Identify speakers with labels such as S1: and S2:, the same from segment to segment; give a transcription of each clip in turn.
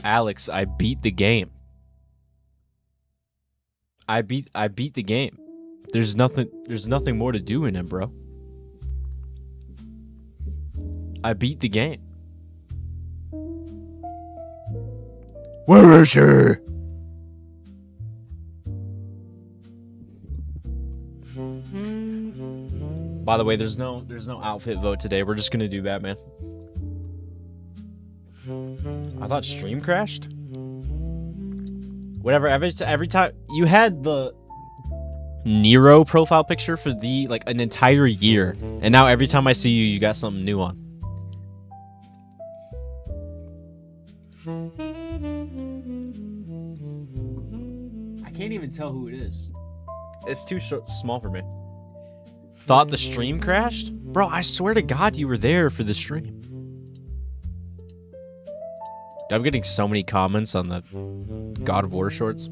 S1: Alex, I beat the game. I beat the game. There's nothing more to do in it, bro. I beat the game. Where is she? By the way, there's no outfit vote today. We're just gonna do Batman. I thought stream crashed. Whatever. Every time you had the Nero profile picture for the an entire year, and now every time I see you, you got something new on. I can't even tell who it is. It's too small for me. Thought the stream crashed? Bro, I swear to God you were there for the stream. I'm getting so many comments on the God of War shorts.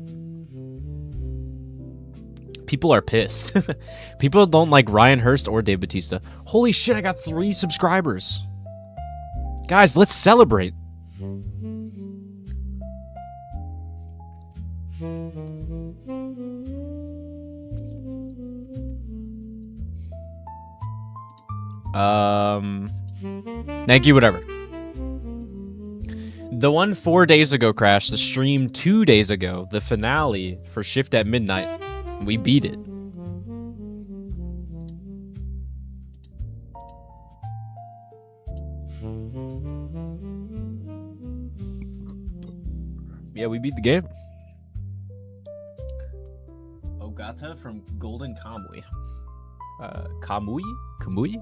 S1: People are pissed. People don't like Ryan Hurst or Dave Bautista. Holy shit, I got 3 subscribers. Guys, let's celebrate. Thank you, whatever. The one 4 days ago crashed. The stream 2 days ago. The finale for Shift at Midnight. We beat it. Yeah, we beat the game. Ogata from Golden Kamui. Kamui? Kamui?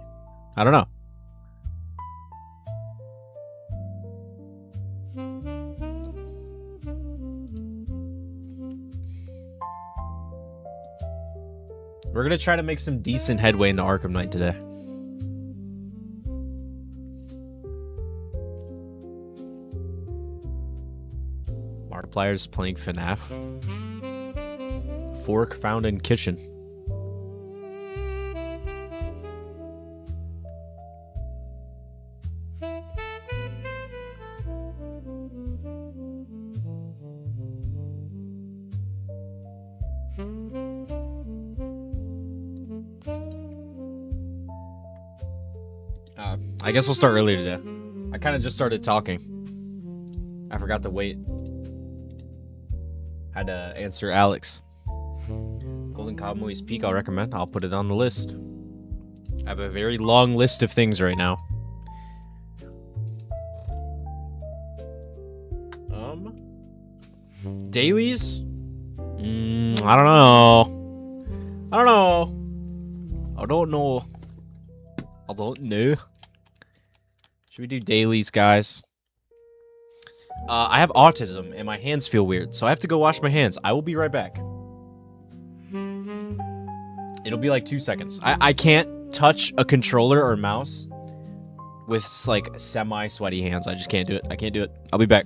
S1: I don't know. We're gonna try to make some decent headway into Arkham Knight today. Markiplier's playing FNAF. Fork found in kitchen. I guess we'll start earlier today. I kind of just started talking. I forgot to wait. Had to answer Alex. Golden Kamui's Peak, I'll recommend. I'll put it on the list. I have a very long list of things right now. Dailies? I don't know. I don't know. I don't know. I don't know. Should we do dailies, guys? I have autism and my hands feel weird, so I have to go wash my hands. I will be right back. It'll be like 2 seconds. I can't touch a controller or mouse with like semi-sweaty hands. I just can't do it. I can't do it. I'll be back.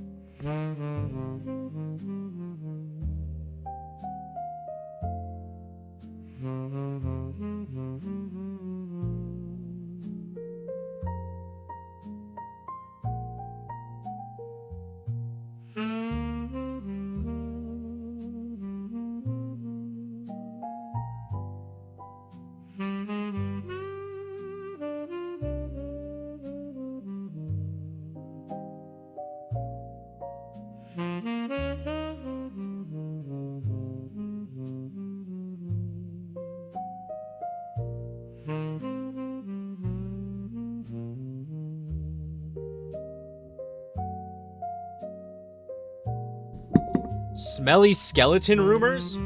S1: Smelly skeleton rumors?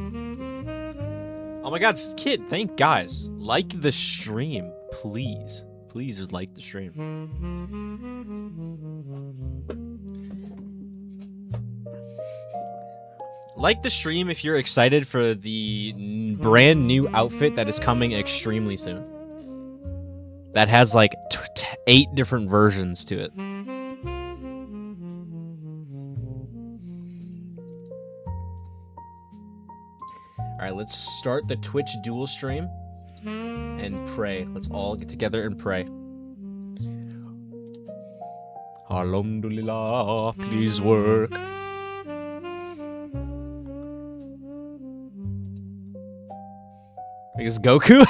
S1: Oh my god, kid, thank guys. Like the stream, please. Please like the stream. Like the stream if you're excited for the brand new outfit that is coming extremely soon. That has like 8 different versions to it. Alright, let's start the Twitch dual stream and pray. Let's all get together and pray. Alhamdulillah, please work. I guess Goku?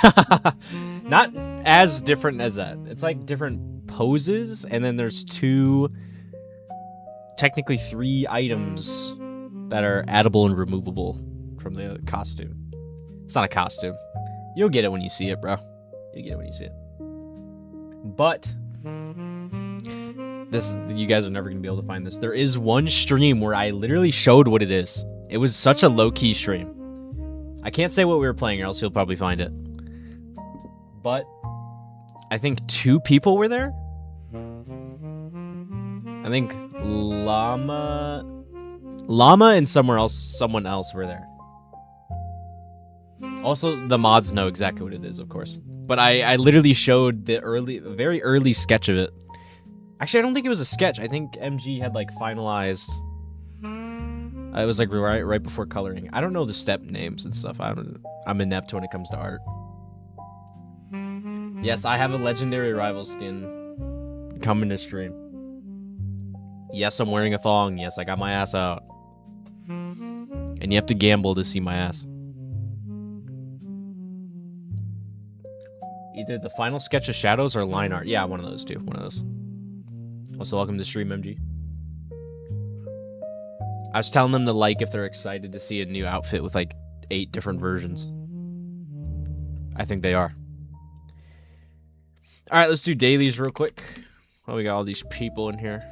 S1: Not as different as that. It's like different poses, and then there's 2, technically 3 items that are addable and removable from the costume. It's not a costume. You'll get it when you see it, bro. You'll get it when you see it. But this, you guys are never gonna be able to find this. There is one stream where I literally showed what it is. It was such a low-key stream. I can't say what we were playing, or else you'll probably find it. But I think 2 people were there. I think Llama and someone else were there. Also, the mods know exactly what it is, of course. But I literally showed the very early sketch of it. Actually, I don't think it was a sketch. I think MG had like finalized. It was like right before coloring. I don't know the step names and stuff. I'm inept when it comes to art. Yes, I have a legendary rival skin coming to stream. Yes, I'm wearing a thong. Yes, I got my ass out. And you have to gamble to see my ass. Either the final sketch of shadows or line art. Yeah, one of those two. One of those. Also, welcome to stream, MG. I was telling them to like if they're excited to see a new outfit with like 8 different versions. I think they are. Alright, let's do dailies real quick. Oh, we got all these people in here.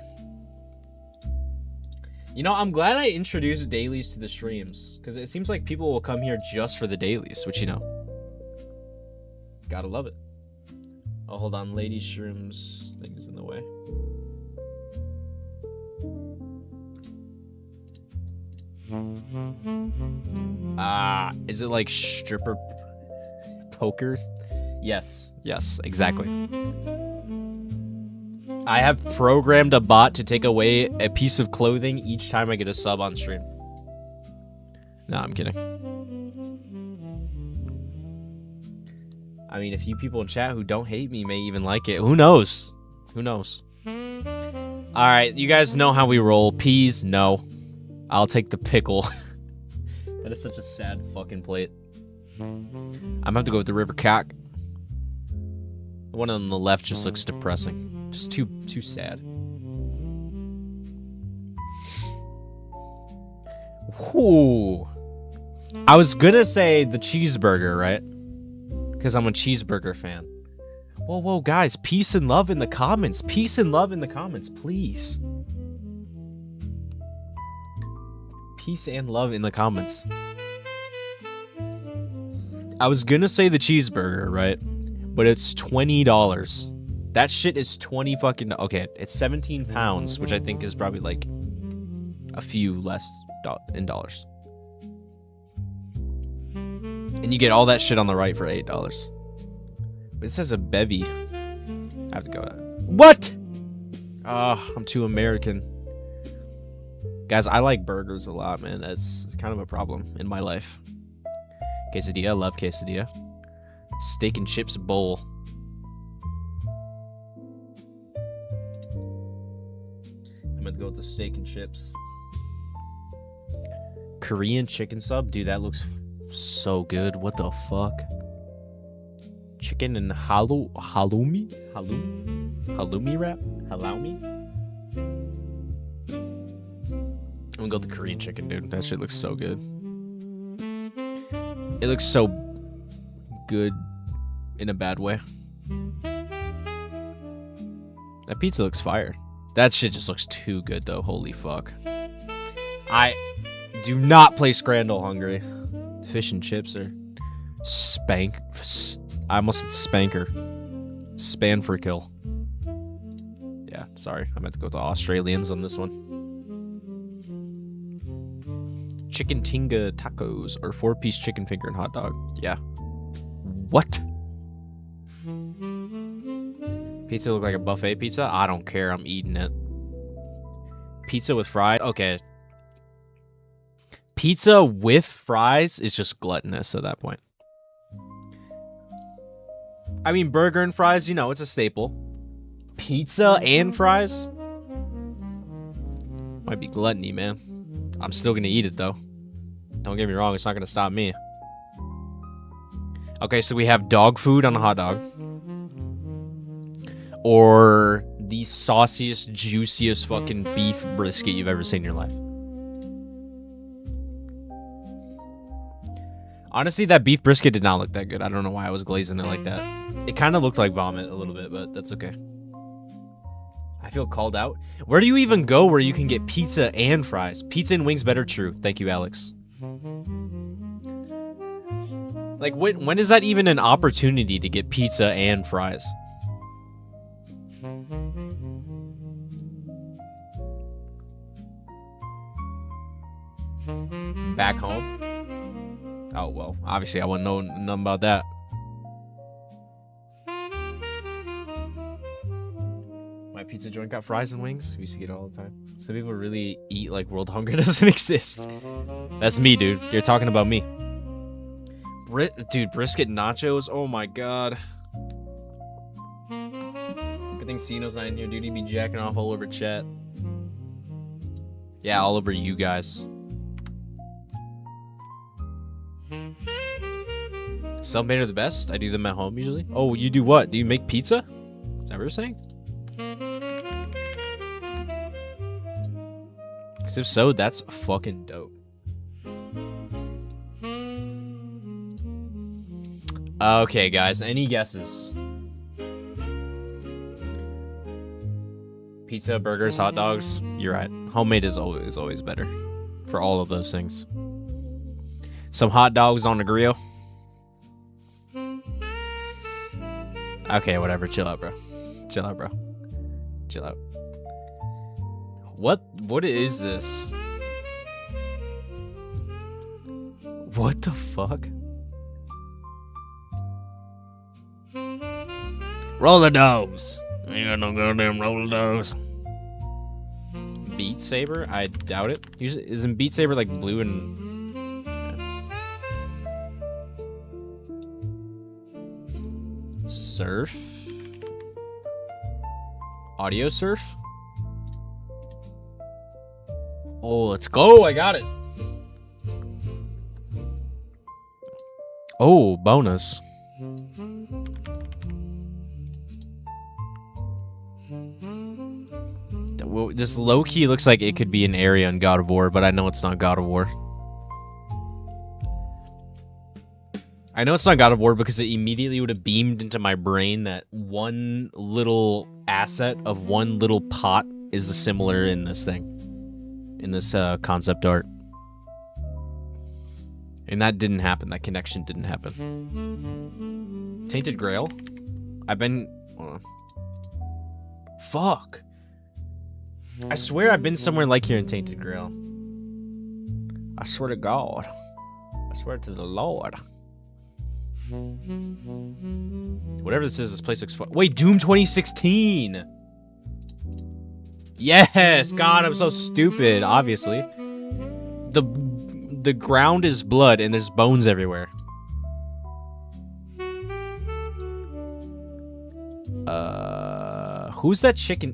S1: You know, I'm glad I introduced dailies to the streams, because it seems like people will come here just for the dailies, which, you know, gotta love it. Oh, hold on. Lady Shrooms thing's in the way. Is it like stripper pokers? Yes, exactly. I have programmed a bot to take away a piece of clothing each time I get a sub on stream. No, I'm kidding. I mean, a few people in chat who don't hate me may even like it. Who knows? Who knows? Alright, you guys know how we roll. Peas, no. I'll take the pickle. That is such a sad fucking plate. I'm gonna have to go with the river cock. The one on the left just looks depressing. Just too sad. Ooh. I was gonna say the cheeseburger, right? Because I'm a cheeseburger fan. Whoa, guys. Peace and love in the comments. Peace and love in the comments, please. Peace and love in the comments. I was gonna say the cheeseburger, right? But it's $20. That shit is 20 fucking... Okay, it's 17 pounds, which I think is probably like A few less in dollars. And you get all that shit on the right for $8. But it says a bevy. I have to go. What? I'm too American. Guys, I like burgers a lot, man. That's kind of a problem in my life. Quesadilla, I love quesadilla. Steak and chips bowl. I'm gonna go with the steak and chips. Korean chicken sub? Dude, that looks so good. What the fuck? Chicken and halloumi wrap? Halloumi? I'm gonna go with the Korean chicken, dude. That shit looks so good. It looks so good in a bad way. That pizza looks fire. That shit just looks too good, though. Holy fuck. I do not play Scrandal hungry. Fish and chips or spank. I almost said spanker. Span for kill. Yeah, sorry. I meant to go with the Australians on this one. Chicken tinga tacos or 4-piece chicken finger and hot dog. Yeah. What? Pizza look like a buffet pizza? I don't care. I'm eating it. Pizza with fries? Okay. Pizza with fries is just gluttonous at that point. I mean, burger and fries, you know, it's a staple. Pizza and fries? Might be gluttony, man. I'm still gonna eat it, though. Don't get me wrong, it's not gonna stop me. Okay, so we have dog food on a hot dog. Or the sauciest, juiciest fucking beef brisket you've ever seen in your life. Honestly, that beef brisket did not look that good. I don't know why I was glazing it like that. It kind of looked like vomit a little bit, but that's okay. I feel called out. Where do you even go where you can get pizza and fries? Pizza and wings better, true. Thank you, Alex. Like, when is that even an opportunity to get pizza and fries? Back home? Oh, well, obviously I wouldn't know nothing about that. My pizza joint got fries and wings. We used to get it all the time. Some people really eat like world hunger doesn't exist. That's me, dude. You're talking about me. Dude, brisket nachos. Oh my god. Good thing Cino's not in here, dude. He'd be jacking off all over chat. Yeah, all over you guys. Self-made are the best. I do them at home usually. Oh, you do what? Do you make pizza? Is that what you're saying? Because if so, that's fucking dope. Okay, guys. Any guesses? Pizza, burgers, hot dogs. You're right. Homemade is always better for all of those things. Some hot dogs on the grill. Okay, whatever. Chill out, bro. Chill out, bro. Chill out. What is this? What the fuck? Roller dogs. Ain't got no goddamn roller dogs. Beat Saber? I doubt it. Usually, isn't Beat Saber like blue and... Surf? Audio surf? Oh, let's go. I got it. Oh, bonus. This low-key looks like it could be an area in God of War, but I know it's not God of War. I know it's not God of War because it immediately would have beamed into my brain that one little asset of one little pot is similar in this thing. In this concept art. And that didn't happen. That connection didn't happen. Tainted Grail? I've been... Fuck. I swear I've been somewhere like here in Tainted Grail. I swear to God. I swear to the Lord. Whatever this is, this place looks fun. Wait, Doom 2016! Yes! God, I'm so stupid, obviously. The ground is blood and there's bones everywhere. Who's that chick in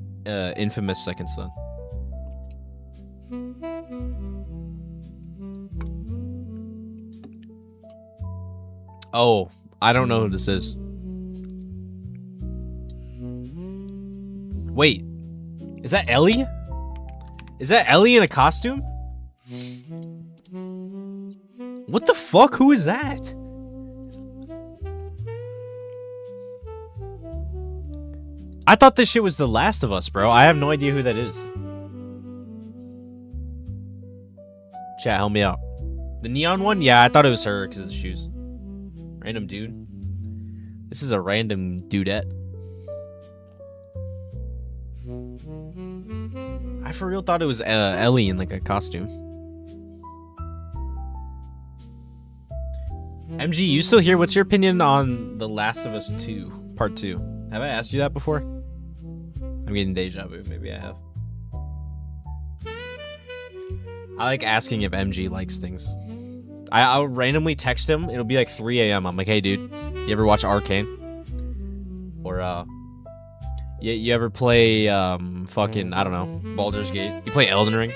S1: Infamous Second Son? Oh, I don't know who this is. Wait, is that Ellie? Is that Ellie in a costume? What the fuck? Who is that? I thought this shit was The Last of Us, bro. I have no idea who that is. Chat, help me out. The neon one? Yeah, I thought it was her because of the shoes. Random dude. This is a random dudette. I for real thought it was Ellie in like a costume. MG, you still here? What's your opinion on The Last of Us 2, Part 2? Have I asked you that before? I'm getting deja vu. Maybe I have. I like asking if MG likes things. I'll randomly text him. It'll be like 3 a.m. I'm like, hey, dude, you ever watch Arcane? Or, you ever play, fucking, I don't know, Baldur's Gate? You play Elden Ring?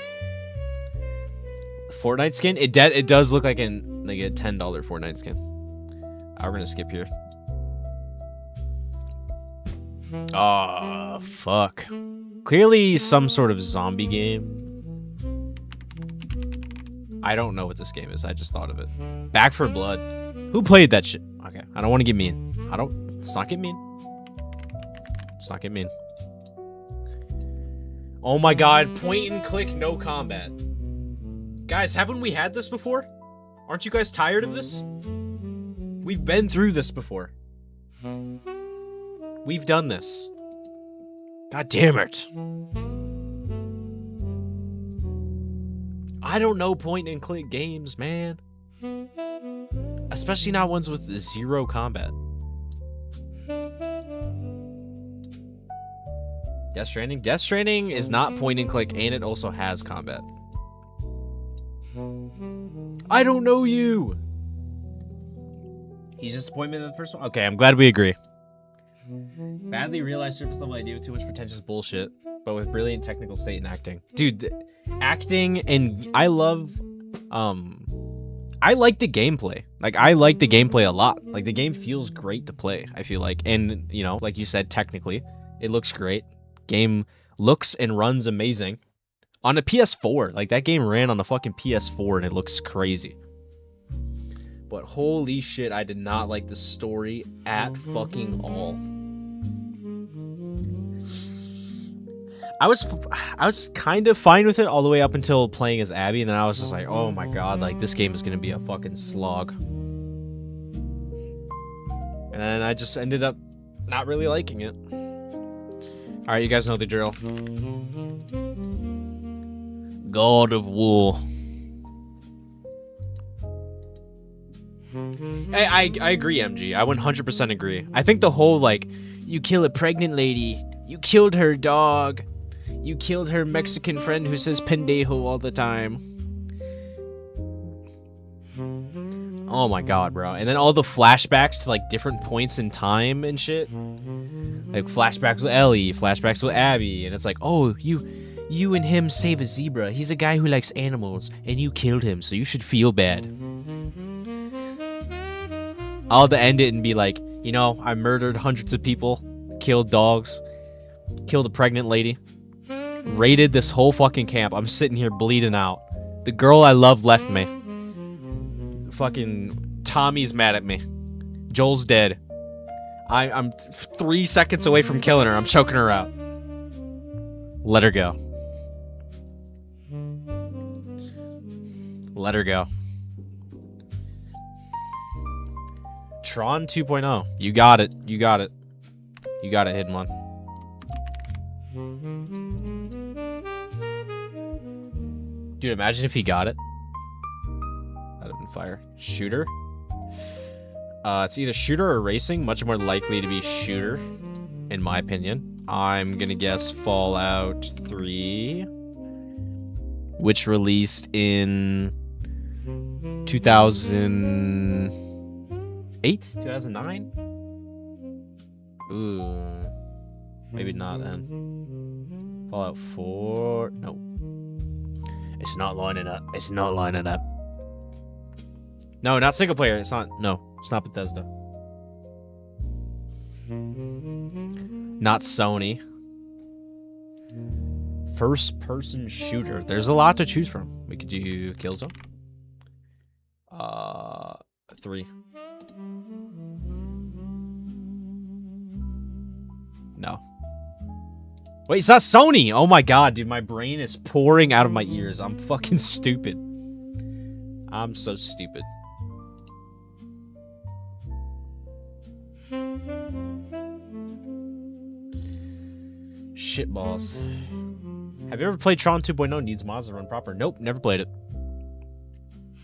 S1: Fortnite skin? It does look like a $10 Fortnite skin. We're gonna skip here. Oh, fuck. Clearly some sort of zombie game. I don't know what this game is. I just thought of it. Back 4 Blood. Who played that shit? Okay, I don't want to get mean. Let's not get mean. Let's not get mean. Oh my god, point and click, no combat. Guys, haven't we had this before? Aren't you guys tired of this? We've been through this before. We've done this. God damn it. I don't know point and click games, man. Especially not ones with 0 combat. Death Stranding? Death Stranding is not point and click, and it also has combat. I don't know you! He's disappointment in the first one? Okay, I'm glad we agree. Badly realized surface level idea with too much pretentious bullshit, but with brilliant technical state and acting. Dude, acting, and I love, I like the gameplay. Like, I like the gameplay a lot. Like, the game feels great to play, I feel like. And, you know, like you said, technically, it looks great. Game looks and runs amazing. On a PS4. Like, that game ran on a fucking PS4, and it looks crazy. But holy shit, I did not like the story at fucking all. I was kind of fine with it all the way up until playing as Abby, and then I was just like, oh my god, like, this game is gonna be a fucking slog. And I just ended up not really liking it. Alright, you guys know the drill. God of War. I agree, MG. I 100% agree. I think the whole, like, you kill a pregnant lady, you killed her dog, you killed her Mexican friend who says pendejo all the time. Oh my god, bro. And then all the flashbacks to, like, different points in time and shit. Like, flashbacks with Ellie, flashbacks with Abby, and it's like, oh, you and him save a zebra. He's a guy who likes animals, and you killed him, so you should feel bad. I'll end it and be like, you know, I murdered hundreds of people, killed dogs, killed a pregnant lady, raided this whole fucking camp. I'm sitting here bleeding out. The girl I loved left me. Fucking Tommy's mad at me. Joel's dead. I'm 3 seconds away from killing her. I'm choking her out. Let her go. Let her go. Tron 2.0. You got it. You got it. You got it, Hidden One. Dude, imagine if he got it. That'd have been fire. Shooter. It's either shooter or racing. Much more likely to be shooter, in my opinion. I'm gonna guess Fallout 3, which released in 2008, 2009. Ooh, maybe not then. Fallout 4. No, it's not lining up. It's not lining up. No, not single player. It's not. No, it's not Bethesda. Not Sony. First person shooter. There's a lot to choose from. We could do Killzone. 3. No. Wait, it's not Sony! Oh my god, dude, my brain is pouring out of my ears. I'm fucking stupid. I'm so stupid. Shitballs. Have you ever played Tron 2.0? Needs mods to run proper. Nope, never played it.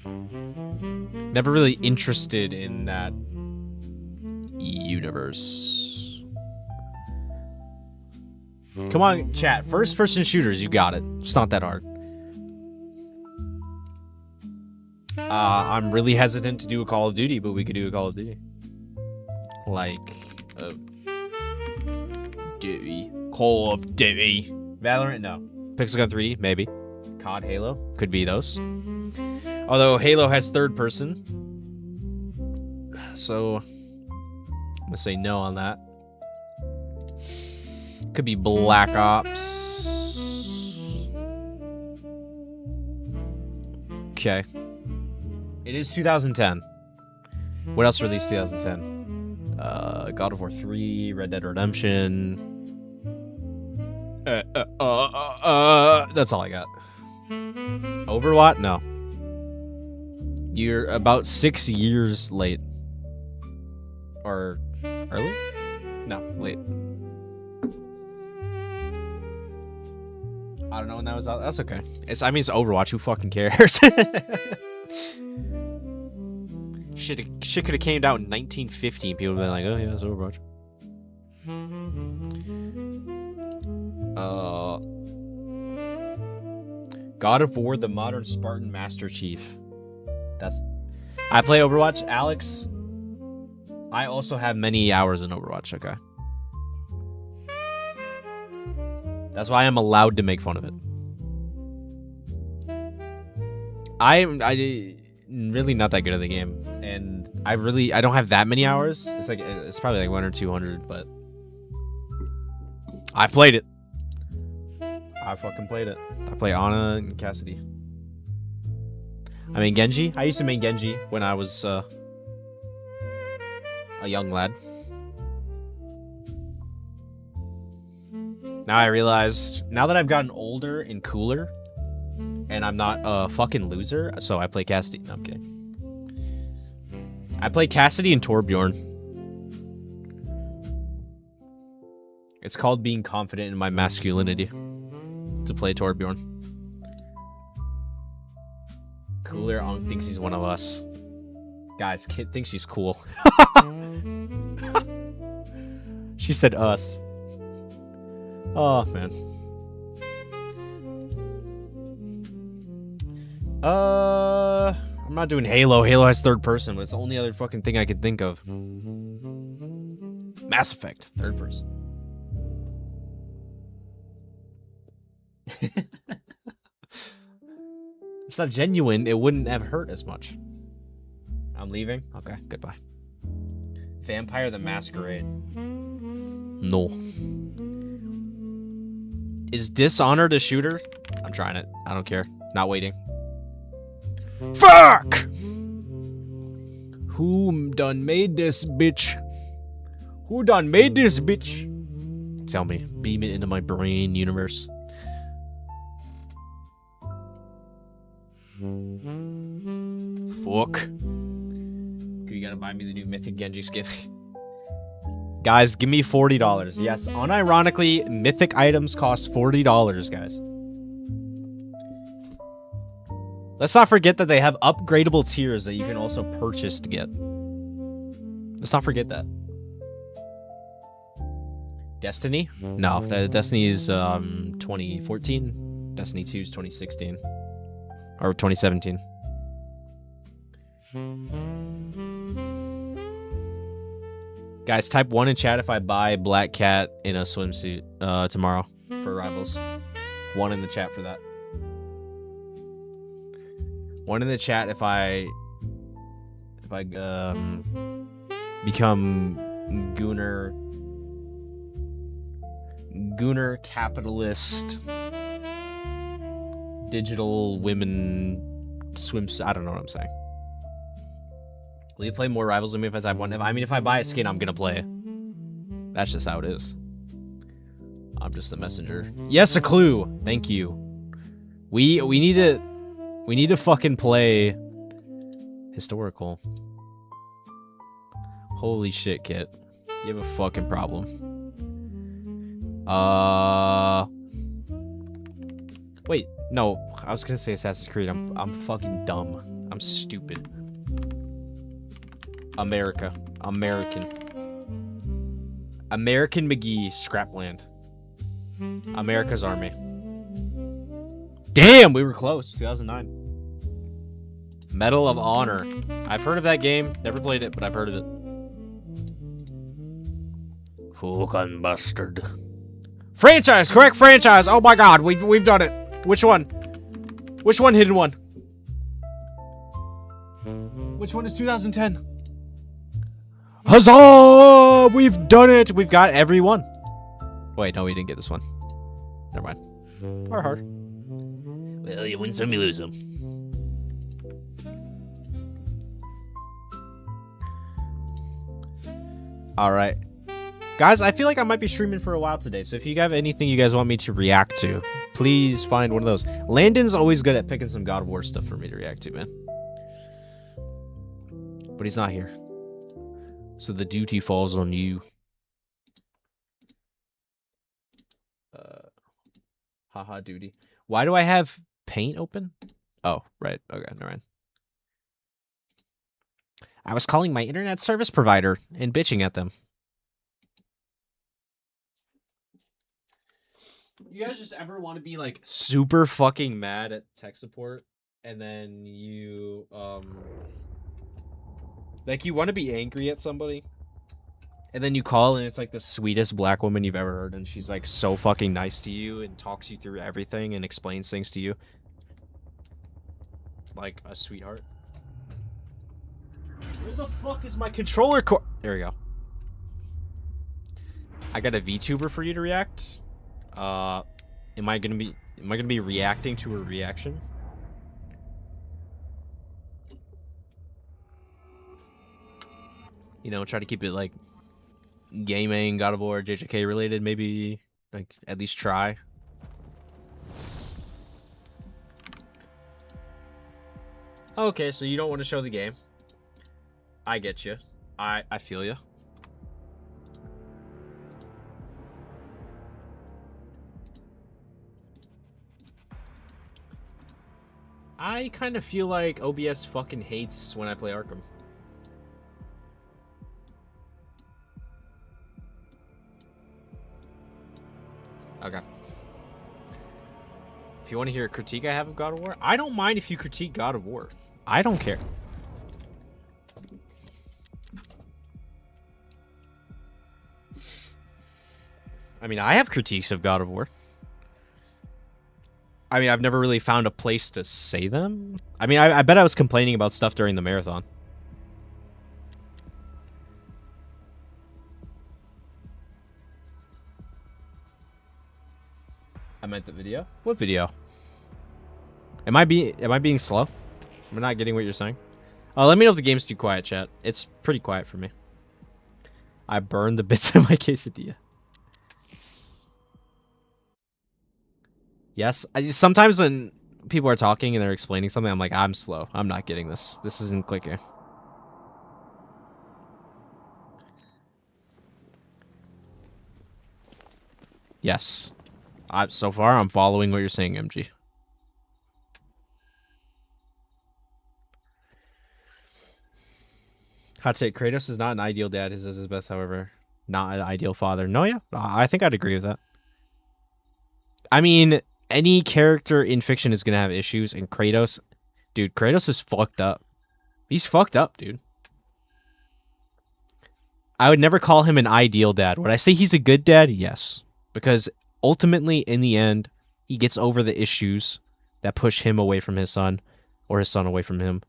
S1: Never really interested in that universe. Come on, chat. First person shooters, you got it. It's not that hard. I'm really hesitant to do a Call of Duty, but we could do a Call of Duty. Like, Duty. Call of Duty. Valorant, no. Pixel Gun 3D, maybe. COD, Halo, could be those. Although Halo has third person. So, I'm gonna say no on that. Could be Black Ops. Okay. It is 2010. What else released 2010? God of War 3, Red Dead Redemption. That's all I got. Overwatch? No. You're about 6 years late. Or early? No, late. I don't know when that was out. That's okay. It's Overwatch. Who fucking cares? Shit could have came out in 1950 and people would have been like, oh yeah, it's Overwatch. God of War, the modern Spartan Master Chief. I play Overwatch. Alex, I also have many hours in Overwatch, okay? That's why I'm allowed to make fun of it. I'm really not that good at the game, and I don't have that many hours. It's probably like 100 or 200, but I played it. I fucking played it. I play Ana and Cassidy. I mean Genji. I used to main Genji when I was a young lad. Now I realized, now that I've gotten older and cooler, and I'm not a fucking loser, so I play Cassidy. No, I'm kidding. I play Cassidy and Torbjorn. It's called being confident in my masculinity to play Torbjorn. Cooler Ong thinks he's one of us. Guys, Kit thinks she's cool. She said us. Oh, man. I'm not doing Halo. Halo has third person, but it's the only other fucking thing I could think of. Mass Effect, third person. If it's not genuine, it wouldn't have hurt as much. I'm leaving? Okay, goodbye. Vampire the Masquerade. No. Is Dishonored a shooter? I'm trying it. I don't care. Not waiting. Fuck! Who done made this bitch? Who done made this bitch? Tell me. Beam it into my brain universe. Fuck. You gotta buy me the new Mythic Genji skin. Guys, give me $40. Yes, unironically, Mythic items cost $40, guys. Let's not forget that they have upgradable tiers that you can also purchase to get. Let's not forget that. Destiny? No, Destiny is 2014. Destiny 2 is 2016. Or 2017. Guys, type 1 in chat if I buy Black Cat in a swimsuit tomorrow for Rivals. 1 in the chat for that. 1 in the chat if I become Gooner capitalist digital women swims. I don't know what I'm saying. Will you play more Rivals with me if I type 1? I mean, if I buy a skin, I'm gonna play it. That's just how it is. I'm just the messenger. Yes, a clue. Thank you. We need to fucking play historical. Holy shit, Kit. You have a fucking problem. Wait, no. I was gonna say Assassin's Creed. I'm fucking dumb. I'm stupid. American McGee, Scrapland. America's Army. Damn, we were close. 2009. Medal of Honor. I've heard of that game. Never played it, but I've heard of it. Fucking bastard. Franchise, correct franchise. Oh my god, we've done it. Which one? Which one, hidden one? Which one is 2010? Huzzah! We've done it. We've got every one. Wait, no, we didn't get this one. Never mind. Or hard. Well, you win some, you lose some. All right. Guys, I feel like I might be streaming for a while today, so if you have anything you guys want me to react to, please find one of those. Landon's always good at picking some God of War stuff for me to react to, man. But he's not here. So the duty falls on you. Haha, duty. Why do I have paint open? Oh, right. Okay, never mind. I was calling my internet service provider and bitching at them. You guys just ever want to be like super fucking mad at tech support and then you like you want to be angry at somebody and then you call and it's like the sweetest black woman you've ever heard and she's like so fucking nice to you and talks you through everything and explains things to you like a sweetheart. Where the fuck is my controller cord? There we go. I got a VTuber for you to react. Am I gonna be reacting to a reaction? You know, try to keep it like gaming, God of War, JJK related, maybe like at least try. Okay, so you don't want to show the game. I get you. I feel you. I kind of feel like OBS fucking hates when I play Arkham. Okay. If you want to hear a critique I have of God of War, I don't mind if you critique God of War. I don't care. I mean, I have critiques of God of War. I mean, I've never really found a place to say them. I mean, I bet I was complaining about stuff during the marathon. I meant the video. What video? Am I being slow? Am I not getting what you're saying? Let me know if the game's too quiet, chat. It's pretty quiet for me. I burned the bits of my quesadilla. Yes, sometimes when people are talking and they're explaining something, I'm like, I'm slow. I'm not getting this. This isn't clicking. Yes. So far, I'm following what you're saying, MG. Hot take, Kratos is not an ideal dad. He does his best, however. Not an ideal father. No, yeah. I think I'd agree with that. I mean, any character in fiction is going to have issues, and Kratos... Dude, Kratos is fucked up. He's fucked up, dude. I would never call him an ideal dad. Would I say he's a good dad? Yes. Because ultimately, in the end, he gets over the issues that push him away from his son, or his son away from him,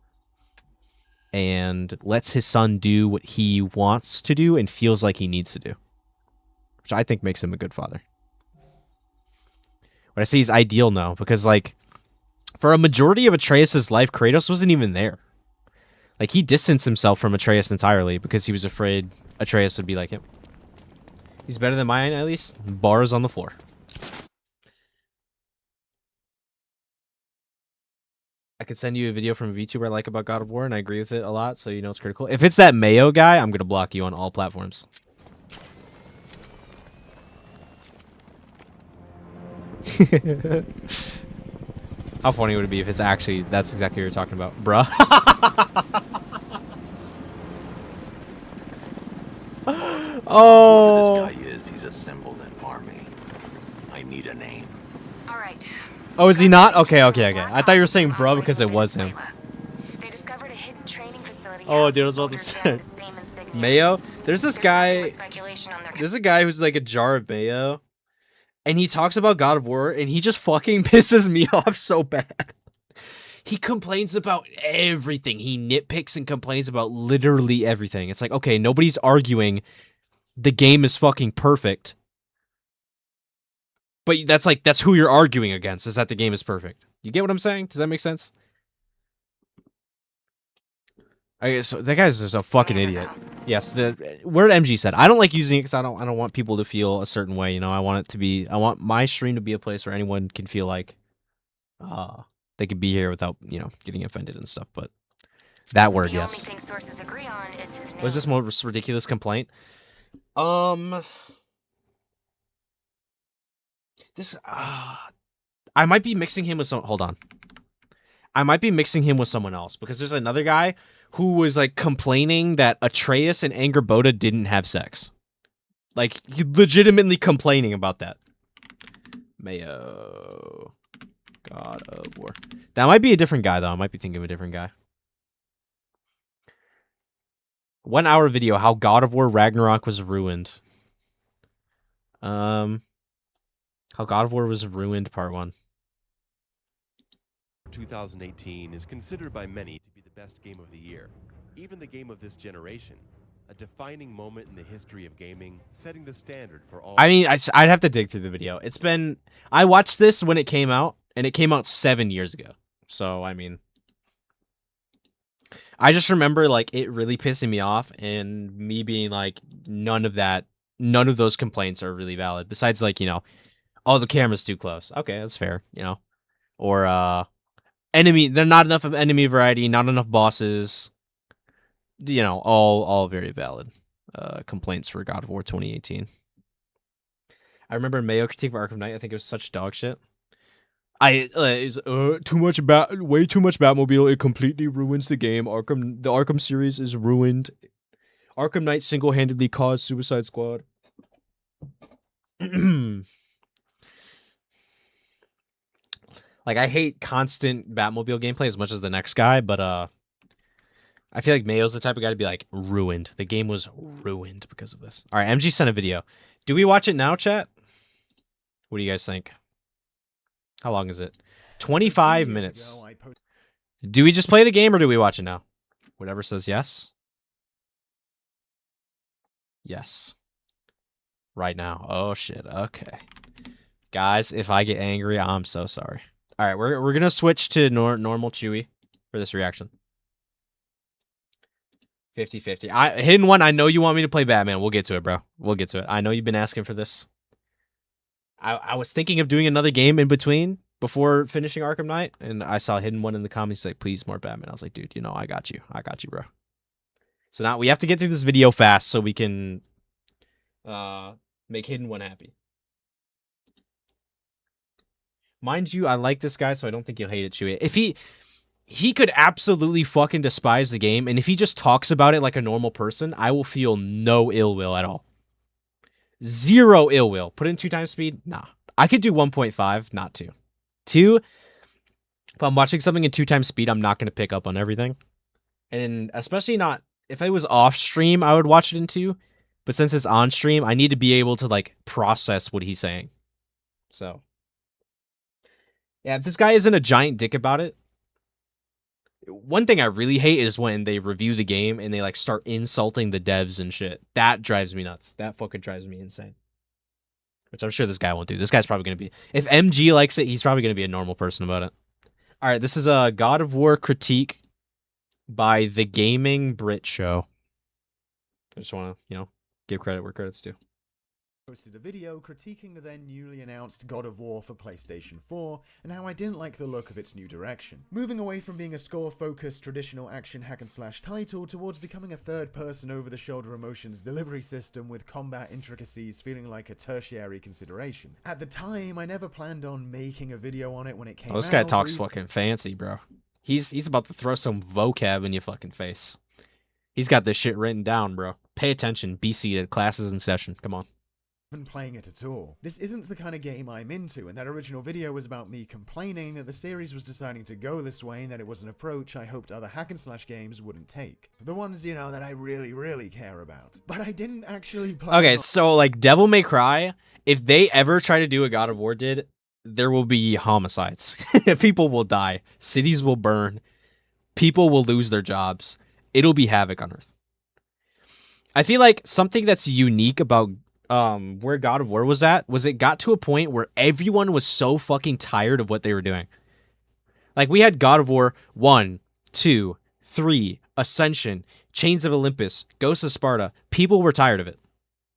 S1: and lets his son do what he wants to do and feels like he needs to do, which I think makes him a good father. When I say he's ideal, no, because, like, for a majority of Atreus' life, Kratos wasn't even there. Like, he distanced himself from Atreus entirely because he was afraid Atreus would be like him. He's better than mine, at least. Bars on the floor. I could send you a video from a VTuber I like about God of War, and I agree with it a lot, so you know it's critical. If it's that Mayo guy, I'm going to block you on all platforms. How funny would it be if it's actually, that's exactly what you're talking about, bruh. Oh.
S2: Whoever this guy is, he's assembled an army. I need a name.
S3: All right.
S1: Oh, is he not? Okay. I thought you were saying bruh because it was him.
S3: They discovered a hidden training facility.
S1: Oh, dude, I was about to say. Mayo? There's this guy. There's a guy who's like a jar of mayo. And he talks about God of War, and he just fucking pisses me off so bad. He complains about everything. He nitpicks and complains about literally everything. It's like, okay, nobody's arguing the game is fucking perfect. But that's who you're arguing against, is that the game is perfect. You get what I'm saying? Does that make sense? I guess that guy's just a fucking idiot. Yes, word MG said. I don't like using it because I don't want people to feel a certain way. You know, I want my stream to be a place where anyone can feel like they could be here without, you know, getting offended and stuff. But that word, yes.
S3: The only thing sources agree on is his name.
S1: Was this most ridiculous complaint? This I might be mixing him with some. Hold on. I might be mixing him with someone else because there's another guy who was like complaining that Atreus and Angrboda didn't have sex. Like, he legitimately complaining about that. Mayo. God of War. That might be a different guy, though. I might be thinking of a different guy. 1 hour video, how God of War Ragnarok was ruined. How God of War was ruined, part 1.
S4: 2018 is considered by many to be the best game of the year, even the game of this generation, a defining moment in the history of gaming, setting the standard for all.
S1: I mean, I'd have to dig through the video. It's been, I watched this when it came out, and it came out 7 years ago. So, I mean, I just remember, like, it really pissing me off, and me being like, none of those complaints are really valid. Besides, like, you know, oh, the camera's too close. Okay, that's fair, you know. Or, there's not enough of enemy variety, not enough bosses. You know, all very valid complaints for God of War 2018. I remember Mayo critique of Arkham Knight. I think it was such dog shit. Way too much Batmobile. It completely ruins the game. The Arkham series is ruined. Arkham Knight single-handedly caused Suicide Squad. Like, I hate constant Batmobile gameplay as much as the next guy, but I feel like Mayo's the type of guy to be like, ruined. The game was ruined because of this. All right, MG sent a video. Do we watch it now, chat? What do you guys think? How long is it? 25 minutes. Do we just play the game or do we watch it now? Whatever says yes. Yes. Right now. Oh, shit. Okay. Guys, if I get angry, I'm so sorry. All right, we're going to switch to normal Chewy for this reaction. 50-50. Hidden one, I know you want me to play Batman. We'll get to it, bro. We'll get to it. I know you've been asking for this. I was thinking of doing another game in between before finishing Arkham Knight, and I saw Hidden One in the comments like, please, more Batman. I was like, dude, you know, I got you. I got you, bro. So now we have to get through this video fast so we can make Hidden One happy. Mind you, I like this guy, so I don't think you'll hate it, Chewy. If he could absolutely fucking despise the game, and if he just talks about it like a normal person, I will feel no ill will at all. Zero ill will. Put in 2 times speed? Nah. I could do 1.5, not 2. 2, if I'm watching something in 2 times speed, I'm not going to pick up on everything. And especially not, if it was off stream, I would watch it in 2. But since it's on stream, I need to be able to, like, process what he's saying. So, yeah, if this guy isn't a giant dick about it. One thing I really hate is when they review the game and they, like, start insulting the devs and shit. That drives me nuts. That fucking drives me insane. Which I'm sure this guy won't do. This guy's probably going to be... If MG likes it, he's probably going to be a normal person about it. Alright, this is a God of War critique by The Gaming Brit Show. I just want to, give credit where credit's due.
S5: Posted a video critiquing the then newly announced God of War for PlayStation 4 and how I didn't like the look of its new direction. Moving away from being a score-focused traditional action hack-and-slash title towards becoming a third-person over-the-shoulder emotions delivery system with combat intricacies feeling like a tertiary consideration. At the time, I never planned on making a video on it when it came out.
S1: This guy talks fucking fancy, bro. He's about to throw some vocab in your fucking face. He's got this shit written down, bro. Pay attention. Be seated. Classes in session. Come on.
S5: Playing it at all. This isn't the kind of game I'm into, and that original video was about me complaining that the series was deciding to go this way and that it was an approach I hoped other hack-and-slash games wouldn't take. The ones, that I really care about. But I didn't actually play.
S1: Okay, so, like, Devil May Cry, if they ever try to do what God of War did, there will be homicides. People will die. Cities will burn. People will lose their jobs. It'll be havoc on Earth. I feel like something that's unique about where God of War was at was it got to a point where everyone was so fucking tired of what they were doing. Like, we had God of War 1, 2, 3, Ascension, Chains of Olympus, Ghosts of Sparta. People were tired of it.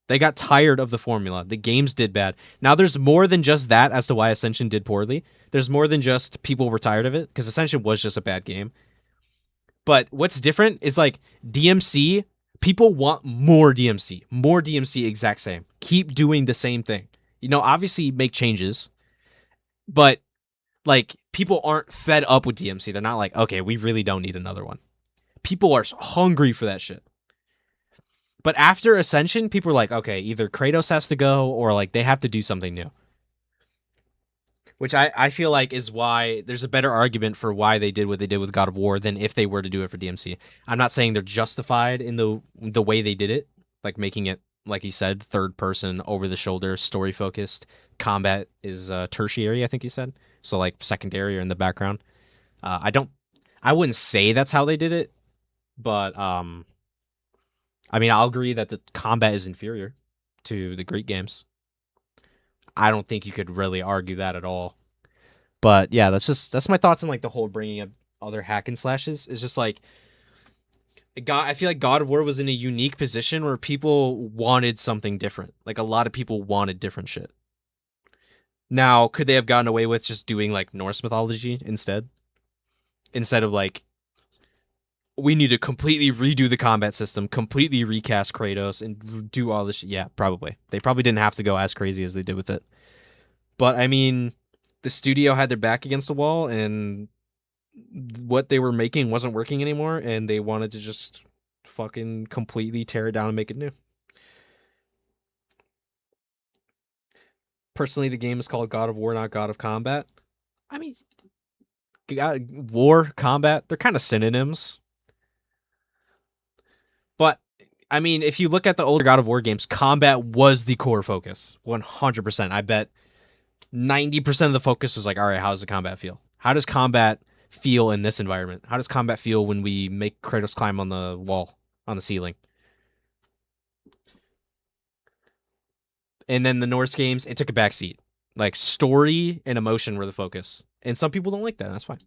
S1: They got tired of the formula. The games did bad. Now, there's more than just that as to why Ascension did poorly. There's more than just people were tired of it, because Ascension was just a bad game. But what's different is, like, DMC... People want more DMC. More DMC, exact same. Keep doing the same thing. Obviously make changes. But, like, people aren't fed up with DMC. They're not like, okay, we really don't need another one. People are hungry for that shit. But after Ascension, people are like, okay, either Kratos has to go or, like, they have to do something new. Which I feel like is why there's a better argument for why they did what they did with God of War than if they were to do it for DMC. I'm not saying they're justified in the way they did it, like making it, like he said, third person, over the shoulder, story focused. Combat is tertiary, I think he said. So, like, secondary or in the background. I wouldn't say that's how they did it, but I mean, I'll agree that the combat is inferior to the Greek games. I don't think you could really argue that at all. But yeah, that's my thoughts on, like, the whole bringing up other hack and slashes. It's just like, I feel like God of War was in a unique position where people wanted something different. Like, a lot of people wanted different shit. Now, could they have gotten away with just doing, like, Norse mythology instead? Instead of, like, we need to completely redo the combat system, completely recast Kratos, and do all this shit. Yeah, probably. They probably didn't have to go as crazy as they did with it. But, I mean, the studio had their back against the wall, and what they were making wasn't working anymore, and they wanted to just fucking completely tear it down and make it new. Personally, the game is called God of War, not God of Combat. I mean, War, Combat, they're kind of synonyms. But, I mean, if you look at the older God of War games, combat was the core focus. 100%. I bet 90% of the focus was like, all right, how does the combat feel? How does combat feel in this environment? How does combat feel when we make Kratos climb on the wall, on the ceiling? And then the Norse games, it took a backseat. Like, story and emotion were the focus. And some people don't like that. That's fine.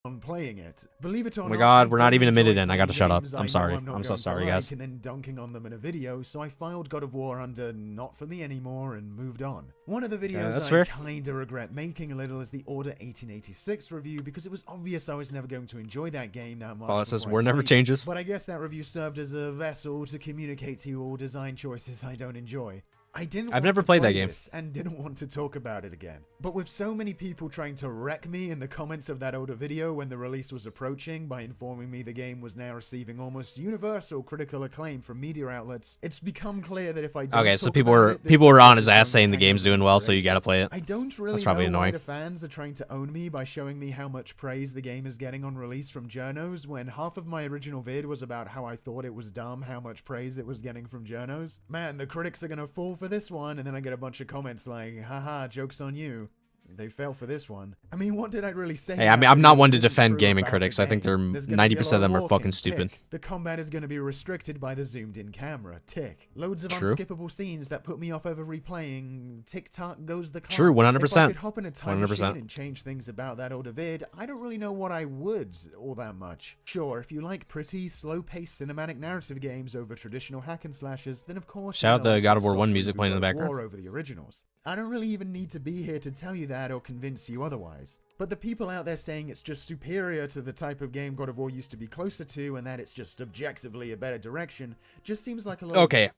S5: On playing it. Believe it or
S1: not,
S5: not,
S1: oh my god, we're not even a
S5: enjoy
S1: minute in. I gotta shut up.
S5: games
S1: I'm
S5: I
S1: sorry.
S5: know I'm not
S1: I'm so
S5: going to
S1: sorry,
S5: like,
S1: guys.
S5: And then dunking on them in a video, so I filed God of War under not for me anymore and moved on. One of the videos
S1: that's
S5: I
S1: fair.
S5: kinda regret making a little is the Order 1886 review, because it was obvious I was never going to enjoy that game that much.
S1: Well, it says
S5: before I
S1: war never
S5: played it.
S1: changes.
S5: But I guess that review served as a vessel to communicate to you all design choices I don't enjoy. I've
S1: never played that game.
S5: And didn't want to talk about it again. But with so many people trying to wreck me in the comments of that older video when the release was approaching by informing me the game was now receiving almost universal critical acclaim from media outlets, it's become clear that if I don't
S1: Okay, so
S5: talk
S1: people
S5: about
S1: were
S5: it, this
S1: on his
S5: is going
S1: ass
S5: to
S1: saying the
S5: hang
S1: game's
S5: over
S1: doing
S5: me
S1: well,
S5: for
S1: so you gotta
S5: ages.
S1: play it.
S5: I don't really
S1: That's probably
S5: know why
S1: annoying.
S5: the fans are trying to own me by showing me how much praise the game is getting on release from journos when half of my original vid was about how I thought it was dumb how much praise it was getting from journos. Man, the critics are gonna fall for this one, and then I get a bunch of comments like, haha, joke's on you. They fell for this one. I mean, what did I really say?
S1: Hey, I mean, I'm not one to defend gaming critics. I think they're
S5: There's gonna be a
S1: 90%
S5: lot
S1: of them are
S5: walking,
S1: fucking stupid.
S5: tick. The combat is going to be restricted by the zoomed-in camera. Tick. Loads of
S1: True.
S5: unskippable scenes that put me off ever replaying. Tick-tock goes the clock.
S1: True, 100%.
S5: If I could hop in a time
S1: 100%.
S5: machine and change things about that older vid, I don't really know what I would all that much. Sure, if you like pretty, slow-paced cinematic narrative games over traditional hack and slashes, then of course
S1: Shout out
S5: you're
S1: the
S5: like
S1: God of War
S5: soft
S1: 1 music
S5: reboot
S1: playing in the
S5: God of
S1: background.
S5: War over the originals. I don't really even need to be here to tell you that or convince you otherwise. But the people out there saying it's just superior to the type of game God of War used to be closer to and that it's just objectively a better direction just seems like a lot
S1: Okay.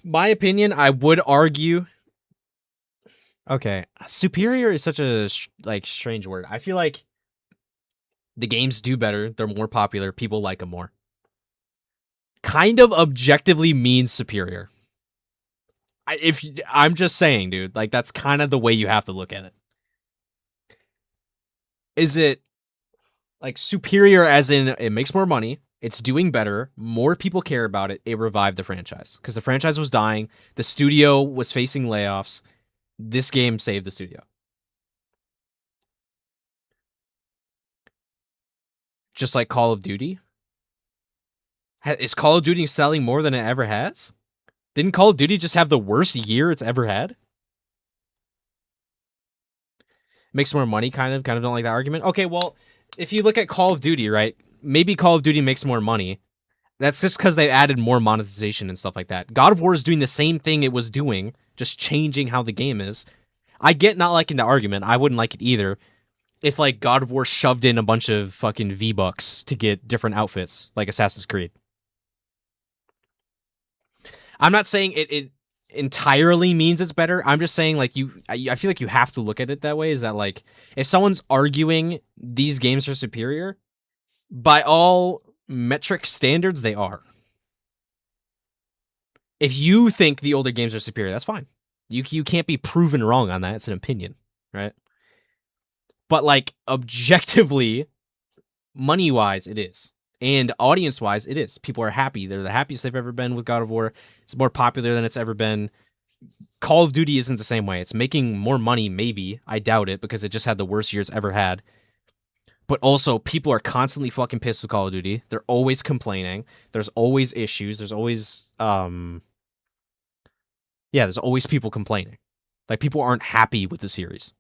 S1: My opinion, I would argue. Okay, superior is such a strange word. I feel like the games do better. They're more popular. People like them more. Kind of objectively means superior. I'm just saying, dude, like that's kind of the way you have to look at it. Is it like superior as in it makes more money, it's doing better, more people care about it, it revived the franchise because the franchise was dying, the studio was facing layoffs. This game saved the studio. Just like Call of Duty. Is Call of Duty selling more than it ever has? Didn't Call of Duty just have the worst year it's ever had? Makes more money, kind of don't like that argument. Okay, well, if you look at Call of Duty, right? Maybe Call of Duty makes more money. That's just because they added more monetization and stuff like that. God of War is doing the same thing it was doing, just changing how the game is. I get not liking the argument. I wouldn't like it either. If, like, God of War shoved in a bunch of fucking V-Bucks to get different outfits, like Assassin's Creed. I'm not saying it entirely means it's better. I'm just saying, like, I feel like you have to look at it that way, is that, like, if someone's arguing these games are superior, by all metric standards, they are. If you think the older games are superior, that's fine. You can't be proven wrong on that. It's an opinion, right? But, like, objectively, money-wise, it is. And audience-wise, it is. People are happy. They're the happiest they've ever been with God of War. It's more popular than it's ever been. Call of Duty isn't the same way. It's making more money, maybe. I doubt it, because it just had the worst year it's ever had. But also, people are constantly fucking pissed with Call of Duty. They're always complaining. There's always issues. There's always, there's always people complaining. Like, people aren't happy with the series.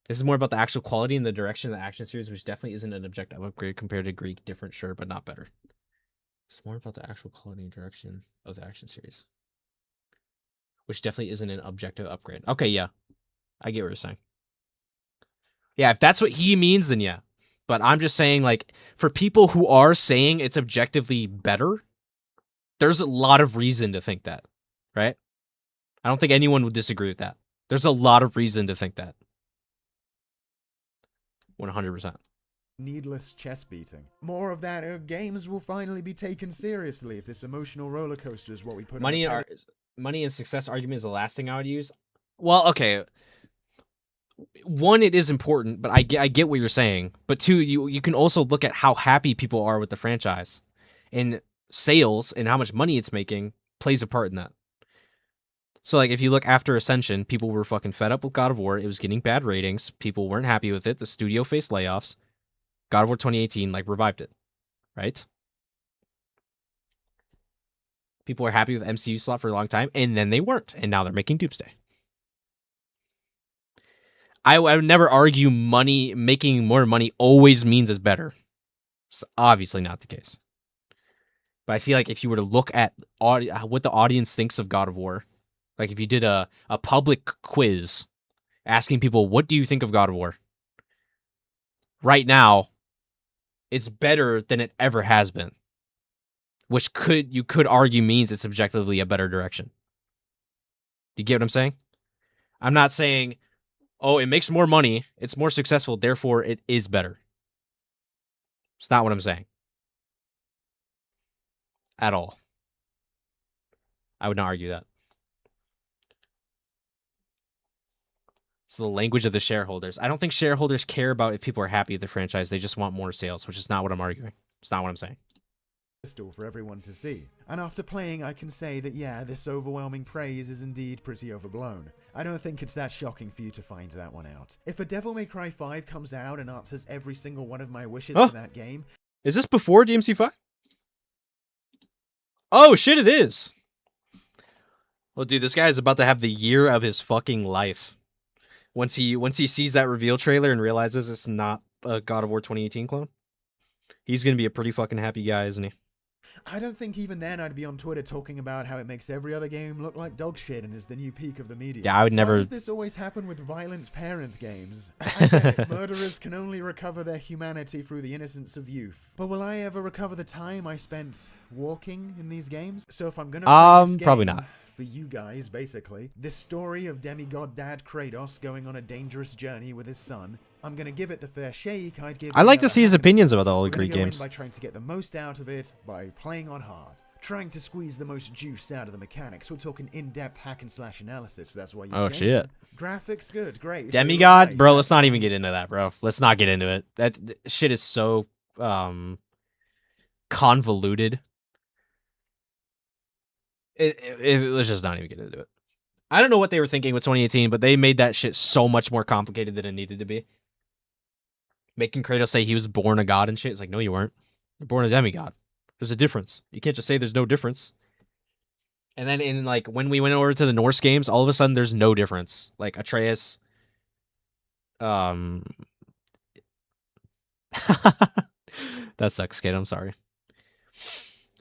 S1: This is more about the actual quality and the direction of the action series, which definitely isn't an objective upgrade compared to Greek. Different, sure, but not better. It's more about the actual quality and direction of the action series, which definitely isn't an objective upgrade. Okay, yeah. I get what you're saying. Yeah, if that's what he means, then yeah. But I'm just saying, like, for people who are saying it's objectively better, there's a lot of reason to think that, right? I don't think anyone would disagree with that. There's a lot of reason to think that. 100%.
S5: needless chest beating. More of that. Games will finally be taken seriously if this emotional roller coaster is what we put
S1: Money
S5: on
S1: and success argument is the last thing I would use. Well, okay. One, it is important, but I get what you're saying. But two, you can also look at how happy people are with the franchise, and sales and how much money it's making plays a part in that. So, like, if you look after Ascension, people were fucking fed up with God of War. It was getting bad ratings. People weren't happy with it. The studio faced layoffs. God of War 2018, like, revived it, right? People were happy with MCU slot for a long time, and then they weren't, and now they're making Doomsday. I would never argue making more money always means it's better. It's obviously not the case. But I feel like if you were to look at what the audience thinks of God of War, like if you did a public quiz asking people, what do you think of God of War? Right now, it's better than it ever has been. Which you could argue means it's objectively a better direction. You get what I'm saying? I'm not saying, oh, it makes more money, it's more successful, therefore it is better. It's not what I'm saying. At all. I would not argue that. It's the language of the shareholders. I don't think shareholders care about if people are happy with the franchise. They just want more sales, which is not what I'm arguing. It's not what I'm saying.
S5: For everyone to see. And after playing, I can say that yeah, this overwhelming praise is indeed pretty overblown. I don't think it's that shocking for you to find that one out. If a Devil May Cry 5 comes out and answers every single one of my wishes for that game...
S1: Is this before DMC5? Oh, shit, it is! Well, dude, this guy is about to have the year of his fucking life. Once he sees that reveal trailer and realizes it's not a God of War 2018 clone, he's gonna be a pretty fucking happy guy, isn't he?
S5: I don't think even then I'd be on Twitter talking about how it makes every other game look like dog shit and is the new peak of the media.
S1: Yeah, I would never...
S5: Why does this always happen with violent parent games? I get it. Murderers can only recover their humanity through the innocence of youth. But will I ever recover the time I spent walking in these games? So if I'm gonna play this game,
S1: probably not.
S5: For you guys, basically, this story of demigod dad Kratos going on a dangerous journey with his son, I'm gonna give it the fair shake I'd give...
S1: I'd like to see his opinions about the old Greek games.
S5: By trying to get the most out of it, by playing on hard. Trying to squeeze the most juice out of the mechanics. We're talking in-depth hack and slash analysis. That's why you...
S1: Oh, shit.
S5: Graphics good, great.
S1: Demigod?
S5: Nice.
S1: Bro, let's not even get into that, bro. Let's not get into it. That shit is so convoluted. Let's just not even get into it. I don't know what they were thinking with 2018, but they made that shit so much more complicated than it needed to be. Making Kratos say he was born a god and shit. It's like, no, you weren't. You're born a demigod. There's a difference. You can't just say there's no difference. And then in, like, when we went over to the Norse games, all of a sudden there's no difference. Like, Atreus... that sucks, kid. I'm sorry.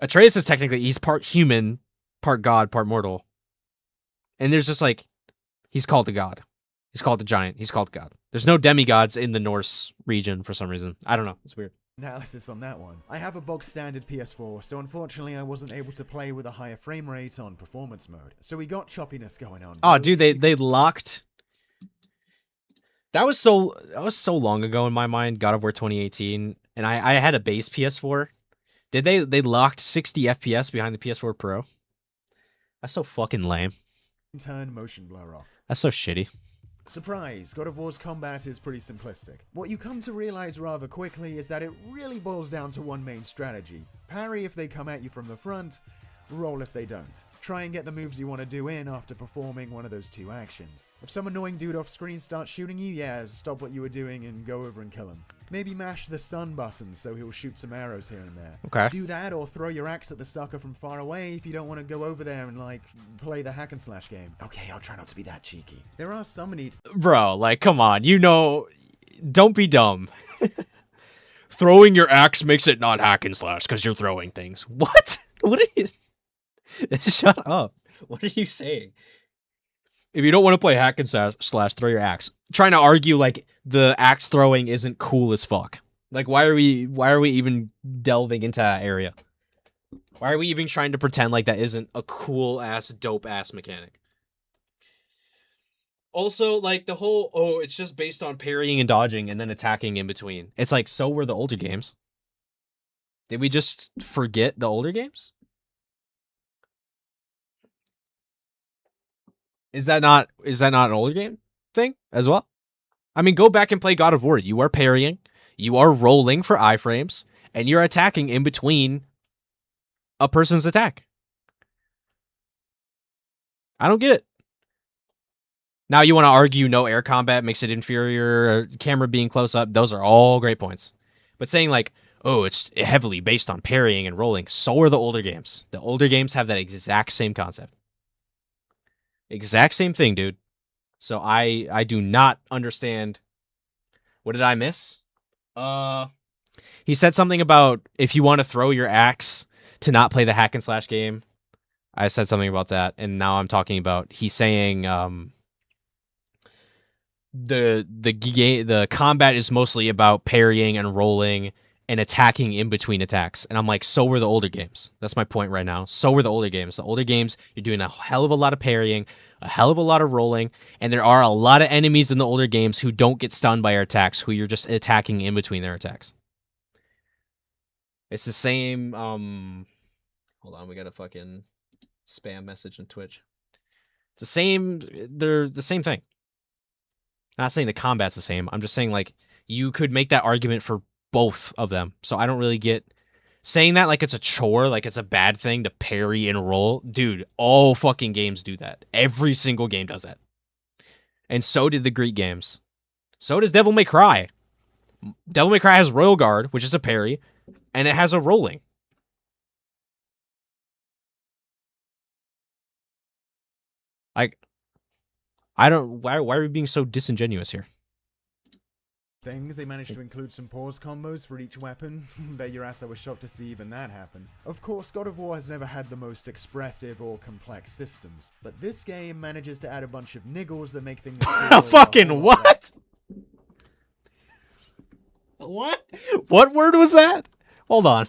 S1: Atreus is technically... He's part human, part god, part mortal. And there's just, like... He's called a god. He's called a giant. He's called God. There's no demigods in the Norse region for some reason. I don't know. It's weird.
S5: Analysis on that one. I have a bog standard PS4, so unfortunately I wasn't able to play with a higher frame rate on performance mode. So we got choppiness going on.
S1: Oh, dude, they locked... That was so long ago in my mind, God of War 2018, and I had a base PS4. They locked 60 FPS behind the PS4 Pro? That's so fucking lame.
S5: Turn motion blur off.
S1: That's so shitty.
S5: Surprise, God of War's combat is pretty simplistic. What you come to realize rather quickly is that it really boils down to one main strategy. Parry if they come at you from the front, roll if they don't. Try and get the moves you want to do in after performing one of those two actions. If some annoying dude off screen starts shooting you, yeah, stop what you were doing and go over and kill him. Maybe mash the sun button so he'll shoot some arrows here and there.
S1: Okay.
S5: Do that or throw your axe at the sucker from far away if you don't want to go over there and, like, play the hack and slash game. Okay, I'll try not to be that cheeky. There are some needs...
S1: Bro, like, come on. You know, don't be dumb. Throwing your axe makes it not hack and slash because you're throwing things. What? What are you... Shut up. What are you saying? If you don't want to play hack and slash, throw your axe. Trying to argue like the axe throwing isn't cool as fuck. Like why are we even delving into that area? Why are we even trying to pretend like that isn't a cool ass dope ass mechanic? Also, like the whole it's just based on parrying and dodging and then attacking in between. It's like so were the older games. Did we just forget the older games? Is that not an older game thing as well? I mean, go back and play God of War. You are parrying, you are rolling for iframes, and you're attacking in between a person's attack. I don't get it. Now you want to argue no air combat makes it inferior, camera being close up. Those are all great points. But saying like, oh, it's heavily based on parrying and rolling, so are the older games. The older games have that exact same concept. Exact same thing, dude. So I do not understand. What did I miss? He said something about if you want to throw your axe to not play the hack and slash game. I said something about that, and now I'm talking about he's saying the combat is mostly about parrying and rolling and attacking in between attacks. And I'm like, so were the older games. That's my point right now. So were the older games. The older games, you're doing a hell of a lot of parrying, a hell of a lot of rolling, and there are a lot of enemies in the older games who don't get stunned by your attacks, who you're just attacking in between their attacks. It's the same, hold on, we got a fucking spam message on Twitch. It's the same, they're the same thing. I'm not saying the combat's the same, I'm just saying, like, you could make that argument for both of them. So I don't really get saying that like it's a chore, like it's a bad thing to parry and roll. Dude, all fucking games do that. Every single game does that. And so did the Greek games. So does Devil May Cry. Devil May Cry has Royal Guard, which is a parry, and it has a rolling. I don't, why are we being so disingenuous here?
S5: Things, they managed to include some pause combos for each weapon. Bet your ass I was shocked to see even that happen. Of course, God of War has never had the most expressive or complex systems, but this game manages to add a bunch of niggles that make things
S1: fucking what? What? What word was that? Hold on.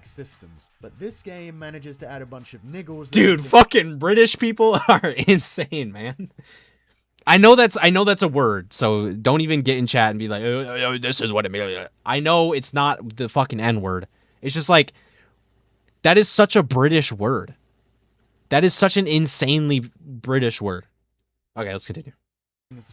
S5: Systems, but this game manages to add a bunch of niggles that
S1: Dude, fucking British people are insane, man. I know that's a word, so don't even get in chat and be like, oh, this is what it means. I know it's not the fucking N-word. It's just like, that is such a British word. That is such an insanely British word. Okay, let's continue.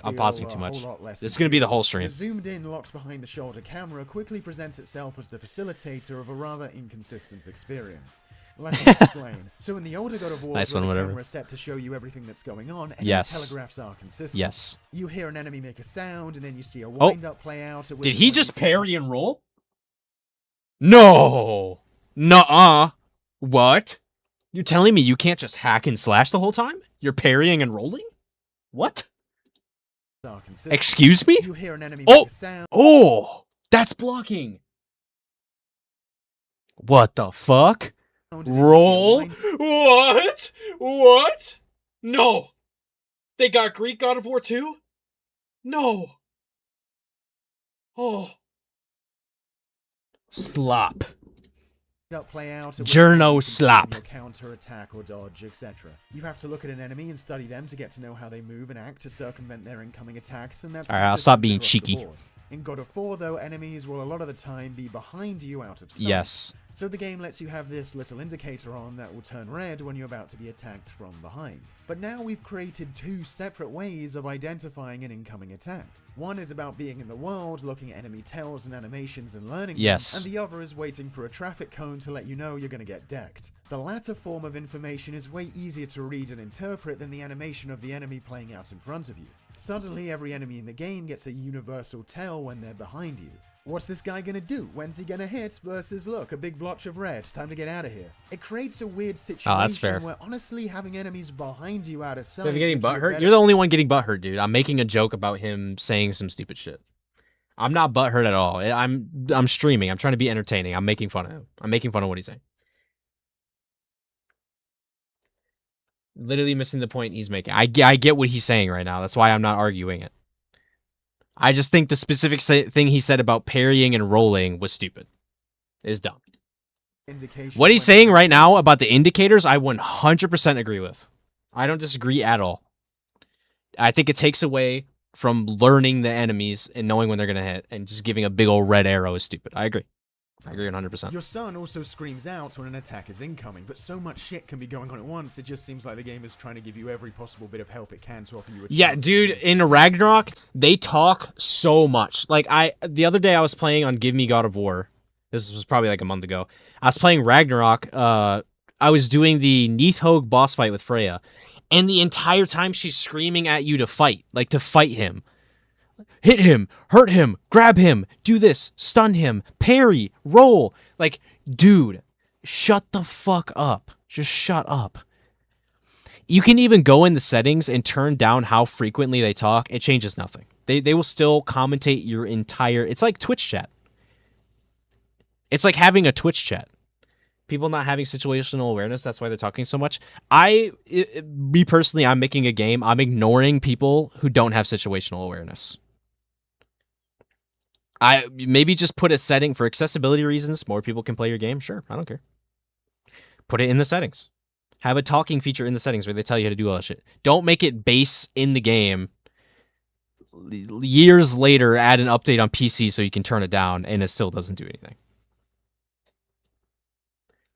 S1: I'm pausing too much. This is going to be the whole stream.
S5: The zoomed-in, locked-behind-the-shoulder camera quickly presents itself as the facilitator of a rather inconsistent experience. Let me explain. So in the older God of War,
S1: nice one,
S5: the
S1: whatever.
S5: camera is set to show you everything that's going on, and
S1: yes.
S5: telegraphs are consistent.
S1: Yes.
S5: You hear an enemy make a sound, and then you see a wind-up play out.
S1: Did he just parry and roll? No. Nuh-uh. What? You're telling me you can't just hack and slash the whole time? You're parrying and rolling? What? Excuse me?
S5: You hear an enemy make a sound.
S1: Oh, that's blocking. What the fuck? Roll? What? What? No. They got Greek God of War 2? No. Oh. Slop.
S5: Play out
S1: Journo slap.
S5: Counter attack or dodge, etc. You have to look at an enemy and study them to get to know how they move and act to circumvent their incoming attacks, and that's
S1: alright. I'll stop being cheeky.
S5: In God of War, though, enemies will a lot of the time be behind you out of sight.
S1: Yes.
S5: So the game lets you have this little indicator on that will turn red when you're about to be attacked from behind. But now we've created two separate ways of identifying an incoming attack. One is about being in the world, looking at enemy tells and animations and learning them, and the other is waiting for a traffic cone to let you know you're going to get decked. The latter form of information is way easier to read and interpret than the animation of the enemy playing out in front of you. Suddenly, every enemy in the game gets a universal tell when they're behind you. What's this guy gonna do? When's he gonna hit? Versus, look, a big blotch of red. Time to get out of here. It creates a weird situation where honestly having enemies behind you out of sight...
S1: So if you're getting butthurt? You're the only one getting butthurt, dude. I'm making a joke about him saying some stupid shit. I'm not butthurt at all. I'm streaming. I'm trying to be entertaining. I'm making fun of him. I'm making fun of what he's saying. Literally missing the point he's making. I get what he's saying right now. That's why I'm not arguing it. I just think the specific thing he said about parrying and rolling was stupid. It's dumb. What he's saying right now about the indicators, I 100% agree with. I don't disagree at all. I think it takes away from learning the enemies and knowing when they're going to hit, and just giving a big old red arrow is stupid. I agree. I agree 100%.
S5: Your son also screams out when an attack is incoming, but so much shit can be going on at once, it just seems like the game is trying to give you every possible bit of help it can to offer you a
S1: Yeah, dude, in Ragnarok, they talk so much. Like, the other day I was playing on Give Me God of War. This was probably like a month ago. I was playing Ragnarok. I was doing the Nidhogg boss fight with Freya, and the entire time she's screaming at you to fight, like to fight him. Hit him, hurt him, grab him, do this, stun him, parry, roll. Like, dude, shut the fuck up. Just shut up. You can even go in the settings and turn down how frequently they talk. It changes nothing. They will still commentate your entire... It's like Twitch chat. It's like having a Twitch chat. People not having situational awareness, that's why they're talking so much. Me personally, I'm making a game. I'm ignoring people who don't have situational awareness. I maybe just put a setting for accessibility reasons. More people can play your game. Sure, I don't care. Put it in the settings. Have a talking feature in the settings where they tell you how to do all that shit. Don't make it base in the game. Years later, add an update on PC so you can turn it down, and it still doesn't do anything.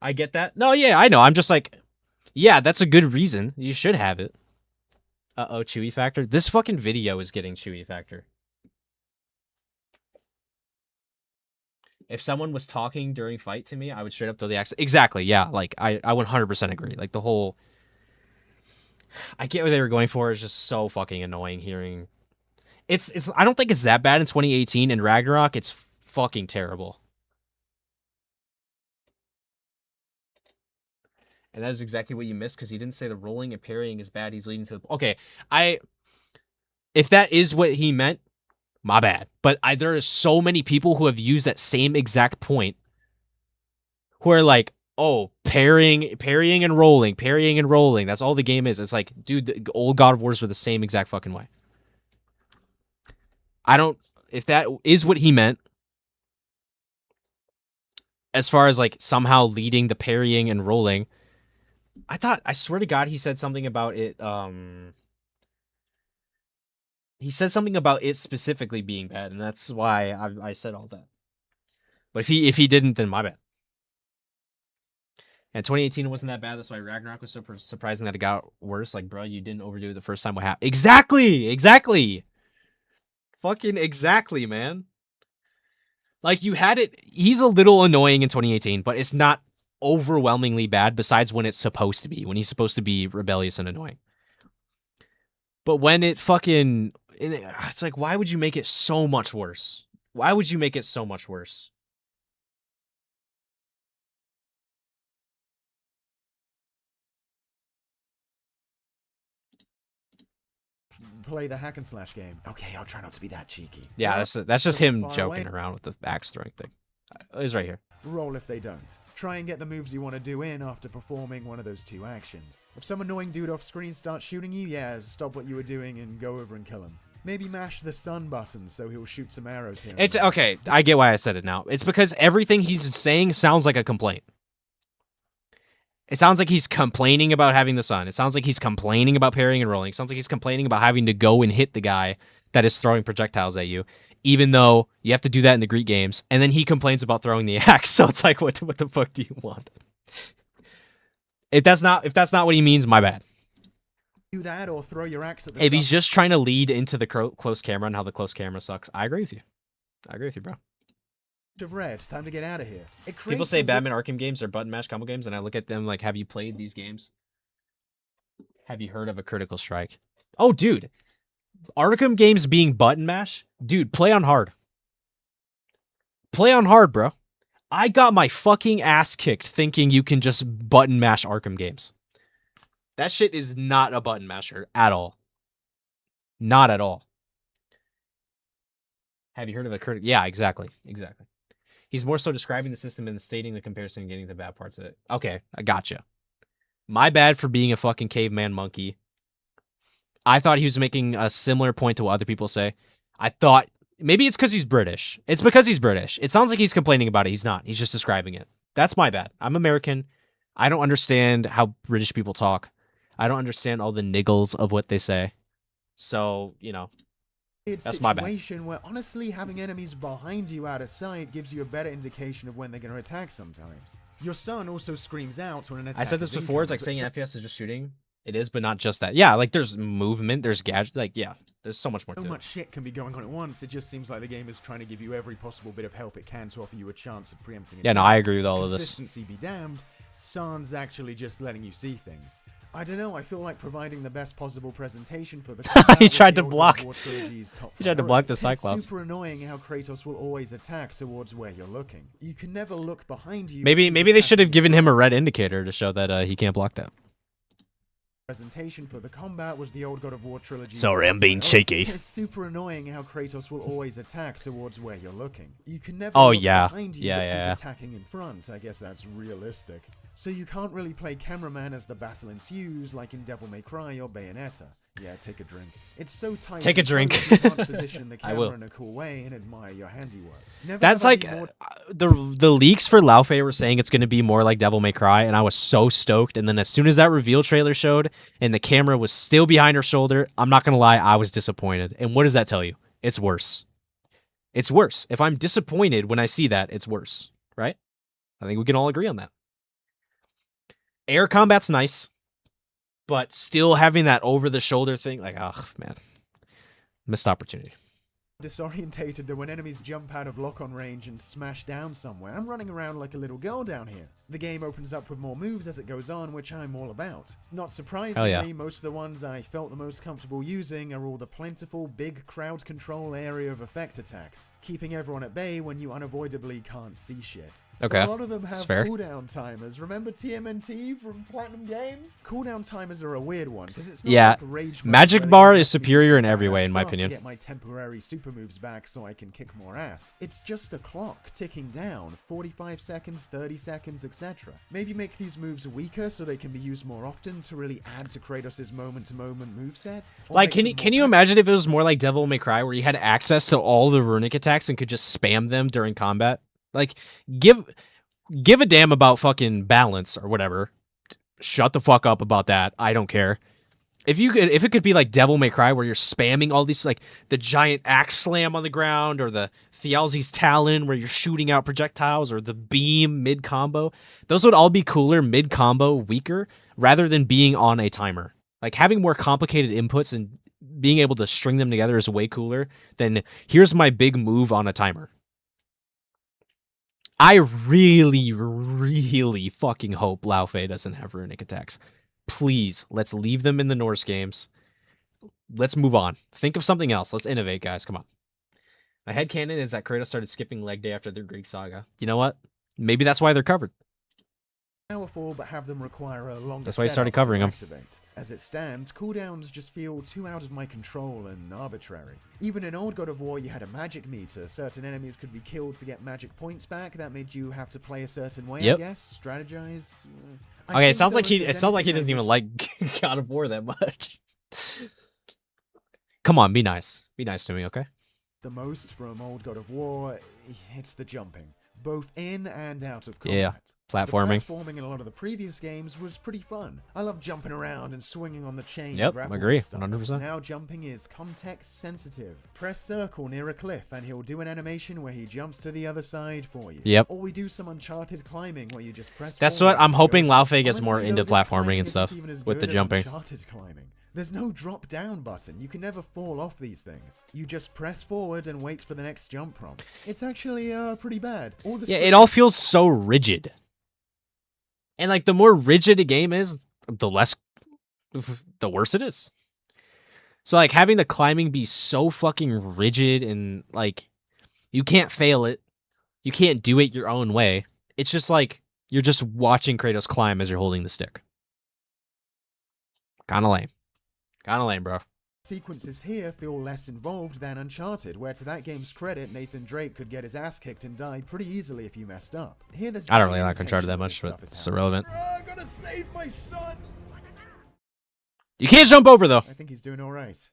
S1: I get that. No, yeah, I know. I'm just like, yeah, that's a good reason. You should have it. Uh-oh, Chewy factor. This fucking video is getting Chewy factor. If someone was talking during fight to me, I would straight up throw the axe. Exactly, yeah. Like, I 100% agree. Like, the whole... I get what they were going for. It's just so fucking annoying hearing... It's. I don't think it's that bad in 2018. In Ragnarok, it's fucking terrible. And that is exactly what you missed, because he didn't say the rolling and parrying is bad. He's leading to the... Okay, if that is what he meant, my bad. But there are so many people who have used that same exact point who are like, oh, parrying and rolling, parrying and rolling. That's all the game is. It's like, dude, the old God of Wars were the same exact fucking way. If that is what he meant, as far as like somehow leading the parrying and rolling, I swear to God, he said something about it, he said something about it specifically being bad, and that's why I said all that. But if he didn't, then my bad. And 2018 wasn't that bad. That's why Ragnarok was so surprising that it got worse. Like, bro, you didn't overdo it the first time. What happened? Exactly. Fucking exactly, man. Like, you had it. He's a little annoying in 2018, but it's not overwhelmingly bad. Besides when it's supposed to be, when he's supposed to be rebellious and annoying. But when it fucking... It's like, why would you make it so much worse? Why would you make it so much worse?
S5: Play the hack and slash game. Okay, I'll try not to be that cheeky.
S1: Yeah, that's just him
S5: Far
S1: joking
S5: away.
S1: around with the axe throwing thing. It's right here.
S5: Roll if they don't. Try and get the moves you want to do in after performing one of those two actions. If some annoying dude off screen starts shooting you, yeah, stop what you were doing and go over and kill him. Maybe mash the sun button so he'll shoot some arrows here.
S1: It's okay. I get why I said it now. It's because everything he's saying sounds like a complaint. It sounds like he's complaining about having the sun. It sounds like he's complaining about parrying and rolling. It sounds like he's complaining about having to go and hit the guy that is throwing projectiles at you, even though you have to do that in the Greek games. And then he complains about throwing the axe. So it's like, what the fuck do you want? If that's not what he means, my bad.
S5: Do that or throw your axe at the
S1: If he's just trying to lead into the close camera and how the close camera sucks, I agree with you. I agree with you, bro.
S5: of red. Time to get out of here.
S1: People say Batman Arkham games are button mash combo games, and I look at them like, have you played these games? Have you heard of a Critical Strike? Oh, dude. Arkham games being button mash? Dude, play on hard. Play on hard, bro. I got my fucking ass kicked thinking you can just button mash Arkham games. That shit is not a button masher at all. Not at all. Have you heard of a Critical? Yeah, exactly. Exactly. He's more so describing the system and stating the comparison and getting the bad parts of it. Okay, I gotcha. My bad for being a fucking caveman monkey. I thought he was making a similar point to what other people say. I thought maybe it's because he's British. It's because he's British. It sounds like he's complaining about it. He's not. He's just describing it. That's my bad. I'm American. I don't understand how British people talk. I don't understand all the niggles of what they say. So, you know, that's my bad.
S5: Situation where honestly having enemies behind you out of sight gives you a better indication of when they're going to attack sometimes. Your son also screams out when an attack
S1: I said this
S5: is
S1: before. It's like
S5: incoming,
S1: saying FPS is just shooting. It is, but not just that. Yeah, like there's movement, there's gadget, like yeah, there's so much more
S5: so
S1: to it.
S5: much shit can be going on at once. It just seems like the game is trying to give you every possible bit of help it can to offer you a chance of preempting attacks.
S1: Yeah, no, I agree with all of this.
S5: Consistency be damned. Sans actually just letting you see things. I don't know, I feel like providing the best possible presentation for the
S1: He
S5: was
S1: tried
S5: the
S1: to
S5: Old
S1: block-
S5: God of War trilogy's top
S1: He tried to block the
S5: priority.
S1: Cyclops.
S5: It's super annoying how Kratos will always attack towards where you're looking. You can never look behind you.
S1: Maybe
S5: if
S1: they
S5: you're
S1: should have
S5: attacking
S1: given
S5: in
S1: him a
S5: front.
S1: red indicator to show that he can't block that.
S5: Presentation for the combat was the Old God of War trilogy.
S1: Sorry, I'm being cheeky.
S5: It's super annoying how Kratos will always attack towards where you're looking. You can never
S1: Oh,
S5: look
S1: yeah.
S5: behind you
S1: Yeah,
S5: but keep
S1: yeah.
S5: attacking in front. I guess that's realistic. So you can't really play cameraman as the battle ensues like in Devil May Cry or Bayonetta. Yeah, take a drink. It's so tight.
S1: Take a
S5: and
S1: drink.
S5: close you can't position the
S1: I will.
S5: camera in a cool way and admire your handiwork. Never
S1: That's
S5: have I
S1: like
S5: been more
S1: the leaks for Lao Fei were saying it's going to be more like Devil May Cry, and I was so stoked. And then as soon as that reveal trailer showed and the camera was still behind her shoulder, I'm not going to lie, I was disappointed. And what does that tell you? It's worse. It's worse. If I'm disappointed when I see that, it's worse, right? I think we can all agree on that. Air combat's nice, but still having that over-the-shoulder thing, like, oh, man. Missed opportunity.
S5: disorientated that when enemies jump out of lock-on range and smash down somewhere, I'm running around like a little girl down here. The game opens up with more moves as it goes on, which I'm all about. Not surprisingly, most of the ones I felt the most comfortable using are all the plentiful, big crowd control area of effect attacks, keeping everyone at bay when you unavoidably can't see shit.
S1: Okay,
S5: A lot of them have
S1: that's fair.
S5: cooldown timers. Remember TMNT from Platinum Games? Cooldown timers are a weird one, because it's not
S1: Yeah,
S5: like Rage mode
S1: Magic
S5: where
S1: Bar
S5: you
S1: is
S5: have to
S1: superior
S5: use
S1: in every
S5: some
S1: way, in my
S5: stuff to
S1: opinion.
S5: get my temporary super moves back so I can kick more ass. It's just a clock ticking down, 45 seconds, 30 seconds, etc. Maybe make these moves weaker so they can be used more often to really add to Kratos' moment-to-moment moveset. or
S1: Like,
S5: make them
S1: can
S5: more
S1: you imagine if it was more like Devil May Cry, where you had access to all the runic attacks and could just spam them during combat? Like, give a damn about fucking balance or whatever. Shut the fuck up about that. I don't care. If it could be like Devil May Cry, where you're spamming all these, like the giant axe slam on the ground, or the Thialzi's Talon, where you're shooting out projectiles, or the beam mid combo, those would all be cooler mid combo, weaker, rather than being on a timer. Like, having more complicated inputs and being able to string them together is way cooler than here's my big move on a timer. I really, really fucking hope Lao Fei doesn't have runic attacks. Please, let's leave them in the Norse games. Let's move on. Think of something else. Let's innovate, guys. Come on. My headcanon is that Kratos started skipping leg day after the Greek saga. You know what? Maybe that's why they're covered.
S5: powerful, but have them require a longer
S1: That's why he started
S5: setup to
S1: covering 'em.
S5: activate. As it stands, cooldowns just feel too out of my control and arbitrary. Even in old God of War, you had a magic meter. Certain enemies could be killed to get magic points back. That made you have to play a certain way,
S1: Yep.
S5: I guess. Strategize. I
S1: Okay, it
S5: think,
S1: sounds
S5: though,
S1: like
S5: if
S1: he
S5: there's
S1: it sounds like he
S5: anything
S1: doesn't even
S5: just-
S1: like God of War that much. Come on, be nice. Be nice to me, okay?
S5: the most from old God of War, it's the jumping, both in and out of combat.
S1: Yeah, platforming.
S5: The platforming in a lot of the previous games was pretty fun. I love jumping around and swinging on the chain.
S1: Yep,
S5: grapple
S1: agree,
S5: and stuff.
S1: 100%.
S5: Now jumping is context sensitive. Press circle near a cliff and he'll do an animation where he jumps to the other side for you.
S1: Yep.
S5: Or we do some Uncharted climbing where you just press
S1: That's
S5: forward
S1: what I'm
S5: and it
S1: hoping
S5: goes-
S1: Lao Fei gets more
S5: Honestly,
S1: into
S5: though, this
S1: platforming
S5: climbing
S1: and stuff
S5: isn't even as
S1: with the
S5: good as
S1: jumping.
S5: Uncharted climbing. There's no drop down button. You can never fall off these things. You just press forward and wait for the next jump prompt. It's actually pretty bad. All the
S1: Yeah,
S5: sprint-
S1: it all feels so rigid. And like the more rigid a game is, the worse it is. So like having the climbing be so fucking rigid and like you can't fail it. You can't do it your own way. It's just like you're just watching Kratos climb as you're holding the stick. Kinda lame. Kinda lame, bro.
S5: sequences here feel less involved than Uncharted, where to that game's credit, Nathan Drake could get his ass kicked and die pretty easily if you messed up. Here, there's
S1: I don't really
S5: barely
S1: like
S5: any
S1: Uncharted that
S5: tension when
S1: much,
S5: this
S1: but
S5: stuff is
S1: it's
S5: happening.
S1: irrelevant.
S5: I gotta save my son!
S1: You can't jump over though.
S5: I think he's doing alright.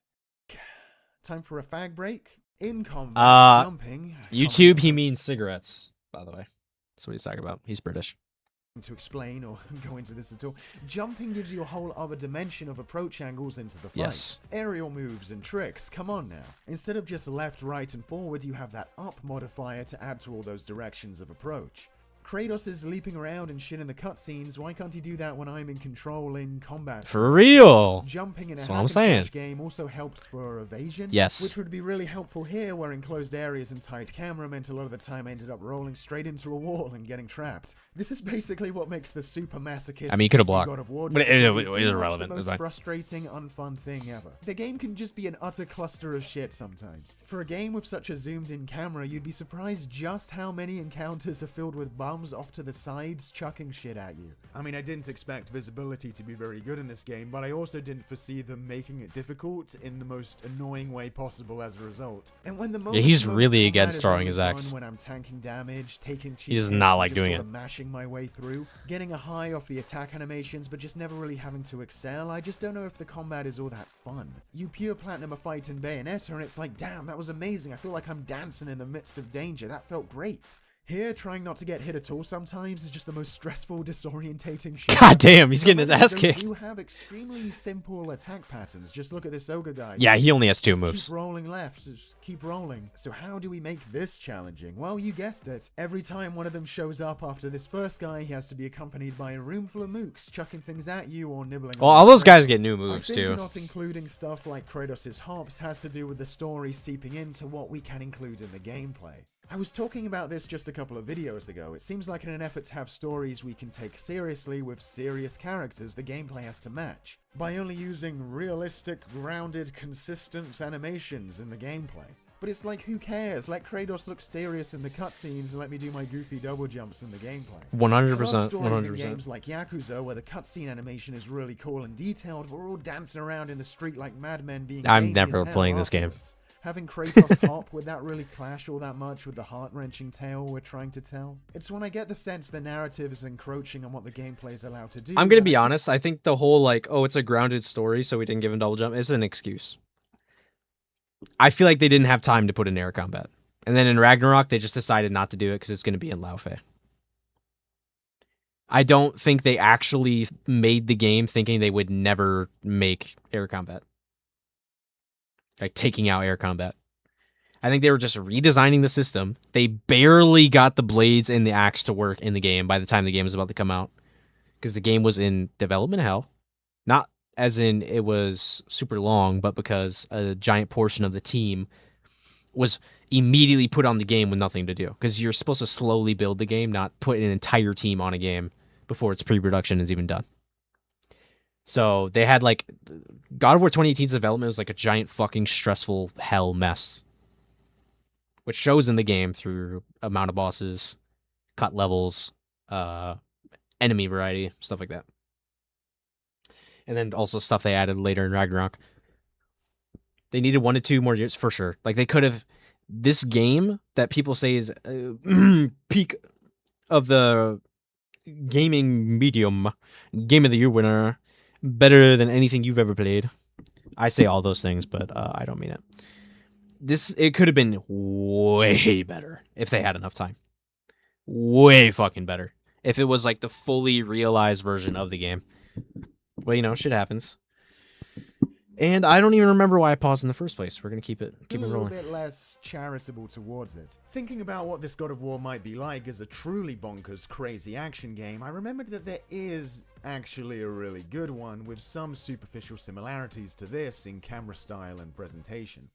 S5: Time for a fag break. In combat, jumping.
S1: YouTube, he means cigarettes, by the way. That's what he's talking about. He's British.
S5: To explain or go into this at all. Jumping gives you a whole other dimension of approach angles into the fight.
S1: Yes.
S5: Aerial moves and tricks, come on now. Instead of just left, right, and forward, you have that up modifier to add to all those directions of approach. Kratos is leaping around and shit in the cutscenes, why can't he do that when I'm in control in combat?
S1: For real.
S5: Jumping in a
S1: That's
S5: hack
S1: what I'm
S5: and
S1: saying.
S5: slash game also helps for evasion,
S1: Yes.
S5: which would be really helpful here, where enclosed areas and tight camera meant a lot of the time I ended up rolling straight into a wall and getting trapped. This is basically what makes the super masochistic
S1: I mean, you could've blocked.
S5: God of War
S1: But it
S5: pretty
S1: is
S5: much
S1: irrelevant.
S5: the
S1: It's
S5: most
S1: fine.
S5: frustrating, unfun thing ever. The game can just be an utter cluster of shit sometimes. For a game with such a zoomed-in camera, you'd be surprised just how many encounters are filled with bugs arms off to the sides, chucking shit at you. I mean, I didn't expect visibility to be very good in this game, but I also didn't foresee them making it difficult in the most annoying way possible as a result. And when the
S1: Yeah, he's
S5: moment
S1: really
S5: combat
S1: against
S5: is
S1: throwing
S5: only
S1: his
S5: fun
S1: axe.
S5: when I'm tanking damage, taking cheap
S1: He does
S5: hits,
S1: not
S5: and
S1: like
S5: just
S1: doing
S5: sort
S1: it.
S5: of mashing my way through, getting a high off the attack animations, but just never really having to excel. I just don't know if the combat is all that fun. You pure platinum a fight in Bayonetta, and it's like, damn, that was amazing. I feel like I'm dancing in the midst of danger. That felt great. Here, trying not to get hit at all sometimes is just the most stressful, disorientating shit.
S1: God damn, he's getting his ass
S5: They
S1: kicked.
S5: do have extremely simple attack patterns. Just look at this ogre guy.
S1: Yeah, he only has 2
S5: Just
S1: moves.
S5: Keep rolling left, just keep rolling. So how do we make this challenging? Well, you guessed it. Every time one of them shows up after this first guy, he has to be accompanied by a room full of mooks, chucking things at you or nibbling.
S1: Well,
S5: on
S1: all
S5: your
S1: those guys
S5: friends.
S1: get new moves
S5: I think
S1: too.
S5: not including stuff like Kratos' hops has to do with the story seeping into what we can include in the gameplay. I was talking about this just a couple of videos ago. It seems like in an effort to have stories we can take seriously with serious characters, the gameplay has to match, by only using realistic, grounded, consistent animations in the gameplay. But it's like, who cares? Let Kratos look serious in the cutscenes and let me do my goofy double jumps in the gameplay.
S1: 100%.
S5: I love stories in
S1: 100%.
S5: games like Yakuza where the cutscene animation is really cool and detailed, but we're all dancing around in the street like madmen being
S1: I'm
S5: gamey
S1: never
S5: as hell
S1: playing this game.
S5: afterwards. Having Kratos hop, would that really clash all that much with the heart-wrenching tale we're trying to tell? It's when I get the sense the narrative is encroaching on what the gameplay is allowed to do.
S1: I'm gonna
S5: that
S1: be
S5: I
S1: honest. I think the whole like, oh, it's a grounded story, so we didn't give him double jump is an excuse. I feel like they didn't have time to put in air combat, and then in Ragnarok they just decided not to do it because it's gonna be in Laufey. I don't think they actually made the game thinking they would never make air combat, like taking out air combat. I think they were just redesigning the system. They barely got the blades and the axe to work in the game by the time the game was about to come out, because the game was in development hell. Not as in it was super long, but because a giant portion of the team was immediately put on the game with nothing to do. Because you're supposed to slowly build the game, not put an entire team on a game before its pre-production is even done. So they had like God of War 2018's development was like a giant fucking stressful hell mess, which shows in the game through amount of bosses, cut levels, enemy variety, stuff like that. And then also stuff they added later in Ragnarok. They needed 1 to 2 more years for sure. Like they could have, this game that people say is peak of the gaming medium, game of the year winner, better than anything you've ever played. I say all those things, but I don't mean it. It could have been way better if they had enough time. Way fucking better. If it was like the fully realized version of the game. Well, you know, shit happens. And I don't even remember why I paused in the first place. We're gonna keep it
S5: a little
S1: rolling.
S5: bit less charitable towards it. Thinking about what this God of War might be like as a truly bonkers, crazy action game, I remembered that there is actually a really good one with some superficial similarities to this in camera style and presentation.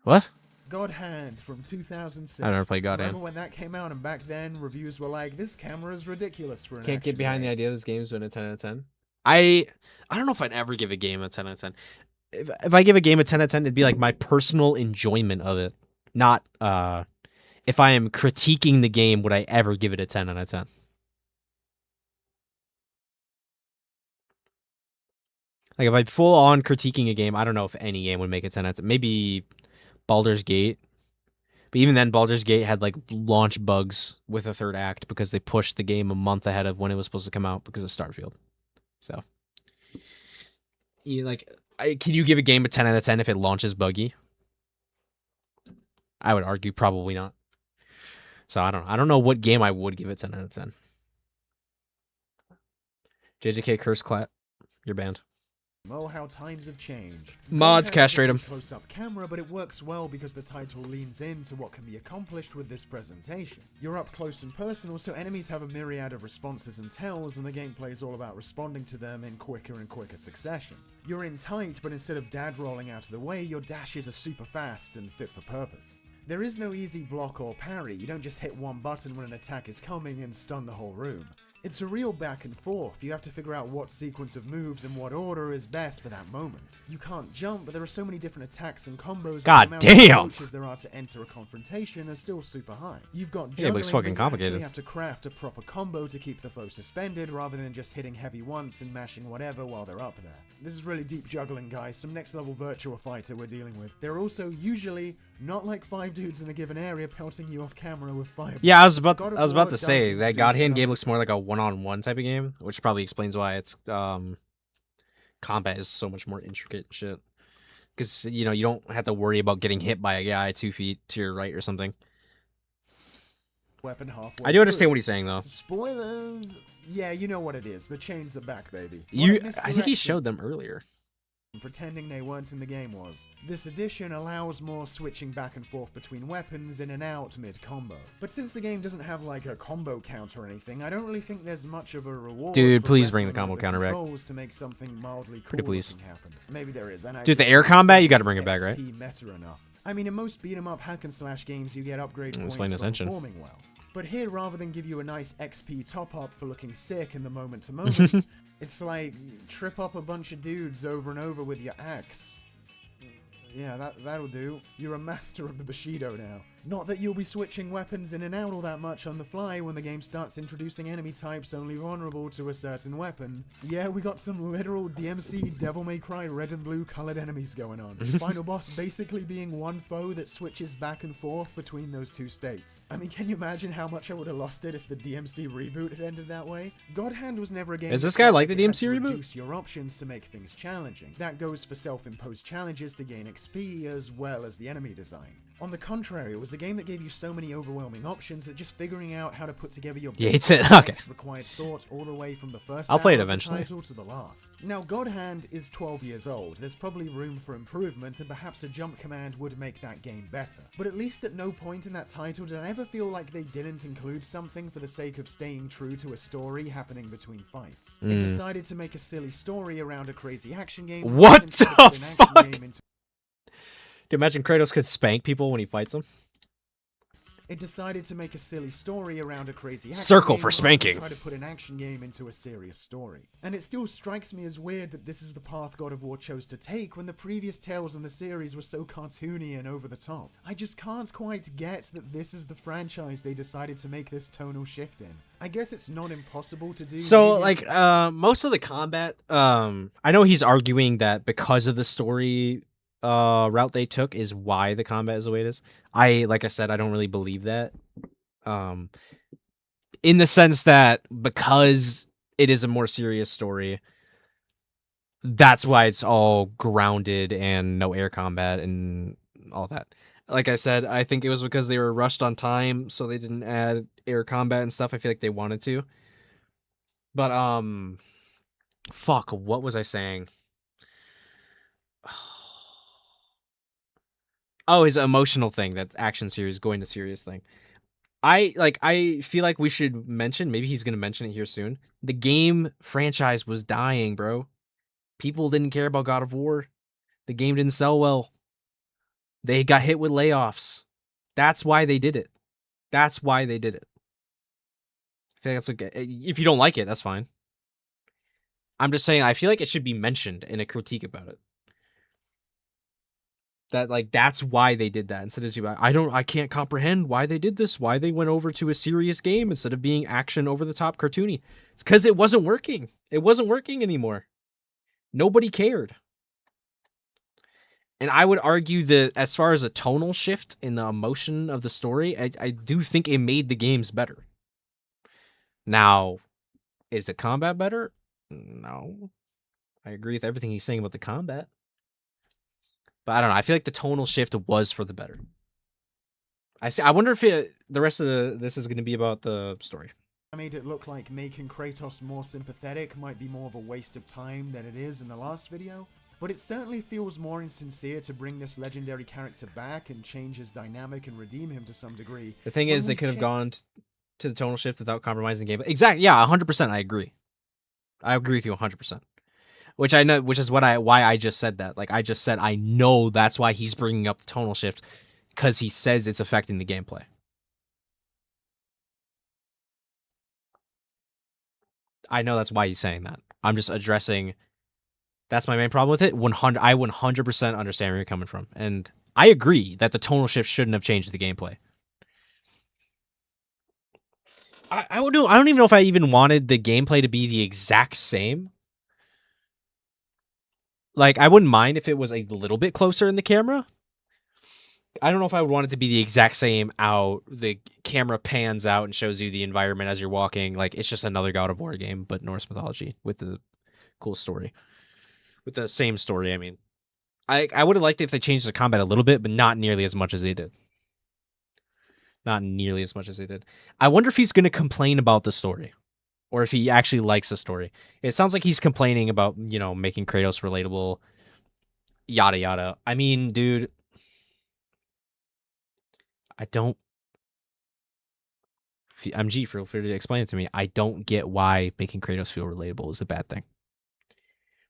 S1: What?
S5: God Hand from 2006.
S1: I never played God Hand.
S5: Remember when that came out, and back then reviews were like, this camera is ridiculous for an
S1: Can't get
S5: action
S1: behind the
S5: game.
S1: idea this game's been a 10 out of 10. I don't know if I'd ever give a game a 10 out of 10. If I give a game a 10 out of 10, it'd be like my personal enjoyment of it. Not if I am critiquing the game, would I ever give it a 10 out of 10? Like if I'm full on critiquing a game, I don't know if any game would make it 10 out of 10. Maybe Baldur's Gate. But even then, Baldur's Gate had like launch bugs with the third act because they pushed the game a month ahead of when it was supposed to come out because of Starfield. So, can you give a game a 10 out of 10 if it launches buggy? I would argue probably not. So I don't know what game I would give it 10 out of 10. JJK Curse Clap, you're banned.
S5: Oh, how times have changed.
S1: Mods,
S5: God Hand
S1: castrate
S5: is a
S1: 'em.
S5: close-up camera, but it works well because the title leans into what can be accomplished with this presentation. You're up close and personal, so enemies have a myriad of responses and tells, and the gameplay is all about responding to them in quicker and quicker succession. You're in tight, but instead of dad rolling out of the way, your dashes are super fast and fit for purpose. There is no easy block or parry. You don't just hit one button when an attack is coming and stun the whole room. It's a real back and forth. You have to figure out what sequence of moves and what order is best for that moment. You can't jump, but there are so many different attacks and combos.
S1: God
S5: and the amount of
S1: damn!
S5: approaches there are to enter a confrontation are still super high. You've got
S1: Yeah, but it's
S5: juggling,
S1: fucking
S5: but you actually
S1: complicated.
S5: have to craft a proper combo to keep the foe suspended rather than just hitting heavy once and mashing whatever while they're up there. This is really deep juggling, guys. Some next level Virtua Fighter we're dealing with. They're also usually not like 5 dudes in a given area pelting you off camera with fire.
S1: Yeah, I was about
S5: God of
S1: to
S5: War
S1: say
S5: does
S1: that
S5: introduce
S1: God Hand
S5: another-
S1: game looks more like a one-on-one type of game, which probably explains why it's combat is so much more intricate shit. Because you know you don't have to worry about getting hit by a guy 2 feet to your right or something.
S5: Weapon halfway
S1: I do understand
S5: through.
S1: what he's saying though.
S5: Spoilers. Yeah, you know what it is. The chains are back, baby. What a
S1: I think he
S5: misdirection.
S1: showed them earlier.
S5: Pretending they weren't in the game was. This edition allows more switching back and forth between weapons in and out mid-combo. But since the game doesn't have like a combo count or anything, I don't really think there's much of a reward.
S1: Dude,
S5: for
S1: please bring the
S5: wrestling
S1: combo
S5: with
S1: counter back.
S5: controls to make something mildly
S1: Pretty
S5: cool
S1: please.
S5: looking happen. Maybe there is. And I
S1: Dude, the
S5: just
S1: air
S5: don't
S1: combat,
S5: think
S1: you gotta bring it back, right?
S5: XP meta enough. I mean, in most beat 'em up hack and slash games, you get upgrade points
S1: Explain
S5: for
S1: this engine.
S5: performing well. But here, rather than give you a nice XP top up for looking sick in the moment to moment, it's like trip up a bunch of dudes over and over with your axe. Yeah, that'll do. You're a master of the Bushido now. Not that you'll be switching weapons in and out all that much on the fly when the game starts introducing enemy types only vulnerable to a certain weapon. Yeah, we got some literal DMC Devil May Cry red and blue colored enemies going on. Final boss basically being one foe that switches back and forth between those two states. I mean, can you imagine how much I would have lost it if the DMC reboot had ended that way? God Hand was never a game.
S1: Is this
S5: that
S1: guy
S5: felt
S1: like the
S5: it had
S1: DMC
S5: to
S1: reboot?
S5: reduce your options to make things challenging. That goes for self-imposed challenges to gain XP as well as the enemy design. On the contrary, it was a game that gave you so many overwhelming options that just figuring out how to put together your
S1: Yeah,
S5: best
S1: it's it.
S5: attacks
S1: Okay.
S5: required thought all the way from the first
S1: I'll play
S5: hour
S1: it
S5: of the
S1: eventually.
S5: title to the last. Now, God Hand is 12 years old. There's probably room for improvement, and perhaps a jump command would make that game better. But at least at no point in that title did I ever feel like they didn't include something for the sake of staying true to a story happening between fights. It decided to make a silly story around a crazy action game.
S1: What
S5: and instead of
S1: the
S5: put an action
S1: fuck?
S5: game into
S1: Do you imagine Kratos could spank people when he fights them?
S5: It decided to make a silly story around a crazy action
S1: Circle
S5: game
S1: for
S5: rather than
S1: spanking.
S5: Try to put an action game into a serious story. And it still strikes me as weird that this is the path God of War chose to take when the previous tales in the series were so cartoony and over the top. I just can't quite get that this is the franchise they decided to make this tonal shift in. I guess it's not impossible to do.
S1: So,
S5: maybe-
S1: like, most of the combat, I know he's arguing that because of the story route they took is why the combat is the way it is. Like I said, I don't really believe that. In the sense that because it is a more serious story, that's why it's all grounded and no air combat and all that. Like I said, I think it was because they were rushed on time, so they didn't add air combat and stuff. I feel like they wanted to. But fuck, what was I saying? Oh, his emotional thing, that action series going to serious thing. I feel like we should mention, maybe he's gonna mention it here soon. The game franchise was dying, bro. People didn't care about God of War. The game didn't sell well. They got hit with layoffs. That's why they did it. That's why they did it. I feel like that's okay. If you don't like it, that's fine. I'm just saying, I feel like it should be mentioned in a critique about it. That, like, that's why they did that. Instead of, I can't comprehend why they did this, why they went over to a serious game instead of being action over the top cartoony. It's because it wasn't working. It wasn't working anymore. Nobody cared. And I would argue that as far as a tonal shift in the emotion of the story, I do think it made the games better. Now, is the combat better? No. I agree with everything he's saying about the combat. But I don't know. I feel like the tonal shift was for the better. I wonder if the rest of this is going to be about the story.
S5: I made it look like making Kratos more sympathetic might be more of a waste of time than it is in the last video, but it certainly feels more insincere to bring this legendary character back and change his dynamic and redeem him to some degree.
S1: The thing
S5: When
S1: is, they
S5: we
S1: could have
S5: check-
S1: gone to the tonal shift without compromising the game. Exactly. Yeah, 100%. I agree. I agree with you 100%. Which I know, which is why I just said that. Like, I just said I know that's why he's bringing up the tonal shift, because he says it's affecting the gameplay. I know that's why he's saying that. I'm just addressing. That's my main problem with it. 100. I 100% understand where you're coming from, and I agree that the tonal shift shouldn't have changed the gameplay. I don't even know if I even wanted the gameplay to be the exact same. Like, I wouldn't mind if it was a little bit closer in the camera. I don't know if I would want it to be the exact same out. The camera pans out and shows you the environment as you're walking. Like, it's just another God of War game, but Norse mythology with the cool story. With the same story, I mean. I would have liked it if they changed the combat a little bit, but not nearly as much as they did. Not nearly as much as they did. I wonder if he's going to complain about the story. Or if he actually likes the story. It sounds like he's complaining about, you know, making Kratos relatable. Yada, yada. I mean, dude. I don't... MG, feel free to explain it to me. I don't get why making Kratos feel relatable is a bad thing.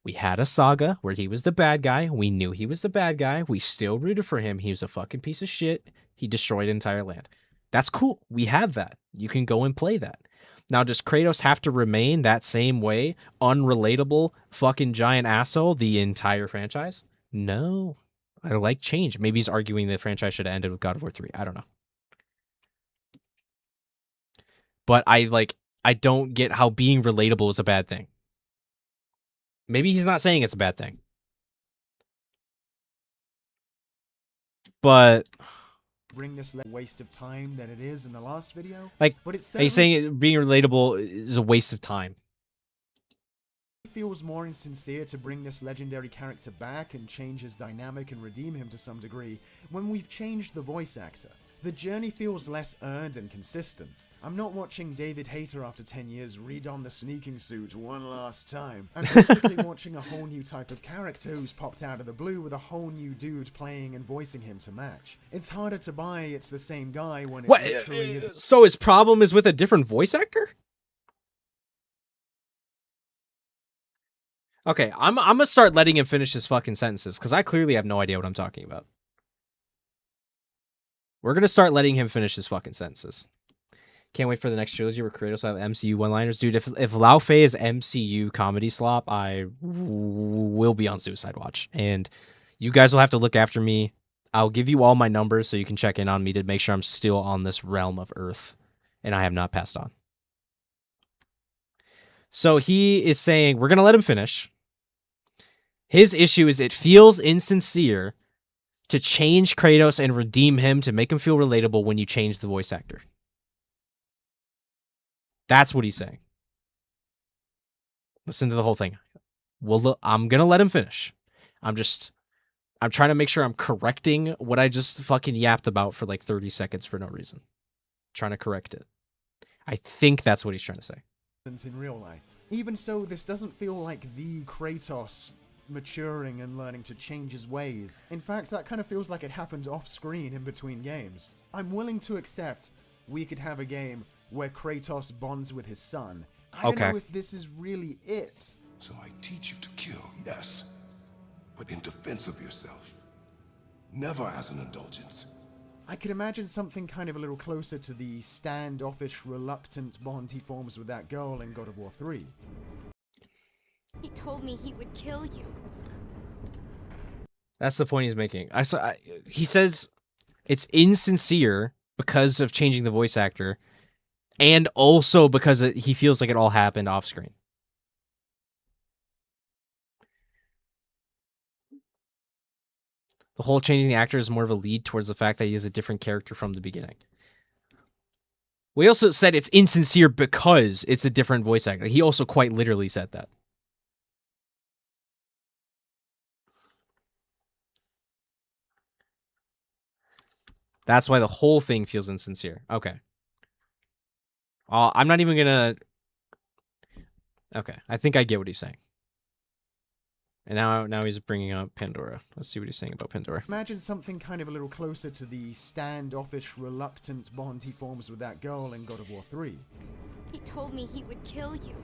S1: We had a saga where he was the bad guy. We knew he was the bad guy. We still rooted for him. He was a fucking piece of shit. He destroyed an entire land. That's cool. We have that. You can go and play that. Now, does Kratos have to remain that same way, unrelatable, fucking giant asshole the entire franchise? No. I like change. Maybe he's arguing the franchise should have ended with God of War 3. I don't know. But I don't get how being relatable is a bad thing. Maybe he's not saying it's a bad thing. But...
S5: bring this waste of time than it is in the last video.
S1: Like,
S5: but it's
S1: are you saying being relatable is a waste of time?
S5: It feels more insincere to bring this legendary character back and change his dynamic and redeem him to some degree when we've changed the voice actor. The journey feels less earned and consistent. I'm not watching David Hayter after 10 years redon the sneaking suit one last time. I'm basically watching a whole new type of character who's popped out of the blue with a whole new dude playing and voicing him to match. It's harder to buy it's the same guy when it literally is...
S1: So his problem is with a different voice actor? Okay, I'm gonna start letting him finish his fucking sentences, because I clearly have no idea what I'm talking about. We're going to start letting him finish his fucking sentences. Can't wait for the next trilogy where Kratos will have MCU one-liners. Dude, if Lao Fei is MCU comedy slop, I will be on suicide watch. And you guys will have to look after me. I'll give you all my numbers so you can check in on me to make sure I'm still on this realm of Earth. And I have not passed on. So he is saying, we're going to let him finish. His issue is it feels insincere to change Kratos and redeem him to make him feel relatable when you change the voice actor. That's what he's saying. Listen to the whole thing. Well, I'm going to let him finish. I'm trying to make sure I'm correcting what I just fucking yapped about for like 30 seconds for no reason. Trying to correct it. I think that's what he's trying to say.
S5: In real life. Even so, this doesn't feel like the Kratos maturing and learning to change his ways. In fact, that kind of feels like it happened off-screen in between games. I'm willing to accept we could have a game where Kratos bonds with his son. I don't know if this is really it.
S6: So I teach you to kill, yes, but in defense of yourself. Never as an indulgence.
S5: I could imagine something kind of a little closer to the standoffish, reluctant bond he forms with that girl in God of War 3.
S7: He told me he would kill you.
S1: That's the point he's making. He says it's insincere because of changing the voice actor, and also because he feels like it all happened off screen. The whole changing the actor is more of a lead towards the fact that he is a different character from the beginning. We also said it's insincere because it's a different voice actor. He also quite literally said that. That's why the whole thing feels insincere. Okay. I'm not even gonna... Okay, I think I get what he's saying. And now he's bringing up Pandora. Let's see what he's saying about Pandora.
S5: Imagine something kind of a little closer to the standoffish, reluctant bond he forms with that girl in God of War 3.
S7: He told me he would kill you.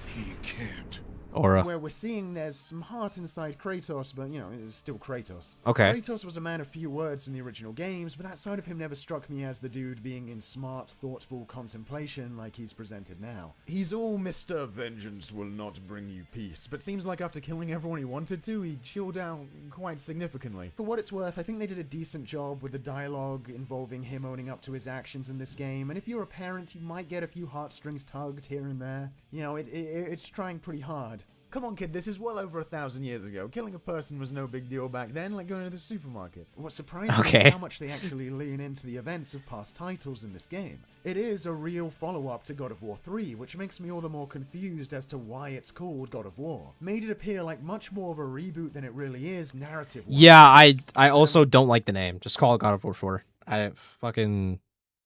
S6: He can't.
S1: Aura.
S5: where we're seeing there's some heart inside Kratos, but, you know, it's still Kratos.
S1: Okay.
S5: Kratos was a man of few words in the original games, but that side of him never struck me as the dude being in smart, thoughtful contemplation like he's presented now. He's all Mr. Vengeance will not bring you peace, but seems like after killing everyone he wanted to, he chilled out quite significantly. For what it's worth, I think they did a decent job with the dialogue involving him owning up to his actions in this game, and if you're a parent, you might get a few heartstrings tugged here and there. You know, it's trying pretty hard. Come on, kid, this is well over 1,000 years ago. Killing a person was no big deal back then, like going to the supermarket. What's surprising is how much they actually lean into the events of past titles in this game. It is a real follow-up to God of War 3, which makes me all the more confused as to why it's called God of War. Made it appear like much more of a reboot than it really is, narrative-wise.
S1: Yeah, I also don't like the name. Just call it God of War 4. I fucking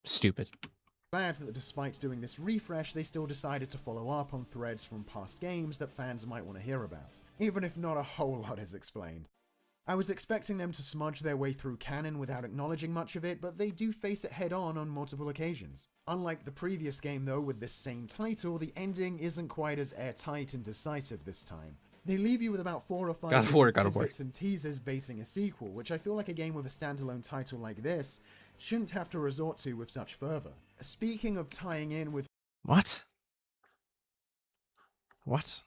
S1: stupid.
S5: Glad that despite doing this refresh, they still decided to follow up on threads from past games that fans might want to hear about, even if not a whole lot is explained. I was expecting them to smudge their way through canon without acknowledging much of it, but they do face it head-on multiple occasions. Unlike the previous game though, with this same title, the ending isn't quite as airtight and decisive this time. They leave you with about 4 or 5 tidbits and teasers baiting a sequel, which I feel like a game with a standalone title like this shouldn't have to resort to with such fervor. Speaking of tying in with...
S1: What? What?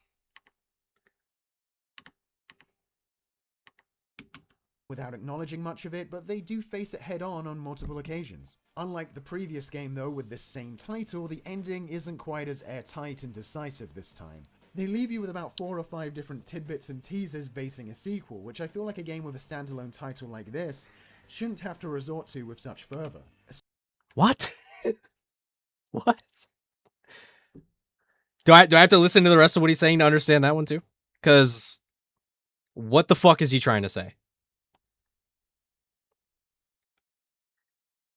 S5: Without acknowledging much of it, but they do face it head-on multiple occasions. Unlike the previous game though, with this same title, the ending isn't quite as airtight and decisive this time. They leave you with about 4 or 5 different tidbits and teasers baiting a sequel, which I feel like a game with a standalone title like this shouldn't have to resort to with such fervor.
S1: What? What? Do I have to listen to the rest of what he's saying to understand that one too? Because what the fuck is he trying to say?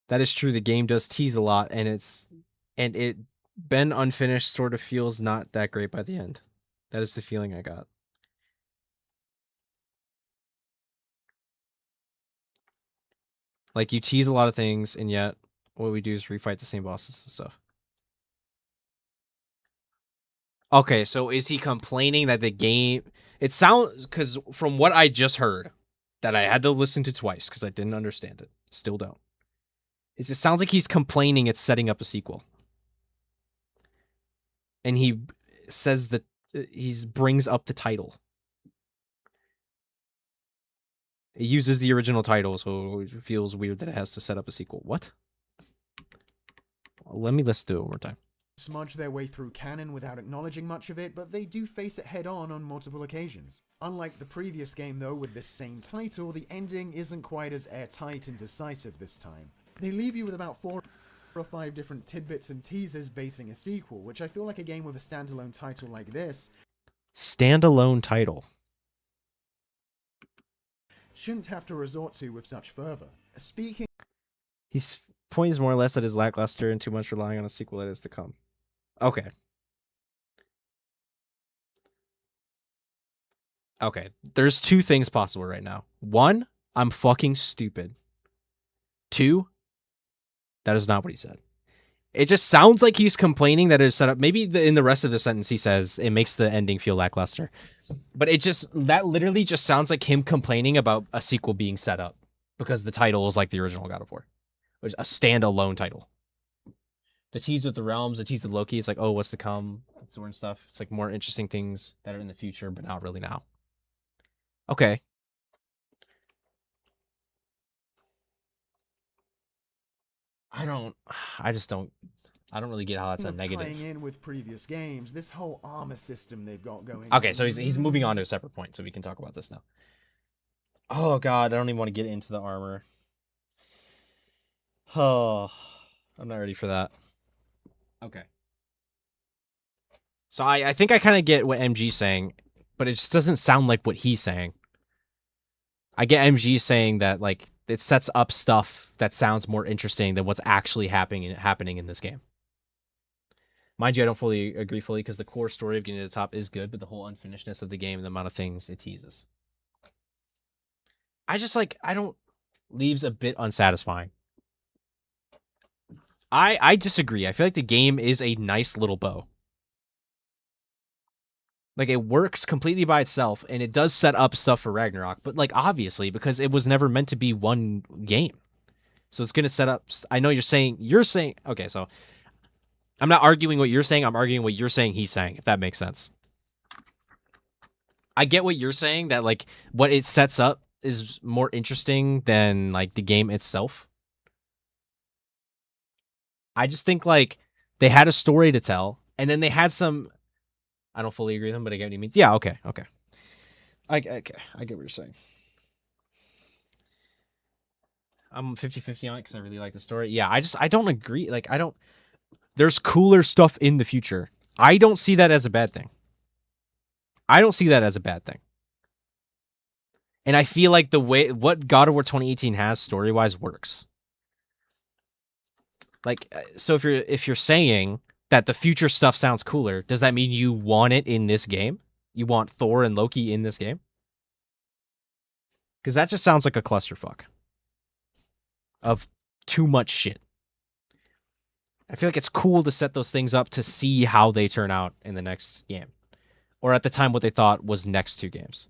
S1: That is true. The game does tease a lot, and it been unfinished sort of feels not that great by the end. That is the feeling I got. Like, you tease a lot of things, and yet what we do is refight the same bosses and stuff. Okay, so is he complaining that the game... It sounds... Because from what I just heard, that I had to listen to twice, because I didn't understand it. Still don't. It sounds like he's complaining it's setting up a sequel. And he says that he brings up the title. It uses the original title, so it feels weird that it has to set up a sequel. What? Let me listen to it one more time.
S5: Smudge their way through canon without acknowledging much of it, but they do face it head-on multiple occasions. Unlike the previous game though, with this same title, the ending isn't quite as airtight and decisive this time. They leave you with about 4 or 5 different tidbits and teasers baiting a sequel, which I feel like a game with a standalone title like this
S1: Standalone title.
S5: shouldn't have to resort to with such fervor. Speaking...
S1: His point is more or less that is lackluster and too much relying on a sequel that is to come. Okay. Okay. There's 2 things possible right now. 1, I'm fucking stupid. 2, that is not what he said. It just sounds like he's complaining that it's set up. Maybe in the rest of the sentence he says it makes the ending feel lackluster. But that literally just sounds like him complaining about a sequel being set up. Because the title is like the original God of War. Which a standalone title. The tease with the realms, the tease with Loki, it's like, oh, what's to come? That sort of stuff. It's like more interesting things that are in the future, but not really now. Okay. I don't really get how that's a negative.
S5: Tying in with previous games, this whole armor system they've got going.
S1: Okay, so he's moving on to a separate point, so we can talk about this now. Oh god, I don't even want to get into the armor. Oh, I'm not ready for that. Okay. So I think I kind of get what MG's saying, but it just doesn't sound like what he's saying. I get MG saying that, like, it sets up stuff that sounds more interesting than what's actually happening in this game. Mind you, I don't fully agree because the core story of getting to the top is good, but the whole unfinishedness of the game and the amount of things it teases. Leaves a bit unsatisfying. I disagree. I feel like the game is a nice little bow. Like, it works completely by itself, and it does set up stuff for Ragnarok. But, like, obviously, because it was never meant to be one game. So it's going to set up... I know you're saying... Okay, so... I'm not arguing what you're saying. I'm arguing what you're saying he's saying, if that makes sense. I get what you're saying, that, like, what it sets up is more interesting than, like, the game itself. I just think, like, they had a story to tell, and then they had some... I don't fully agree with him, but I get what he means. Yeah, okay. I get what you're saying. I'm 50-50 on it because I really like the story. Yeah, I don't agree. Like, there's cooler stuff in the future. I don't see that as a bad thing. And I feel like what God of War 2018 has story-wise works. Like, so if you're saying that the future stuff sounds cooler, does that mean you want it in this game? You want Thor and Loki in this game? Because that just sounds like a clusterfuck of too much shit. I feel like it's cool to set those things up to see how they turn out in the next game. Or at the time what they thought was next 2 games.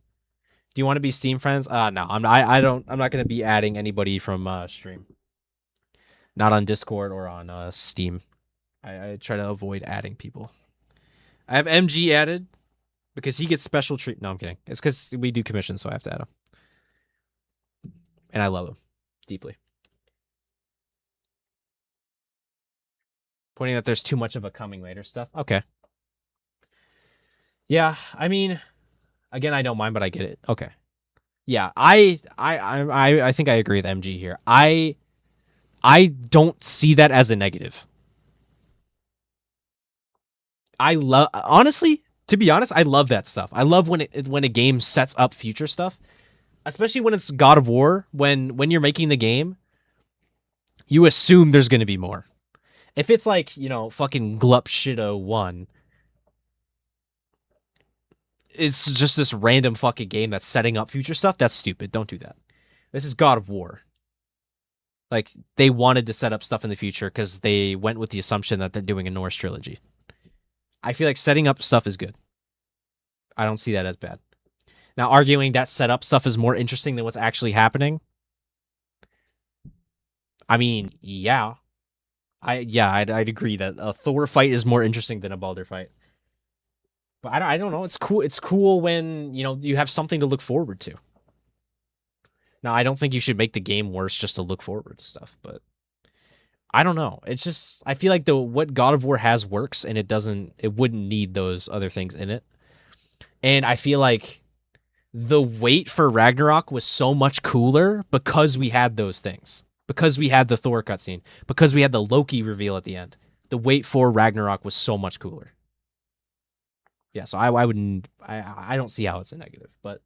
S1: Do you want to be Steam friends? No, I'm not going to be adding anybody from stream. Not on Discord or on Steam. I try to avoid adding people. I have MG added because he gets special treat. No, I'm kidding. It's because we do commissions, so I have to add him. And I love him deeply. Pointing that there's too much of a coming later stuff. Okay. Yeah, I mean, again, I don't mind, but I get it. Okay. Yeah, I think I agree with MG here. I don't see that as a negative. Honestly, to be honest, I love that stuff. I love when a game sets up future stuff, especially when it's God of War. When you're making the game, you assume there's going to be more. If it's like, fucking Glup Shido 1, it's just this random fucking game that's setting up future stuff. That's stupid. Don't do that. This is God of War. Like, they wanted to set up stuff in the future because they went with the assumption that they're doing a Norse trilogy. I feel like setting up stuff is good. I don't see that as bad. Now, arguing that setup stuff is more interesting than what's actually happening. I mean, yeah. I'd agree that a Thor fight is more interesting than a Baldur fight. But I don't know. It's cool. It's cool when, you have something to look forward to. Now, I don't think you should make the game worse just to look forward to stuff, but I don't know. It's just, I feel like what God of War has works, and it wouldn't need those other things in it. And I feel like the wait for Ragnarok was so much cooler because we had those things. Because we had the Thor cutscene. Because we had the Loki reveal at the end. The wait for Ragnarok was so much cooler. Yeah, so I don't see how it's a negative, but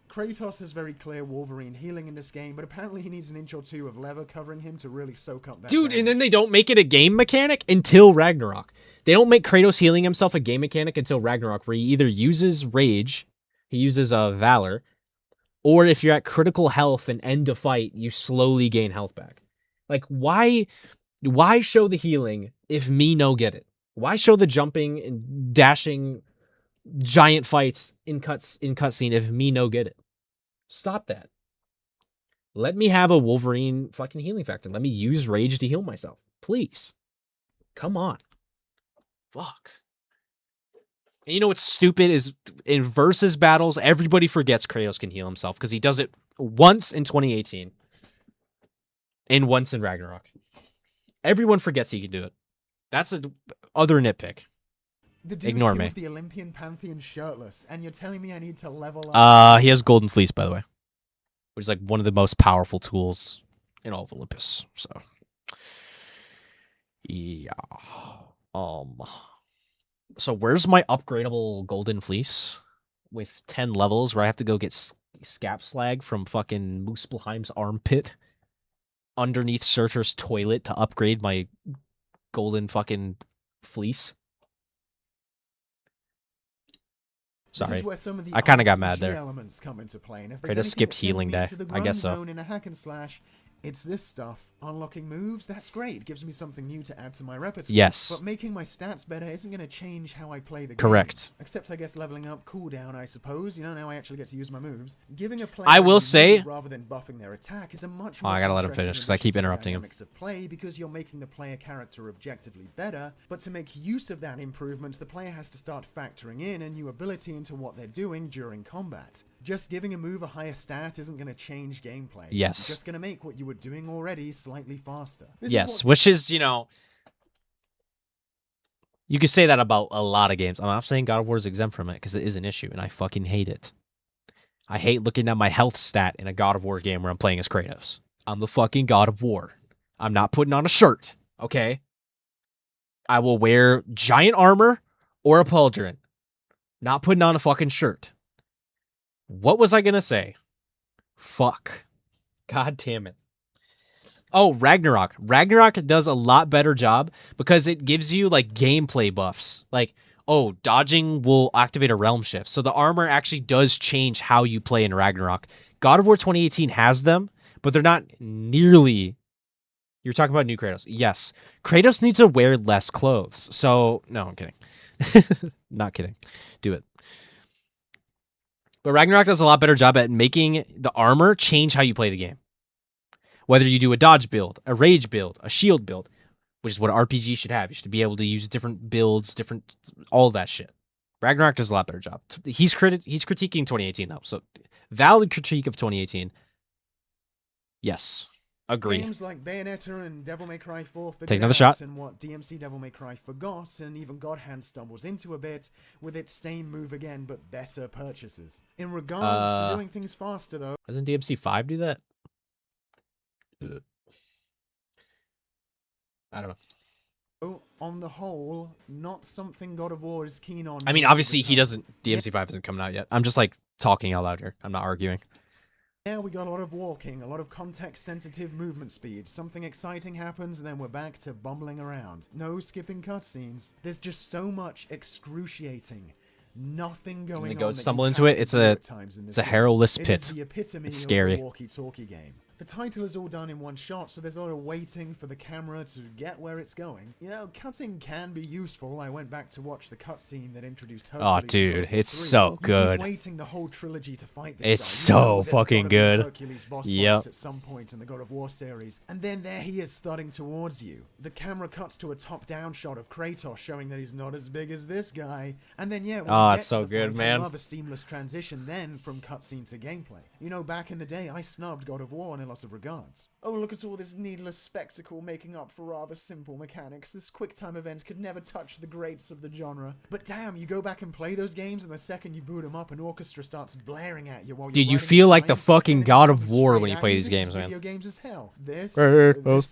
S5: Kratos has very clear Wolverine healing in this game, but apparently he needs an inch or 2 of leather covering him to really soak up that
S1: dude,
S5: damage.
S1: and then they don't make it a game mechanic until Ragnarok. They don't make Kratos healing himself a game mechanic until Ragnarok, where he either uses Rage, he uses Valor, or if you're at critical health and end a fight, you slowly gain health back. Like, why show the healing if me no get it? Why show the jumping and dashing giant fights in cutscene if me no get it? Stop that. Let me have a Wolverine fucking healing factor. Let me use Rage to heal myself. Please. Come on. Fuck. And you know what's stupid is in versus battles, everybody forgets Kratos can heal himself because he does it once in 2018 and once in Ragnarok. Everyone forgets he can do it. That's a other nitpick.
S5: The dude
S1: Ignore me.
S5: killed the Olympian Pantheon shirtless, and you're telling me I need to level up?
S1: He has Golden Fleece, by the way, which is like one of the most powerful tools in all of Olympus. So, yeah. So where's my upgradable Golden Fleece with 10 levels where I have to go get scap slag from fucking Muspelheim's armpit underneath Surtur's toilet to upgrade my golden fucking fleece? Sorry. I kind of got mad there.
S5: Elements come into play, and if
S1: Kratos skipped healing day. I guess so.
S5: In a hack and slash, It's this stuff. Unlocking moves, that's great. It gives me something new to add to my repertoire.
S1: Yes.
S5: But making my stats better isn't going to change how I play the game.
S1: Correct.
S5: Except, I guess, leveling up cooldown, I suppose. You know, now I actually get to use my moves. Giving a player
S1: I will
S5: a new
S1: say-
S5: move rather than buffing their attack is a much
S1: Oh,
S5: more
S1: I gotta let him
S5: interesting
S1: finish, 'cause I keep
S5: addition to the
S1: interrupting him.
S5: dynamics of play, because you're making the player character objectively better. But to make use of that improvement, the player has to start factoring in a new ability into what they're doing during combat. Just giving a move a higher stat isn't going to change gameplay.
S1: Yes.
S5: It's just going to make what you were doing already slightly faster. This is
S1: Yes,
S5: what-
S1: which is, you know, you could say that about a lot of games. I'm not saying God of War is exempt from it, because it is an issue, and I fucking hate it. I hate looking at my health stat in a God of War game where I'm playing as Kratos. I'm the fucking God of War. I'm not putting on a shirt, okay? I will wear giant armor or a pauldron. Not putting on a fucking shirt. What was I gonna say? Fuck. God damn it. Oh, Ragnarok. Ragnarok does a lot better job because it gives you like gameplay buffs. Like, oh, dodging will activate a realm shift. So the armor actually does change how you play in Ragnarok. God of War 2018 has them, but they're not nearly. You're talking about new Kratos. Yes. Kratos needs to wear less clothes. So, no, I'm kidding. Not kidding. Do it. But Ragnarok does a lot better job at making the armor change how you play the game. Whether you do a dodge build, a rage build, a shield build, which is what an RPG should have. You should be able to use different builds, all that shit. Ragnarok does a lot better job. He's critiquing 2018 though, so valid critique of 2018. Yes, agree.
S5: Games like Bayonetta and Devil May Cry 4 figured
S1: Take another
S5: out,
S1: shot.
S5: and what DMC Devil May Cry forgot, and even God Hand stumbles into a bit with its same move again, but better purchases. In regards to doing things faster, though,
S1: Doesn't DMC 5 do that? I don't know.
S5: on the whole, not something God of War is keen on.
S1: I mean,
S5: most of
S1: obviously
S5: the
S1: he
S5: time.
S1: doesn't. DMC 5 isn't coming out yet. I'm just like talking out loud here. I'm not arguing.
S5: Yeah, we got a lot of walking, a lot of context-sensitive movement speed. Something exciting happens, and then we're back to bumbling around. No skipping cutscenes. There's just so much excruciating. Nothing going
S1: They
S5: on.
S1: go
S5: that you
S1: stemble
S5: have
S1: into it.
S5: to
S1: It's
S5: do
S1: a
S5: at times in this
S1: it's a
S5: game.
S1: Harrowless
S5: It is
S1: pit.
S5: the epitome
S1: It's
S5: of
S1: scary.
S5: the walkie-talkie game. The title is all done in one shot, so there's a lot of waiting for the camera to get where it's going. You know, cutting can be useful. I went back to watch the cutscene that introduced
S1: Oh,
S5: Hercules.
S1: dude,
S5: in God of War
S1: it's
S5: 3.
S1: so
S5: You've been
S1: good.
S5: waiting the whole trilogy to fight this
S1: It's
S5: guy. You know
S1: so
S5: there's
S1: fucking
S5: gotta be a
S1: good.
S5: Hercules boss
S1: Yep.
S5: fight at some point in the God of War series, and then there he is starting towards you. The camera cuts to a top-down shot of Kratos, showing that he's not as big as this guy. And then when
S1: Oh,
S5: we
S1: it's
S5: get
S1: so
S5: to the
S1: good,
S5: fight,
S1: man.
S5: I love a seamless transition then from cutscene to gameplay. You know, back in the day, I snubbed God of War in a lot of regards. Oh, look at all this needless spectacle making up for rather simple mechanics. This quick-time event could never touch the greats of the genre. But damn, you go back and play those games, and the second you boot them up, an orchestra starts blaring at you while you're
S1: Dude, you
S5: riding a
S1: feel like the
S5: giant
S1: fucking
S5: enemy
S1: God of
S5: coming
S1: War
S5: straight
S1: when you
S5: at
S1: play
S5: you.
S1: these
S5: This
S1: games,
S5: is
S1: man.
S5: Video games as hell. This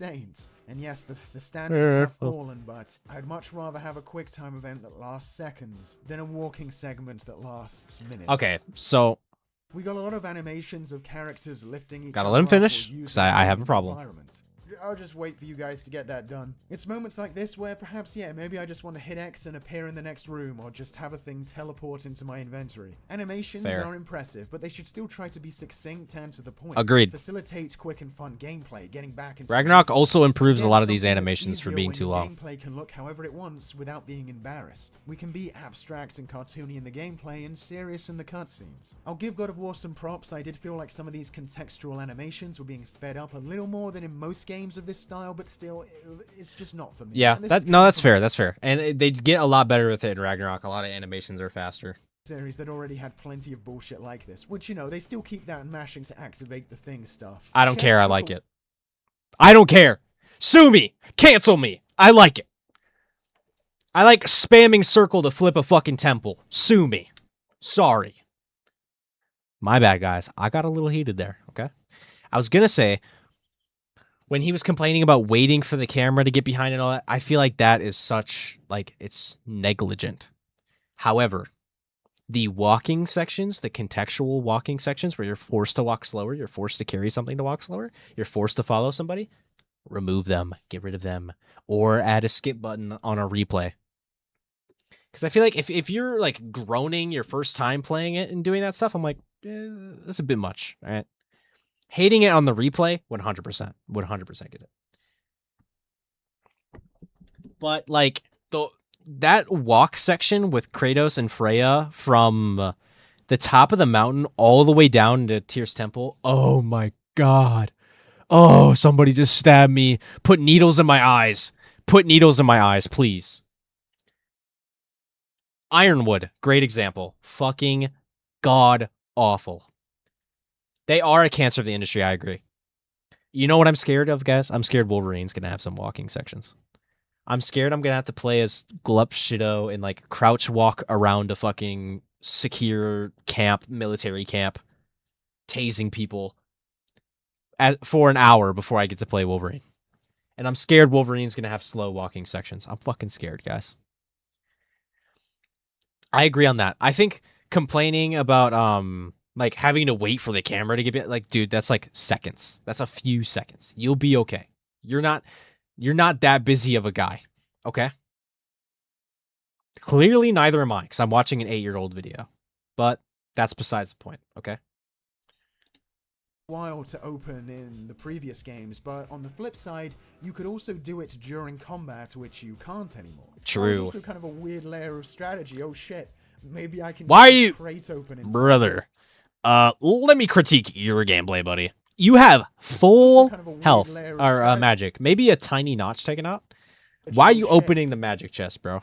S5: ain't. And yes, the standards have fallen, but I'd much rather have a quick-time event that lasts seconds than a walking segment that lasts minutes.
S1: Okay, so
S5: We got a lot of animations of characters lifting each
S1: Gotta
S5: other
S1: let him
S5: up or
S1: finish,
S5: using
S1: 'cause I have a
S5: the
S1: problem.
S5: environment. I'll just wait for you guys to get that done. It's moments like this where perhaps, maybe I just want to hit X and appear in the next room, or just have a thing teleport into my inventory. Animations
S1: Fair.
S5: are impressive, but they should still try to be succinct and to the point.
S1: Agreed.
S5: Facilitate quick and fun gameplay, getting back into
S1: Ragnarok
S5: the
S1: also improves a
S5: Again,
S1: lot of these
S5: something that's
S1: animations for
S5: easier
S1: being
S5: when
S1: too
S5: your
S1: long.
S5: Gameplay can look however it wants without being embarrassed. We can be abstract and cartoony in the gameplay and serious in the cutscenes. I'll give God of War some props. I did feel like some of these contextual animations were being sped up a little more than in most games of this style, but still, it's just not for me.
S1: Yeah,
S5: And this is
S1: that's
S5: coming from
S1: fair.
S5: a
S1: That's fair. And they get a lot better with it in Ragnarok. A lot of animations are faster.
S5: series that already had plenty of bullshit like this, which, they still keep that and mashing to activate the thing stuff.
S1: I don't care. I
S5: Chess
S1: like
S5: took a-
S1: it. I don't care. Sue me. Cancel me. I like it. I like spamming circle to flip a fucking temple. Sue me. Sorry. My bad, guys. I got a little heated there, okay? I was going to say, when he was complaining about waiting for the camera to get behind and all that, I feel like that is such, it's negligent. However, the walking sections, the contextual walking sections where you're forced to walk slower, you're forced to carry something to walk slower, you're forced to follow somebody, remove them, get rid of them, or add a skip button on a replay. Because I feel like if you're groaning your first time playing it and doing that stuff, I'm like, that's a bit much, all right? Hating it on the replay, 100%. 100% get it. But, like, that walk section with Kratos and Freya from the top of the mountain all the way down to Tyr's Temple, oh my god. Oh, somebody just stabbed me. Put needles in my eyes. Put needles in my eyes, please. Ironwood, great example. Fucking god awful. They are a cancer of the industry, I agree. You know what I'm scared of, guys? I'm scared Wolverine's going to have some walking sections. I'm scared I'm going to have to play as Glup Shido and, like, crouch walk around a fucking secure camp, military camp, tasing people for an hour before I get to play Wolverine. And I'm scared Wolverine's going to have slow walking sections. I'm fucking scared, guys. I agree on that. I think complaining about like having to wait for the camera to get like, dude, that's like seconds. That's a few seconds. You'll be okay. You're not that busy of a guy. Okay? Clearly neither am I, because I'm watching an 8-year-old video. But that's besides the point, okay?
S5: While to open in the previous games, but on the flip side, you could also do it during combat, which you can't anymore.
S1: True.
S5: That was also kind of a weird layer of strategy. Oh shit, maybe I can.
S1: Why are you,
S5: crate open in
S1: brother? Let me critique your gameplay, buddy. You have full
S5: kind of
S1: health or magic, maybe a tiny notch taken out. Why are you opening the magic chest, bro?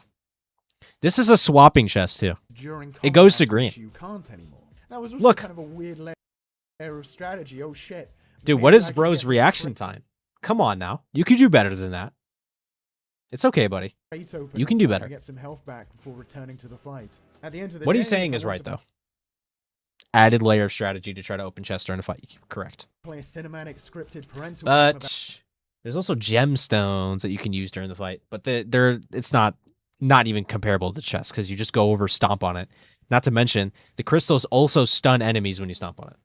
S1: This is a swapping chest too.
S5: During combat,
S1: it goes to green.
S5: You can't anymore. That was also
S1: Look.
S5: kind of a weird layer of strategy. Oh shit.
S1: Dude, what is bro's reaction time? Come on now. You could do better than that. It's okay, buddy. You can do better.
S5: Get some health back before returning to the fight. At the end of the
S1: what
S5: day,
S1: he's saying is right, though. Added layer of strategy to try to open chest during a fight. Correct.
S5: Play a cinematic scripted parental
S1: but there's also gemstones that you can use during the fight. But it's not even comparable to chest because you just go over, stomp on it. Not to mention, the crystals also stun enemies when you stomp on it.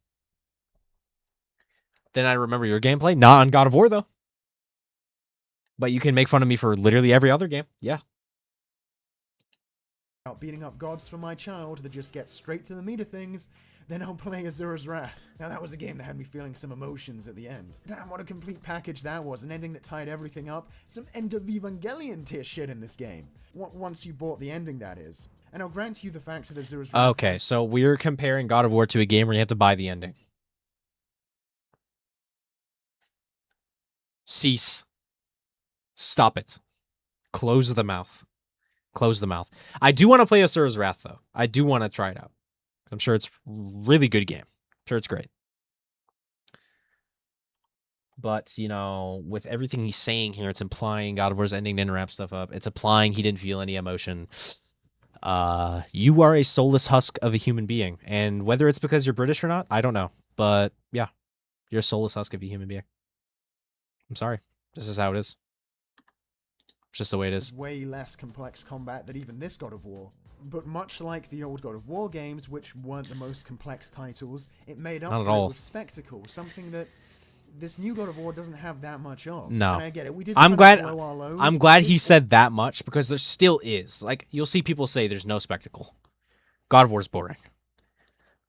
S1: Then I remember your gameplay. Not on God of War, though. But you can make fun of me for literally every other game. Yeah.
S5: Beating up gods for my child that just gets straight to the meat of things, then I'll play Azura's Wrath. Now that was a game that had me feeling some emotions at the end. Damn, what a complete package that was. An ending that tied everything up. Some End of Evangelion tier shit in this game. Once you bought the ending, that is. And I'll grant you the fact that Azura's Wrath...
S1: Okay, so we're comparing God of War to a game where you have to buy the ending. Cease. Stop it. Close the mouth. Close the mouth. I do want to play Asura's Wrath, though. I do want to try it out. I'm sure it's a really good game. I'm sure it's great. But, you know, with everything he's saying here, it's implying God of War's ending didn't wrap stuff up. It's implying he didn't feel any emotion. You are a soulless husk of a human being. And whether it's because you're British or not, I don't know. But, yeah. You're a soulless husk of a human being. I'm sorry. This is how it is. It's just the way it is.
S5: Way less complex combat than even this God of War. But much like the old God of War games, which weren't the most complex titles, it made up for it with spectacle. Something that this new God of War doesn't have that much of.
S1: No.
S5: And I get it. We did
S1: I'm glad he said that much, because there still is. Like, you'll see people say there's no spectacle. God of War's boring.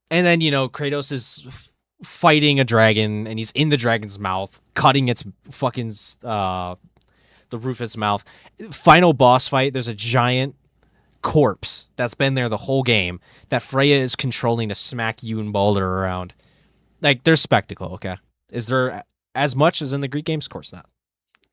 S1: And then, you know, Kratos is fighting a dragon, and he's in the dragon's mouth, cutting its fucking the roof of its mouth. Final boss fight, there's a giant corpse that's been there the whole game that Freya is controlling to smack you and Baldur around. Like, there's spectacle, okay? Is there as much as in the Greek games? Of course not.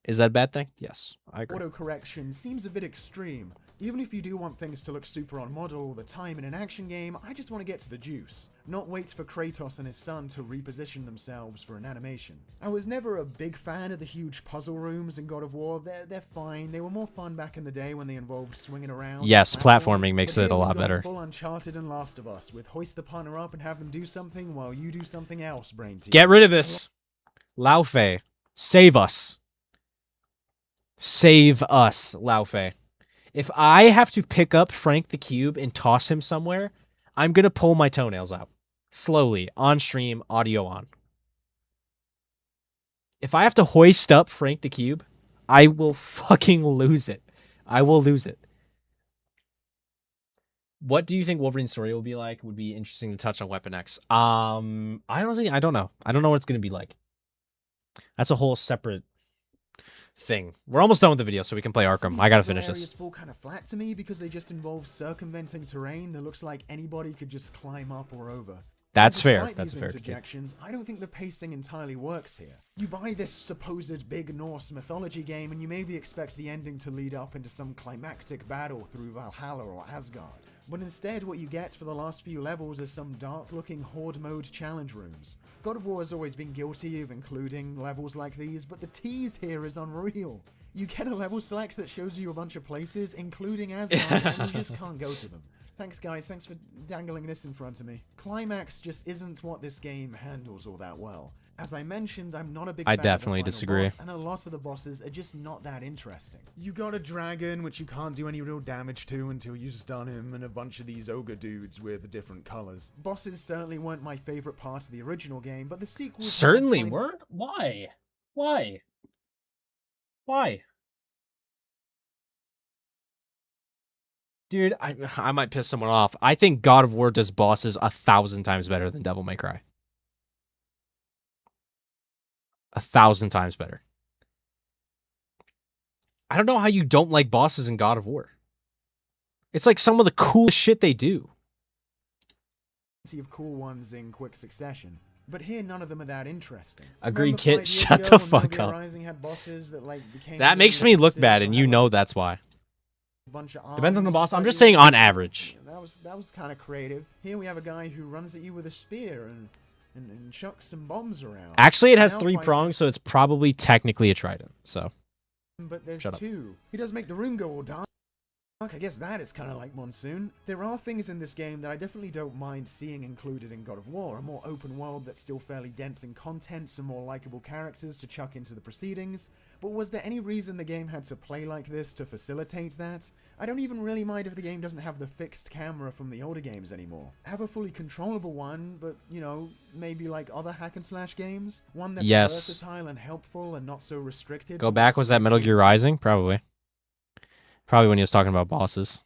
S1: Is that a bad thing? Yes, I agree.
S5: Auto-correction seems a bit extreme. Even if you do want things to look super on model all the time in an action game, I just want to get to the juice. Not wait for Kratos and his son to reposition themselves for an animation. I was never a big fan of the huge puzzle rooms in God of War. They're fine. They were more fun back in the day when they involved swinging around.
S1: Yes, platforming makes it a lot better.
S5: Full Uncharted and Last of Us, with hoist the partner up and have them do something while you do something else, brain team.
S1: Get rid of this. Lao Fei. Save us. Save us, Lao Fei. If I have to pick up Frank the Cube and toss him somewhere, I'm going to pull my toenails out. Slowly, on stream, audio on. If I have to hoist up Frank the Cube, I will fucking lose it. I will lose it. What do you think Wolverine's story will be like? Would be interesting to touch on Weapon X. I don't know. I don't know what it's gonna be like. That's a whole separate thing. We're almost done with the video, so we can play Arkham. I gotta finish
S5: Areas
S1: this.
S5: fall kind of flat to me because they just involve circumventing terrain that looks like anybody could just climb up or over.
S1: That's
S5: And
S1: fair.
S5: despite
S1: That's
S5: these
S1: fair.
S5: interjections, I don't think the pacing entirely works here. You buy this supposed big Norse mythology game and you maybe expect the ending to lead up into some climactic battle through Valhalla or Asgard. But instead what you get for the last few levels is some dark-looking horde mode challenge rooms. God of War has always been guilty of including levels like these, but the tease here is unreal. You get a level select that shows you a bunch of places, including Asgard, and you just can't go to them. Thanks guys, thanks for dangling this in front of me. Climax just isn't what this game handles all that well. As I mentioned, I'm not a big fan
S1: definitely
S5: of the final
S1: disagree.
S5: boss, and a lot of the bosses are just not that interesting. You got a dragon, which you can't do any real damage to until you stun him, and a bunch of these ogre dudes with different colors. Bosses certainly weren't my favorite part of the original game, but the sequel...
S1: Certainly weren't. Why? Why? Why? Dude, I might piss someone off. I think God of War does bosses 1,000 times better than Devil May Cry. 1,000 times better. I don't know how you don't like bosses in God of War. It's like some of the coolest shit they do.
S5: Of cool ones in quick succession. But here, none of them are that interesting.
S1: Agreed,
S5: Remember
S1: kid.
S5: 5 years
S1: Shut
S5: ago
S1: the
S5: when
S1: fuck
S5: Metal Gear
S1: up.
S5: Rising had bosses that, like, became
S1: That makes me look bad, and you know that's why.
S5: Bunch of
S1: Depends on the
S5: arms
S1: boss.
S5: to
S1: I'm
S5: fight
S1: just
S5: you
S1: saying
S5: with.
S1: on average.
S5: That was kind of creative. Here we have a guy who runs at you with a spear and chucks some bombs around.
S1: Actually, it has
S5: Now
S1: 3
S5: fights-
S1: prongs, so it's probably technically a trident. So
S5: But there's
S1: Shut up.
S5: 2. He does make the room go all dark. I guess that is kind of like Monsoon. There are things in this game that I definitely don't mind seeing included in God of War. A more open world that's still fairly dense in content, some more likable characters to chuck into the proceedings. But was there any reason the game had to play like this to facilitate that? I don't even really mind if the game doesn't have the fixed camera from the older games anymore. Have a fully controllable one, but, you know, maybe like other hack and slash games? One that's
S1: Yes.
S5: versatile and helpful and not so restricted.
S1: go
S5: to
S1: back.
S5: what's
S1: Was that Metal Gear Rising? Probably. Probably when he was talking about bosses.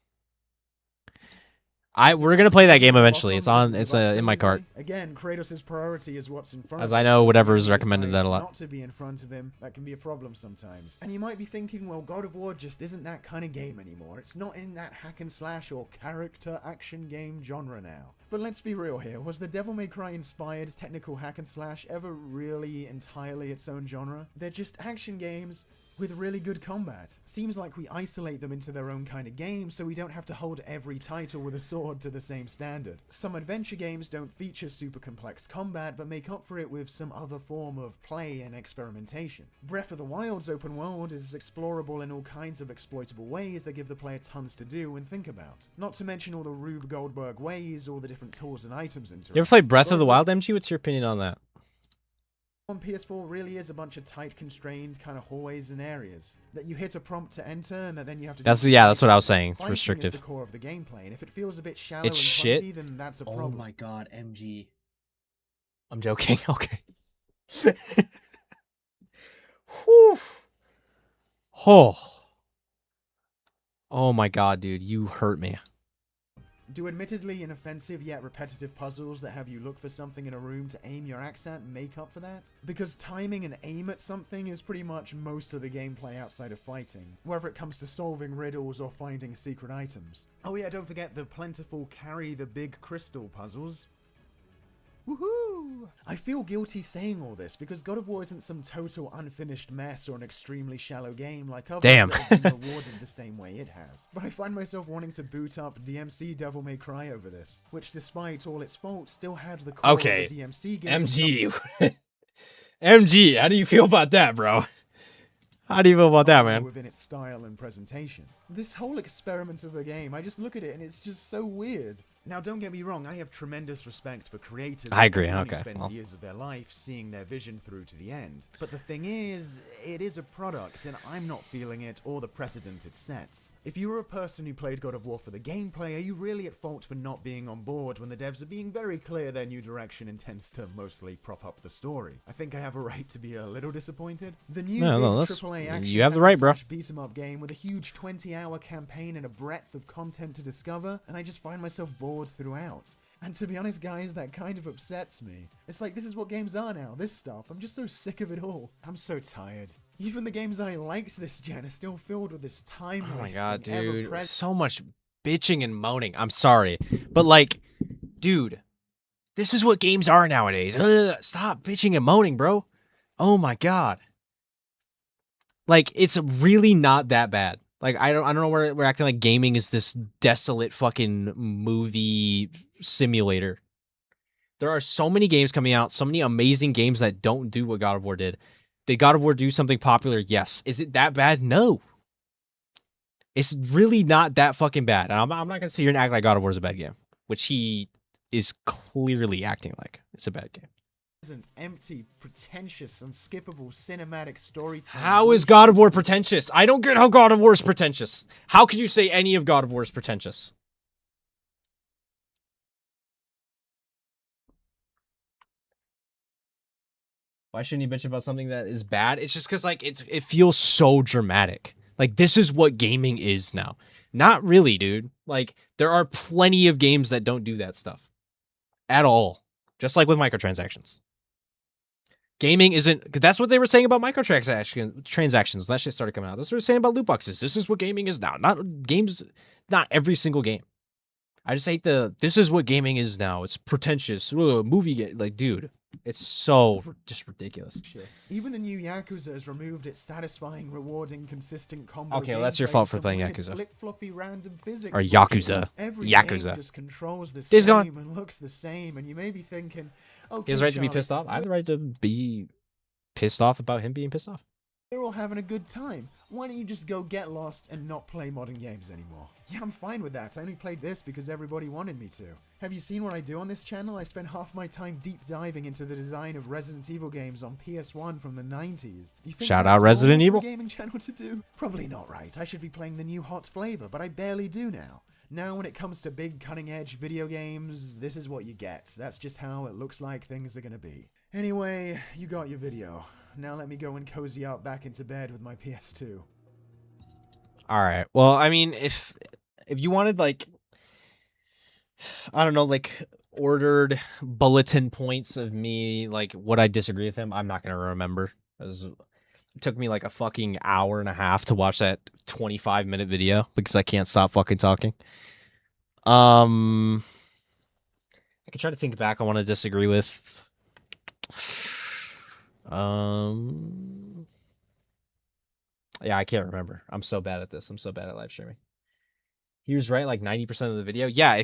S1: We're gonna play that game eventually. It's on. It's in my cart.
S5: Again, Kratos' priority is what's in front
S1: As
S5: of him.
S1: I know,
S5: so if
S1: whatever
S5: he
S1: is recommended
S5: decides
S1: that a lot.
S5: Not to be in front of him, that can be a problem sometimes. And you might be thinking, well, God of War just isn't that kind of game anymore. It's not in that hack and slash or character action game genre now. But let's be real here. Was the Devil May Cry inspired technical hack and slash ever really entirely its own genre? They're just action games with really good combat. Seems like we isolate them into their own kind of game, so we don't have to hold every title with a sword to the same standard. Some adventure games don't feature super complex combat, but make up for it with some other form of play and experimentation. Breath of the Wild's open world is explorable in all kinds of exploitable ways that give the player tons to do and think about. Not to mention all the Rube Goldberg ways, all the different tools and items into
S1: You ever played Breath of the Wild, MG? What's your opinion on that?
S5: on PS4 really is a bunch of tight, constrained kind of hallways and areas that you hit a prompt to enter, and that then you have to.
S1: That's
S5: do
S1: that's what I was saying. It's
S5: Fighting
S1: restrictive.
S5: is the core of the gameplay, and if it feels a bit shallow
S1: It's
S5: and
S1: shit.
S5: clunky, then that's a
S8: Oh
S5: problem.
S8: my god, MG.
S1: I'm joking. Okay. Whew. Oh. Oh my god, dude, you hurt me.
S5: Do admittedly inoffensive yet repetitive puzzles that have you look for something in a room to aim your axe at make up for that? Because timing and aim at something is pretty much most of the gameplay outside of fighting, whether it comes to solving riddles or finding secret items. Oh yeah, don't forget the plentiful carry the big crystal puzzles. Woohoo! I feel guilty saying all this because God of War isn't some total unfinished mess or an extremely shallow game like others
S1: Damn.
S5: that have been rewarded the same way it has. But I find myself wanting to boot up DMC Devil May Cry over this, which despite all its faults still had the core
S1: Okay.
S5: of the DMC game.
S1: MG. MG, how do you feel about that, bro? How do you feel about that, man?
S5: Within its style and presentation. This whole experiment of a game, I just look at it and it's just so weird. Now, don't get me wrong, I have tremendous respect for creators.
S1: I agree,
S5: Anyone
S1: okay,
S5: who spends
S1: well.
S5: years of their life seeing their vision through to the end. But the thing is, it is a product, and I'm not feeling it or the precedent it sets. If you were a person who played God of War for the gameplay, are you really at fault for not being on board when the devs are being very clear their new direction intends to mostly prop up the story? I think I have a right to be a little disappointed. The new big AAA action
S1: you have the right, bro.
S5: beat 'em up game with a huge 20-hour campaign and a breadth of content to discover, and I just find myself bored throughout. And to be honest, guys, that kind of upsets me. It's like, this is what games are now, this stuff. I'm just so sick of it all. I'm so tired. Even the games I liked this gen are still filled with this time
S1: Oh my
S5: wasting,
S1: god, dude.
S5: ever-present
S1: So much bitching and moaning. I'm sorry. But like, dude, this is what games are nowadays. Stop bitching and moaning, bro. Oh my god. Like, it's really not that bad. Like, I don't know where we're acting like gaming is this desolate fucking movie simulator. There are so many games coming out, so many amazing games that don't do what God of War did. Did God of War do something popular? Yes. Is it that bad? No. It's really not that fucking bad. And I'm not going to sit here and act like God of War is a bad game, which he is clearly acting like it's a bad game.
S5: empty, pretentious, unskippable cinematic storytelling.
S1: How is God of War pretentious? I don't get how God of War is pretentious. How could you say any of God of War is pretentious? Why shouldn't you bitch about something that is bad? It's just because like it feels so dramatic. Like, this is what gaming is now. Not really, dude. Like, there are plenty of games that don't do that stuff at all. Just like with microtransactions. Gaming isn't... That's what they were saying about microtransactions. That shit started coming out. That's what they were saying about loot boxes. This is what gaming is now. Not every single game. I just hate this is what gaming is now. It's pretentious. Movie game. Like, dude, it's so just ridiculous.
S5: Shit. Even the new Yakuza has removed its satisfying, rewarding, consistent combo.
S1: Okay, well, that's your fault for playing Yakuza.
S5: Flip-floppy random physics.
S1: Or Yakuza.
S5: Every
S1: Yakuza.
S5: game just controls the
S1: Days
S5: same
S1: Gone.
S5: and looks the same, and you may be thinking, okay,
S1: He has the right to be
S5: Charlie,
S1: pissed off. I have the right to be pissed off about him being pissed off.
S5: We're all having a good time. Why don't you just go get lost and not play modern games anymore? Yeah, I'm fine with that. I only played this because everybody wanted me to. Have you seen what I do on this channel? I spend half my time deep diving into the design of Resident Evil games on PS1 from the 90s. You think
S1: Shout
S5: that's
S1: out Resident
S5: normal for
S1: Evil.
S5: a gaming channel to do? Probably not, right? I should be playing the new hot flavor, but I barely do now. Now, when it comes to big, cutting-edge video games, this is what you get. That's just how it looks like things are gonna be. Anyway, you got your video. Now let me go and cozy up back into bed with my PS2.
S1: All right. Well, I mean, if you wanted, like, I don't know, like, ordered bulletin points of me, like, would I disagree with him? I'm not going to remember. It took me, like, a fucking hour and a half to watch that 25-minute video because I can't stop fucking talking. I can try to think back on what I disagree with. Yeah, I can't remember. I'm so bad at this. I'm so bad at live streaming. He was right like 90% of the video. Yeah,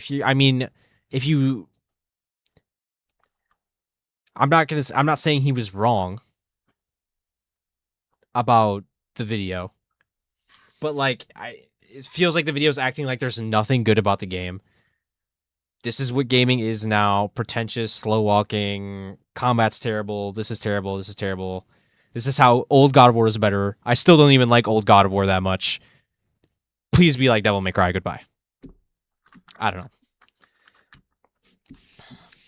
S1: I'm not saying he was wrong about the video. But like it feels like the video's acting like there's nothing good about the game. This is what gaming is now. Pretentious, slow walking, combat's terrible. This is terrible. This is terrible. This is how old God of War is better. I still don't even like old God of War that much. Please be like Devil May Cry. Goodbye. I don't know.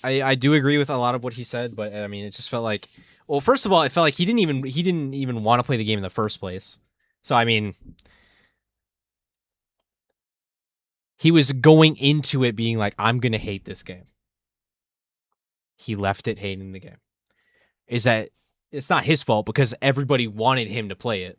S1: I do agree with a lot of what he said, but I mean, it just felt like, well, first of all, it felt like he didn't even want to play the game in the first place. So I mean, he was going into it being like, I'm gonna hate this game. He left it hating the game. Is that it's not his fault because everybody wanted him to play it.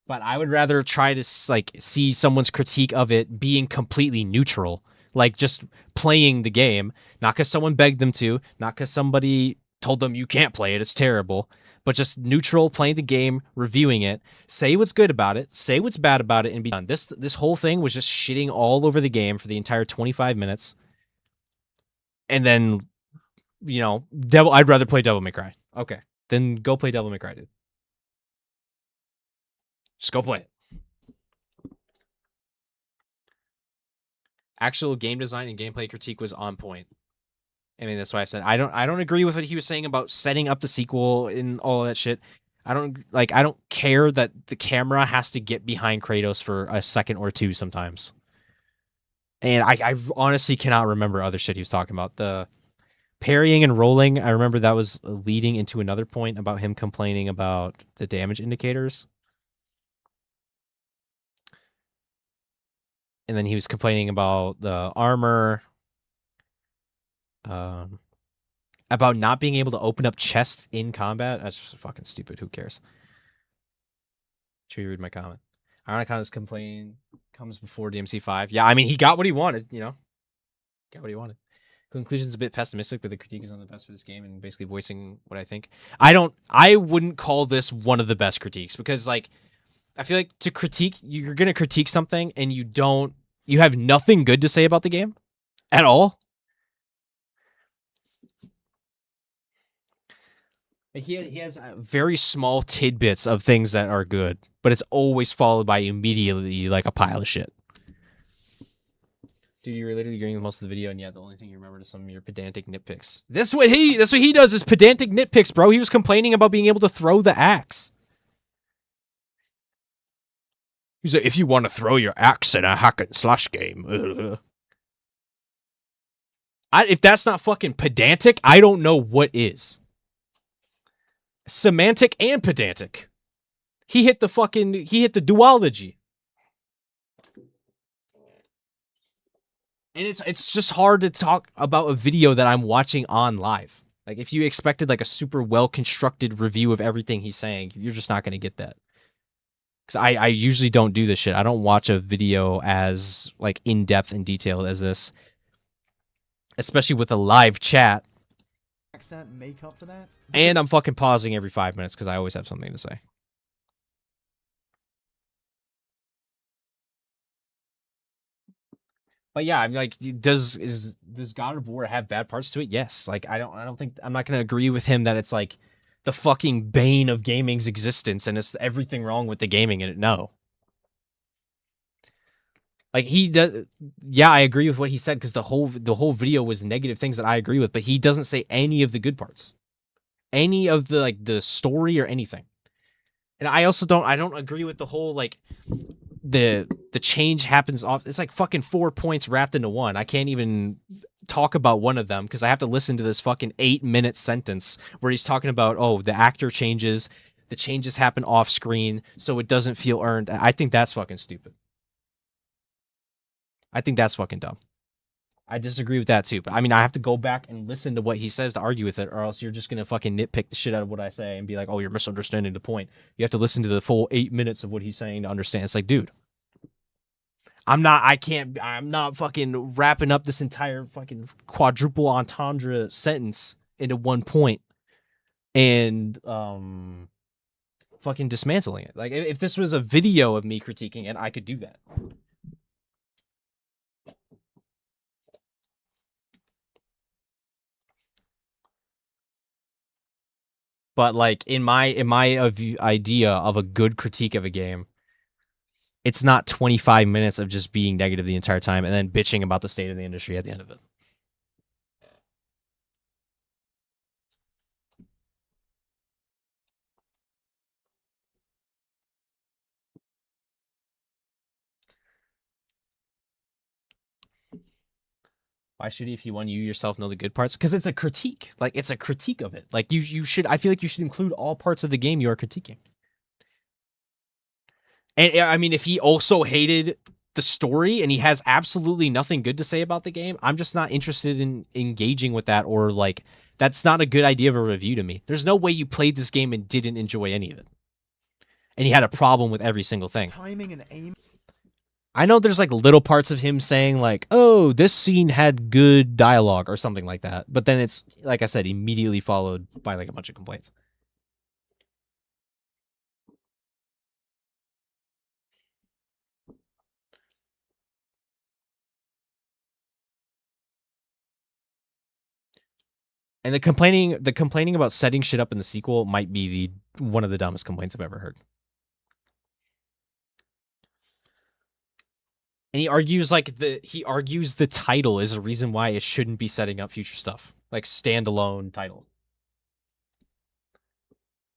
S1: But I would rather try to like see someone's critique of it being completely neutral, like just playing the game, not because someone begged them to, not because somebody told them you can't play it, it's terrible, but just neutral, playing the game, reviewing it, say what's good about it, say what's bad about it, and be done. This whole thing was just shitting all over the game for the entire 25 minutes. And then, you know, I'd rather play Devil May Cry. Okay. Then go play Devil May Cry, dude. Just go play it. Actual game design and gameplay critique was on point. I mean, that's why I said I don't agree with what he was saying about setting up the sequel and all that shit. I don't care that the camera has to get behind Kratos for a second or two sometimes. And I honestly cannot remember other shit he was talking about. The parrying and rolling, I remember that was leading into another point about him complaining about the damage indicators. And then he was complaining about the armor. About not being able to open up chests in combat. That's just fucking stupid. Who cares? Should you read my comment? Ironicon's complaint comes before DMC5. Yeah, I mean, he got what he wanted, you know? Got what he wanted. Conclusion's a bit pessimistic, but the critique is on the best for this game and basically voicing what I think. I wouldn't call this one of the best critiques because, like, I feel like to critique, you're going to critique something and you have nothing good to say about the game at all. He has very small tidbits of things that are good, but it's always followed by immediately like a pile of shit. Dude, you were literally agreeing with most of the video, and yet the only thing you remember is some of your pedantic nitpicks. That's what he does is pedantic nitpicks, bro. He was complaining about being able to throw the axe. He's like, if you want to throw your axe in a hack and slash game, if that's not fucking pedantic, I don't know what is. Semantic and pedantic. He hit the duology. And it's just hard to talk about a video that I'm watching on live. Like, if you expected like a super well-constructed review of everything he's saying, you're just not going to get that. Because I usually don't do this shit. I don't watch a video as like in-depth and detailed as this. Especially with a live chat.
S5: Accent make up for that?
S1: And I'm fucking pausing every 5 minutes because I always have something to say. But yeah, I'm like, does God of War have bad parts to it? Yes. Like, I don't think I'm not gonna agree with him that it's like the fucking bane of gaming's existence and it's everything wrong with the gaming in it. No. Like, he does, yeah, I agree with what he said because the whole video was negative things that I agree with, but he doesn't say any of the good parts, any of the like the story or anything. And I also don't agree with the whole like the change happens off. It's like fucking 4 points wrapped into one. I can't even talk about one of them because I have to listen to this fucking 8-minute sentence where he's talking about, oh, the actor changes, the changes happen off screen, so it doesn't feel earned. I think that's fucking stupid. I think that's fucking dumb. I disagree with that too. But I mean, I have to go back and listen to what he says to argue with it, or else you're just going to fucking nitpick the shit out of what I say and be like, oh, you're misunderstanding the point. You have to listen to the full 8 minutes of what he's saying to understand. It's like, dude, I'm not fucking wrapping up this entire fucking quadruple entendre sentence into one point and fucking dismantling it. Like, if this was a video of me critiquing it, I could do that. But like in my idea of a good critique of a game, it's not 25 minutes of just being negative the entire time and then bitching about the state of the industry at the end of it. Why should he, if you want, you yourself know the good parts? Because it's a critique. Like, it's a critique of it. Like, you should, I feel like you should include all parts of the game you are critiquing. And, I mean, if he also hated the story and he has absolutely nothing good to say about the game, I'm just not interested in engaging with that, or, like, that's not a good idea of a review to me. There's no way you played this game and didn't enjoy any of it. And he had a problem with every single thing.
S5: Timing and aim.
S1: I know there's like little parts of him saying like, oh, this scene had good dialogue or something like that. But then it's, like I said, immediately followed by like a bunch of complaints. And the complaining about setting shit up in the sequel might be one of the dumbest complaints I've ever heard. And he argues the title is a reason why it shouldn't be setting up future stuff. Like standalone title.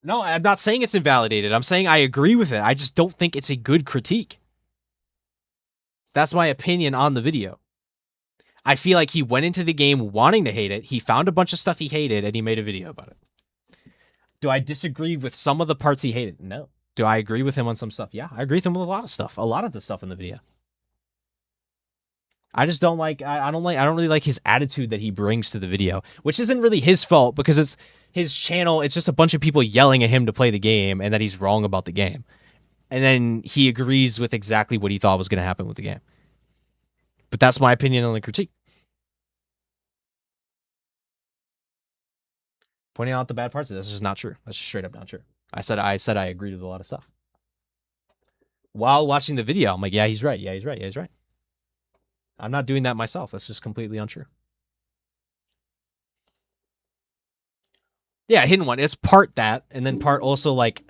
S1: No, I'm not saying it's invalidated. I'm saying I agree with it. I just don't think it's a good critique. That's my opinion on the video. I feel like he went into the game wanting to hate it. He found a bunch of stuff he hated, and he made a video about it. Do I disagree with some of the parts he hated? No. Do I agree with him on some stuff? Yeah, I agree with him with a lot of stuff. A lot of the stuff in the video. I just don't like, I don't really like his attitude that he brings to the video, which isn't really his fault because it's his channel. It's just a bunch of people yelling at him to play the game and that he's wrong about the game. And then he agrees with exactly what he thought was going to happen with the game. But that's my opinion on the critique. Pointing out the bad parts of this is not true. That's just straight up not true. I said I agreed with a lot of stuff. While watching the video, I'm like, yeah, he's right. Yeah, he's right. Yeah, he's right. I'm not doing that myself. That's just completely untrue. Yeah, Hidden One. It's part that, and then part also like,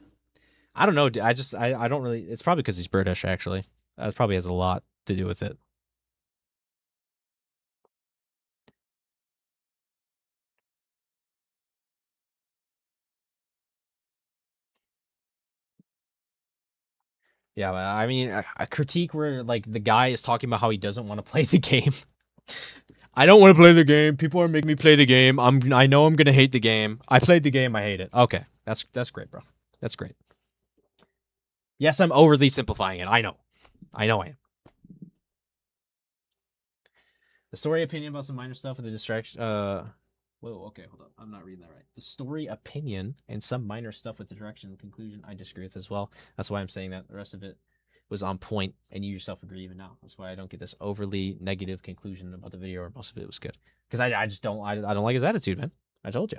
S1: I don't know. I don't really. It's probably because he's British. Actually, that probably has a lot to do with it. Yeah, but I mean, a critique where like the guy is talking about how he doesn't want to play the game. I don't want to play the game. People are making me play the game. I know I'm gonna hate the game. I played the game. I hate it. Okay, that's great, bro. That's great. Yes, I'm overly simplifying it. I know I am. The story opinion about some minor stuff with the distraction. Whoa, okay, hold on. I'm not reading that right. The story opinion and some minor stuff with the direction and conclusion I disagree with as well. That's why I'm saying that. The rest of it was on point, and you yourself agree even now. That's why I don't get this overly negative conclusion about the video, or most of it was good. Because I just don't like his attitude, man. I told you.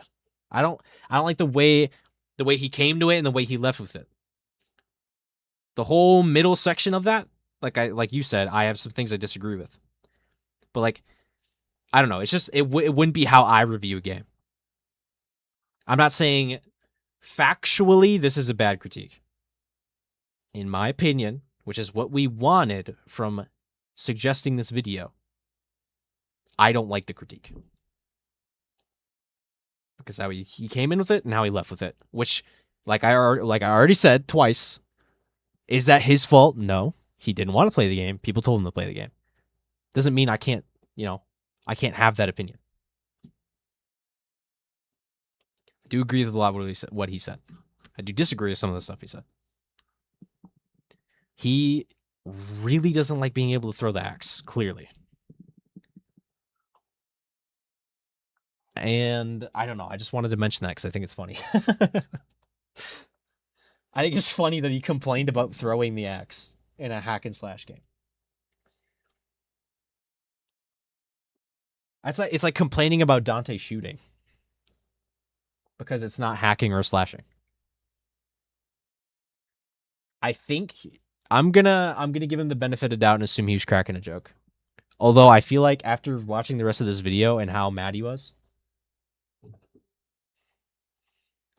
S1: I don't like the way he came to it and the way he left with it. The whole middle section of that, like you said, I have some things I disagree with. But like, I don't know. It's just it wouldn't be how I review a game. I'm not saying factually this is a bad critique. In my opinion, which is what we wanted from suggesting this video, I don't like the critique. Because how he came in with it and how he left with it, which, like I already said twice, is that his fault? No, he didn't want to play the game. People told him to play the game. Doesn't mean I can't, I can't have that opinion. I do agree with a lot of what he said. I do disagree with some of the stuff he said. He really doesn't like being able to throw the axe, clearly. And I don't know. I just wanted to mention that because I think it's funny. I think it's funny that he complained about throwing the axe in a hack and slash game. It's like complaining about Dante shooting because it's not hacking or slashing. I think I'm gonna give him the benefit of doubt and assume he was cracking a joke. Although I feel like after watching the rest of this video and how mad he was,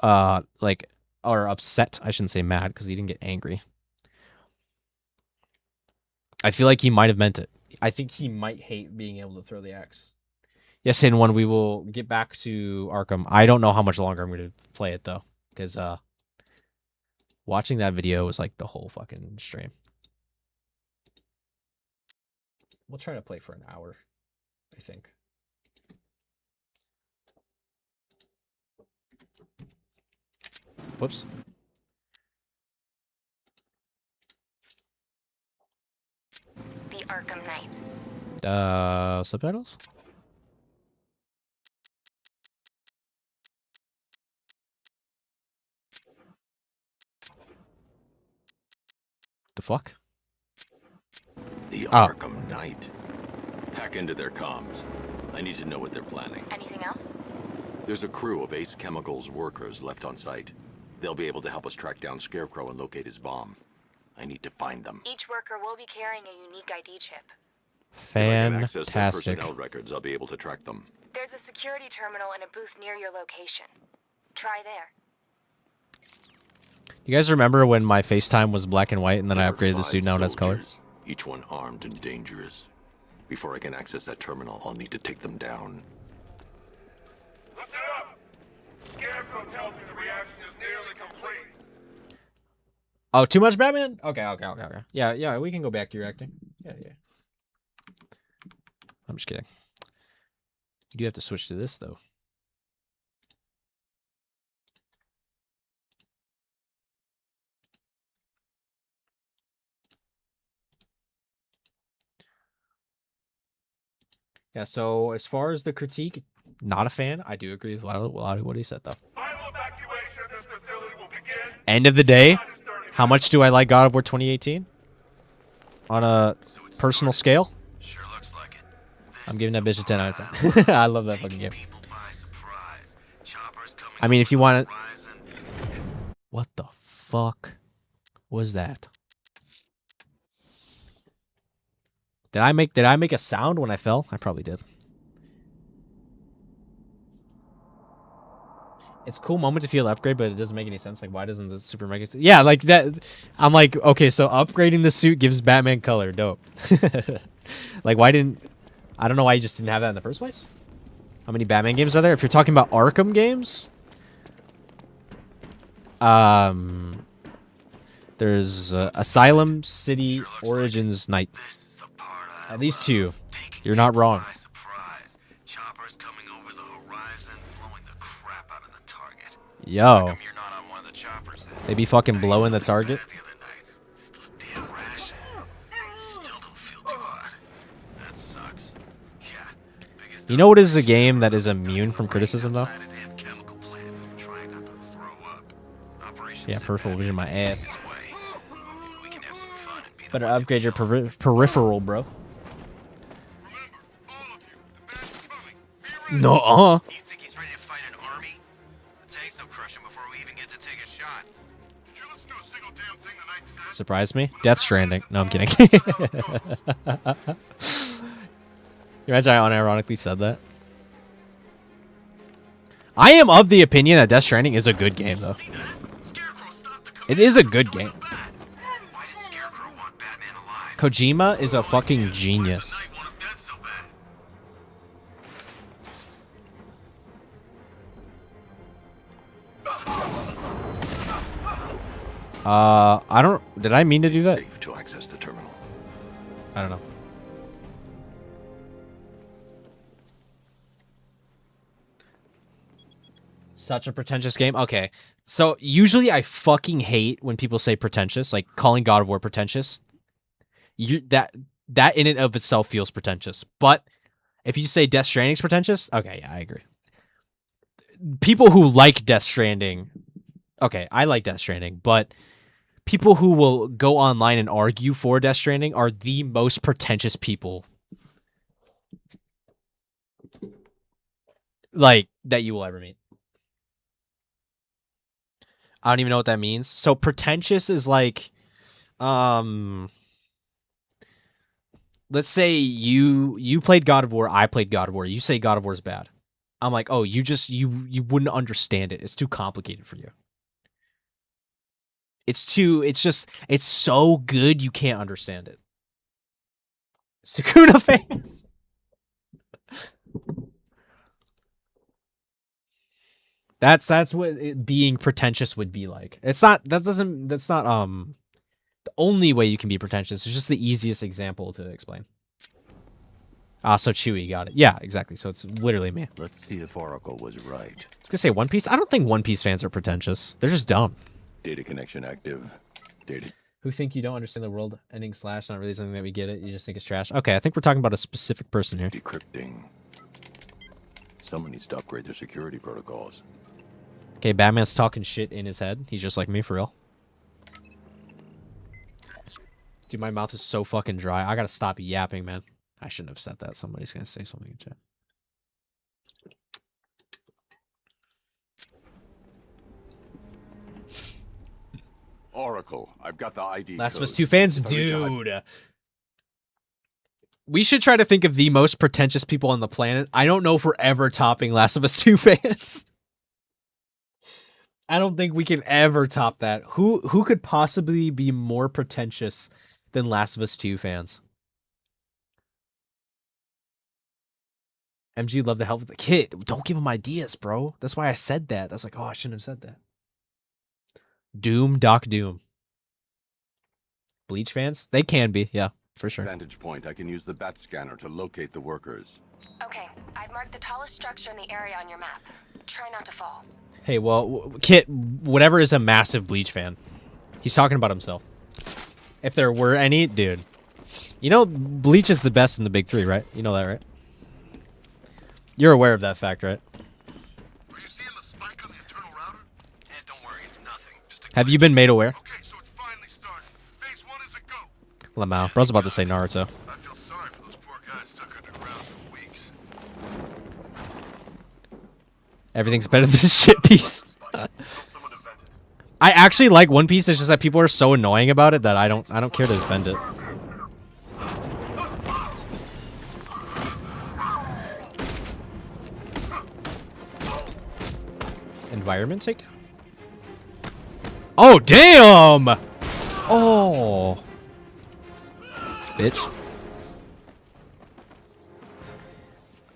S1: or upset, I shouldn't say mad because he didn't get angry. I feel like he might have meant it. I think he might hate being able to throw the axe. Yes, in one, we will get back to Arkham. I don't know how much longer I'm going to play it, though, because watching that video was like the whole fucking stream. We'll try to play for an hour, I think. Whoops.
S3: The Arkham Knight.
S1: Subtitles? The fuck?
S2: The Arkham Knight. Hack into their comms. I need to know what they're planning.
S3: Anything else?
S2: There's a crew of Ace Chemicals workers left on site. They'll be able to help us track down Scarecrow and locate his bomb. I need to find them.
S3: Each worker will be carrying a unique ID chip.
S2: If I can access their
S1: Fantastic.
S2: personnel records, I'll be able to track them.
S3: There's a security terminal in a booth near your location. Try there.
S1: You guys remember when my FaceTime was black and white and then I
S2: There are
S1: upgraded the
S2: 5
S1: suit now and it's color?
S2: soldiers. each one armed and dangerous. Before I can access that terminal, I'll need to take them down.
S6: Listen up! Scarecrow tells me the reaction is nearly complete.
S1: Oh, too much Batman? Okay. Yeah, we can go back to your acting. Yeah. I'm just kidding. You do have to switch to this, though. Yeah, so as far as the critique, not a fan. I do agree with a lot of what he said, though.
S6: Final evacuation of this facility will begin.
S1: End of the day, how much do I like God of War 2018? On a personal scale?
S8: Sure looks like it.
S1: I'm giving that bitch a 10 out of 10. I love that fucking game.
S8: People by surprise. Choppers coming
S1: I mean, if you want it...
S8: horizon.
S1: What the fuck was that? Did I make a sound when I fell? I probably did. It's a cool moment to feel upgrade, but it doesn't make any sense. Like, why doesn't the Super Mega... Yeah, like that... I'm like, okay, so upgrading the suit gives Batman color. Dope. Like, why didn't... I don't know why you just didn't have that in the first place. How many Batman games are there? If you're talking about Arkham games... There's Asylum, City, Origins, Night.
S8: This is the part I
S1: At least
S8: love.
S1: 2.
S8: Taking
S1: You're not
S8: people
S1: wrong.
S8: by surprise. Choppers coming over the horizon, blowing the crap out of the target.
S1: Yo.
S8: How come you're not on one of the choppers then?
S1: They be fucking blowing the target.
S8: The other night. It's those damn rations. Still don't feel too hot. That sucks. Yeah. Biggest
S1: You know what is a game that is immune from criticism, though?
S8: outside a damn chemical plant, trying not to throw up. Operation
S1: Yeah, peripheral
S8: Setback
S1: vision, my ass.
S8: this way. Maybe we can have some fun and be the
S1: Better
S8: ones who
S1: upgrade your
S8: kill them.
S1: peripheral, bro.
S6: Remember, all of you, the band's coming. Be ready.
S1: No,
S8: You think he's ready to fight an army? The tanks will crush him before we even get to take a shot.
S6: Did you listen to a single damn thing the Knight said?
S1: Surprise me? Death Stranding. No, I'm kidding. You imagine I unironically said that? I am of the opinion that Death Stranding is a good game, though.
S8: Scarecrow, stop the
S1: It is a good game.
S8: Why does Scarecrow want Batman alive?
S1: Kojima is a fucking genius.
S8: Knight want him dead so bad.
S1: I don't... Did I mean to do that?
S2: Safe to access the terminal.
S1: I don't know. Such a pretentious game. Okay. So usually I fucking hate when people say pretentious, like calling God of War pretentious. That in and of itself feels pretentious. But if you say Death Stranding's pretentious, okay, yeah, I agree. People who like Death Stranding, okay, I like Death Stranding, but people who will go online and argue for Death Stranding are the most pretentious people like that you will ever meet. I don't even know what that means. So pretentious is like, let's say you played God of War, I played God of War. You say God of War is bad. I'm like, oh, you wouldn't understand it. It's too complicated for you. It's so good you can't understand it. Sakuna fans. That's what being pretentious would be like. That's not the only way you can be pretentious. It's just the easiest example to explain. So Chewie got it. Yeah, exactly. So it's literally me.
S2: Let's see if Oracle was right.
S1: I was gonna say One Piece. I don't think One Piece fans are pretentious. They're just dumb.
S2: Data connection active. Data.
S1: Who think you don't understand the world ending / not really something that we get it. You just think it's trash. Okay, I think we're talking about a specific person here.
S2: Decrypting. Someone needs to upgrade their security protocols.
S1: Okay, Batman's talking shit in his head. He's just like me for real. Dude, my mouth is so fucking dry. I gotta stop yapping, man. I shouldn't have said that. Somebody's gonna say something in chat.
S2: Oracle, I've got the ID
S1: Last of Us
S2: code.
S1: 2 fans?
S2: If I reach a high-
S1: Dude. We should try to think of the most pretentious people on the planet. I don't know if we're ever topping Last of Us 2 fans. I don't think we can ever top that. Who could possibly be more pretentious than Last of Us 2 fans. MG would love to help with the kid. Don't give him ideas, bro. That's why I said that. I was like, oh, I shouldn't have said that. Doom, Doc Doom. Bleach fans? They can be, yeah, for sure.
S2: Vantage point. I can use the bat scanner to locate the workers.
S3: Okay, I've marked the tallest structure in the area on your map. Try not to fall.
S1: Hey, well, Kit, whatever is a massive Bleach fan. He's talking about himself. If there were any, dude. You know, Bleach is the best in the big three, right? You know that, right? You're aware of that fact, right?
S8: Are you seeing the spike on the internal router? Don't worry, it's nothing. Just a
S1: Have you been made aware?
S8: Okay, so it's finally started. Phase 1 is a go.
S1: Lamau. Bro's about to say Naruto.
S8: I feel sorry for those poor guys stuck underground for weeks.
S1: Everything's better than shit piece. I actually like One Piece. It's just that people are so annoying about it that I don't care to defend it. Environment takedown? Oh, damn! Oh. Bitch.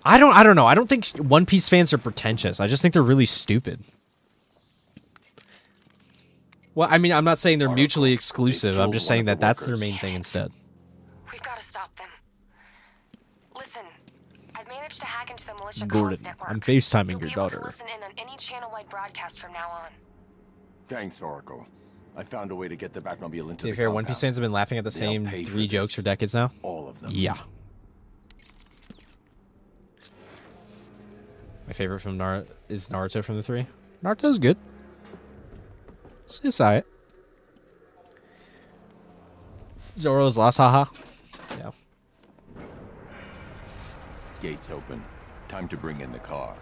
S1: I don't know. I don't think One Piece fans are pretentious. I just think they're really stupid. Well, I mean, I'm not saying they're mutually exclusive. I'm just saying that that's their main thing instead.
S3: We've got to stop them. Listen, I've managed to hack into the militia
S1: Gordon,
S3: comms network.
S1: I'm FaceTiming
S3: You'll
S1: your
S3: be able to
S1: daughter.
S3: listen in on any channel-wide broadcast from now on.
S2: Thanks, Oracle. I found a way to get the Batmobile into
S1: To be
S2: the
S1: fair, One Piece
S2: compound.
S1: fans have been laughing at the
S2: They'll
S1: same
S2: pay for
S1: 3
S2: this.
S1: jokes for decades now.
S2: All of them.
S1: Yeah. My favorite from is Naruto from the 3. Naruto's good. It's alright. Zoro's lost, haha. Yeah.
S2: Gates open. Time to bring in the car.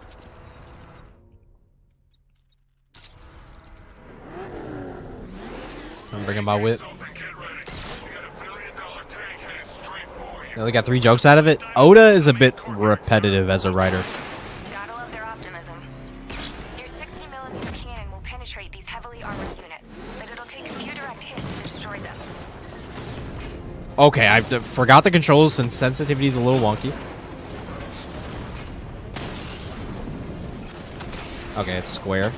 S1: I'm bringing my whip.
S6: Open, get ready. We got $1 billion tank headed straight for you.
S1: They only got 3 jokes out of it. Oda is a bit repetitive as a writer.
S3: Gotta love their optimism. Your 60mm cannon will penetrate these heavily armored units, but it'll take a few direct hits to destroy them.
S1: Okay, I forgot the controls since sensitivity is a little wonky. Okay, it's square.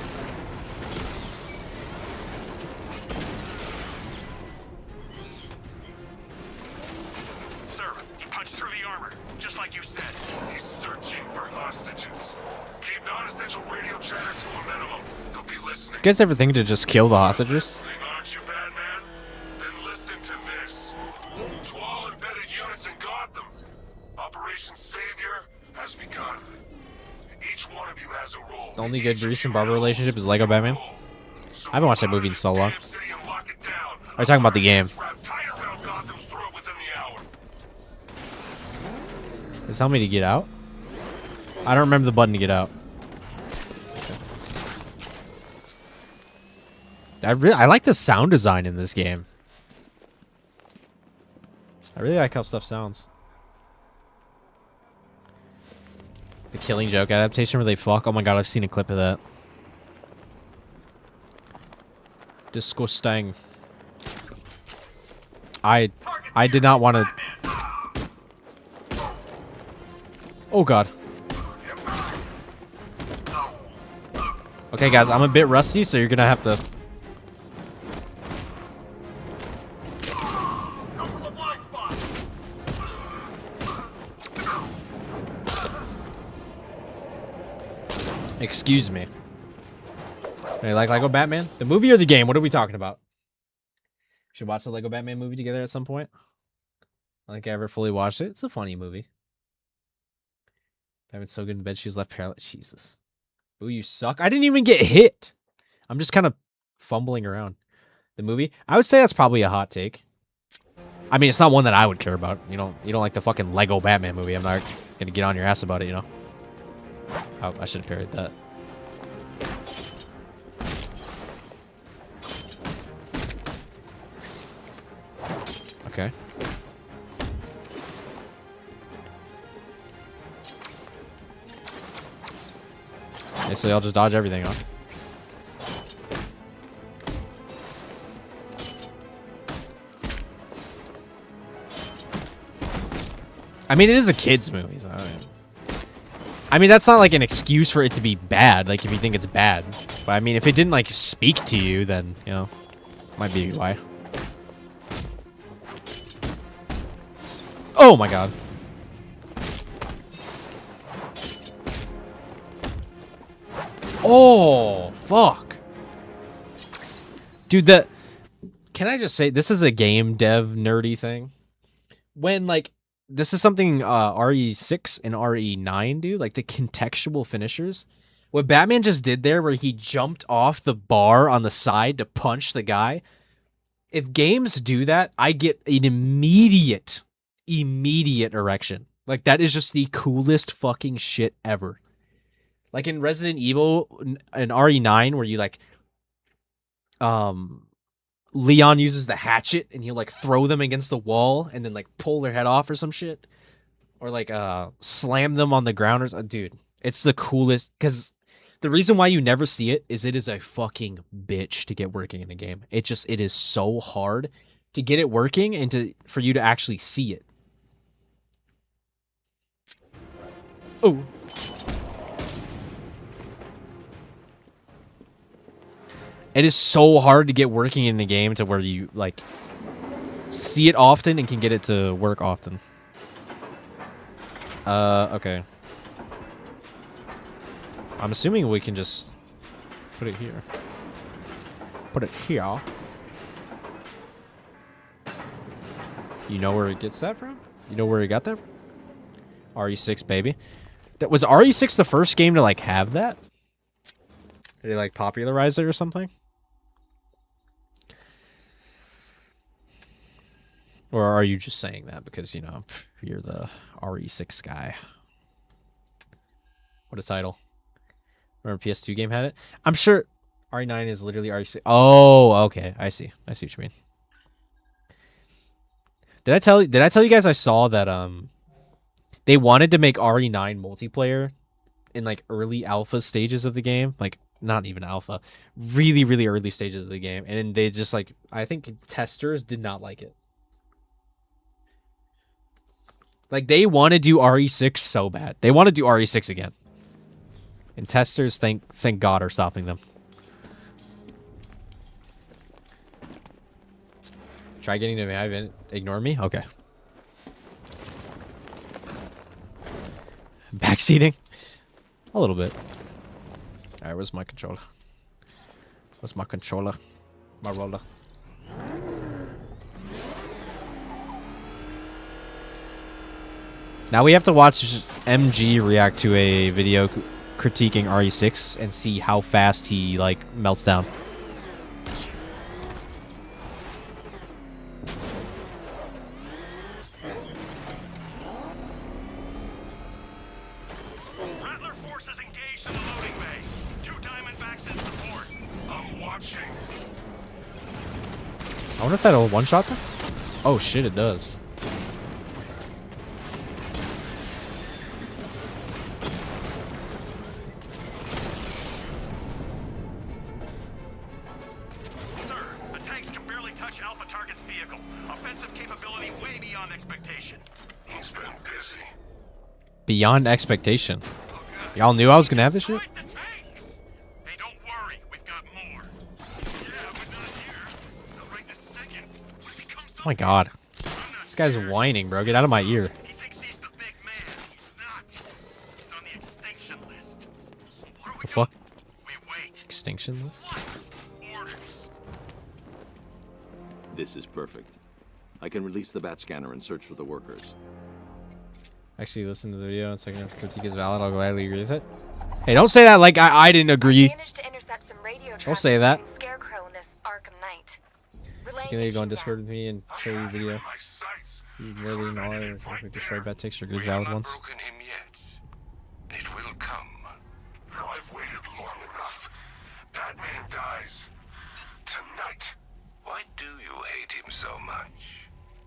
S6: Sir, he punched through the armor, just like you said. He's searching for hostages. Keep non-essential radio chatter to a minimum. He'll be listening.
S1: You guys ever think to just kill the hostages?
S6: Aren't you, Batman? Then listen to this. To all embedded units in Gotham, Operation Savior has begun. Each one of you has a role.
S1: The only good Bruce and Barbara relationship is Lego Batman. I haven't watched that movie in so long. Are you talking about the game? It's telling me to get out? I don't remember the button to get out. Okay. I like the sound design in this game. I really like how stuff sounds. The Killing Joke adaptation where they fuck. Oh my god, I've seen a clip of that. Disgusting. I did not want to. Oh god. Okay, guys, I'm a bit rusty, so you're gonna have to. Excuse me. Hey, like Lego Batman? The movie or the game? What are we talking about? We should watch the Lego Batman movie together at some point. I don't think I ever fully watched it. It's a funny movie. Batman's so good in bed she was left paralyzed. Jesus. Ooh, you suck. I didn't even get hit. I'm just kind of fumbling around. The movie? I would say that's probably a hot take. I mean, it's not one that I would care about. You don't like the fucking Lego Batman movie. I'm not gonna get on your ass about it, you know? Oh, I should have parried that. Okay. Basically, I'll just dodge everything, huh? I mean, it is a kid's movie. So I mean, that's not like an excuse for it to be bad. Like, if you think it's bad. But I mean, if it didn't like speak to you, then, you know, might be why. Oh my god. Oh, fuck. Dude, can I just say, this is a game dev nerdy thing. When, like, this is something RE6 and RE9 do, like the contextual finishers. What Batman just did there, where he jumped off the bar on the side to punch the guy. If games do that, I get an immediate erection. Like, that is just the coolest fucking shit ever. Like in Resident Evil and RE9, where you like, Leon uses the hatchet and he'll like throw them against the wall and then like pull their head off or some shit, or like slam them on the ground or dude, it's the coolest. Because the reason why you never see it is a fucking bitch to get working in a game. It is so hard to get it working and for you to actually see it. Oh. It is so hard to get working in the game to where you, like, see it often and can get it to work often. Okay. I'm assuming we can just put it here. Put it here. You know where it gets that from? You know where he got that from? RE6, baby. Was RE6 the first game to, like, have that? Did they, like, popularize it or something? Or are you just saying that because, you know, you're the RE6 guy? What a title. Remember PS2 game had it? I'm sure RE9 is literally RE6. Oh, okay. I see. I see what you mean. Did I tell you guys I saw that they wanted to make RE9 multiplayer in like early alpha stages of the game? Like, not even alpha. Really, really early stages of the game. And they just like, I think testers did not like it. Like, they want to do RE6 so bad. They want to do RE6 again. And testers, thank God, are stopping them. Try getting to me. Ignore me? Okay. Backseating? A little bit. Alright, where's my controller? Where's my controller? My roller. Now we have to watch MG react to a video critiquing RE6 and see how fast he, like, melts down.
S6: Rattler forces engaged in the loading bay. 2 Diamondbacks in support. I'm watching.
S1: I wonder if that'll one-shot them? Oh shit, it does. Beyond expectation. Y'all knew I was gonna have this shit?
S6: Hey, don't worry, we've got more. Yeah, but not here. Not right this second. What if he comes
S1: Oh my god. This guy's whining, bro. Get out of my ear.
S6: He thinks he's the big man. He's not. He's on the extinction list. What do we
S1: The fuck?
S6: We wait.
S1: Extinction list?
S6: Orders.
S2: This is perfect. I can release the bat scanner and search for the workers.
S1: Actually, listen to the video and second if critique is valid, I'll gladly agree with it. Hey, don't say that like I didn't agree.
S3: Managed to intercept some radio
S1: Don't say that.
S3: between Scarecrow and this Arkham Knight.
S1: You can go on Discord with me and show you a video.
S6: My sights.
S1: You really know it. If we destroy bad takes or good valid ones.
S6: Broken him yet. It will come. Now I've waited long enough. Batman dies tonight. Why do you hate him so much?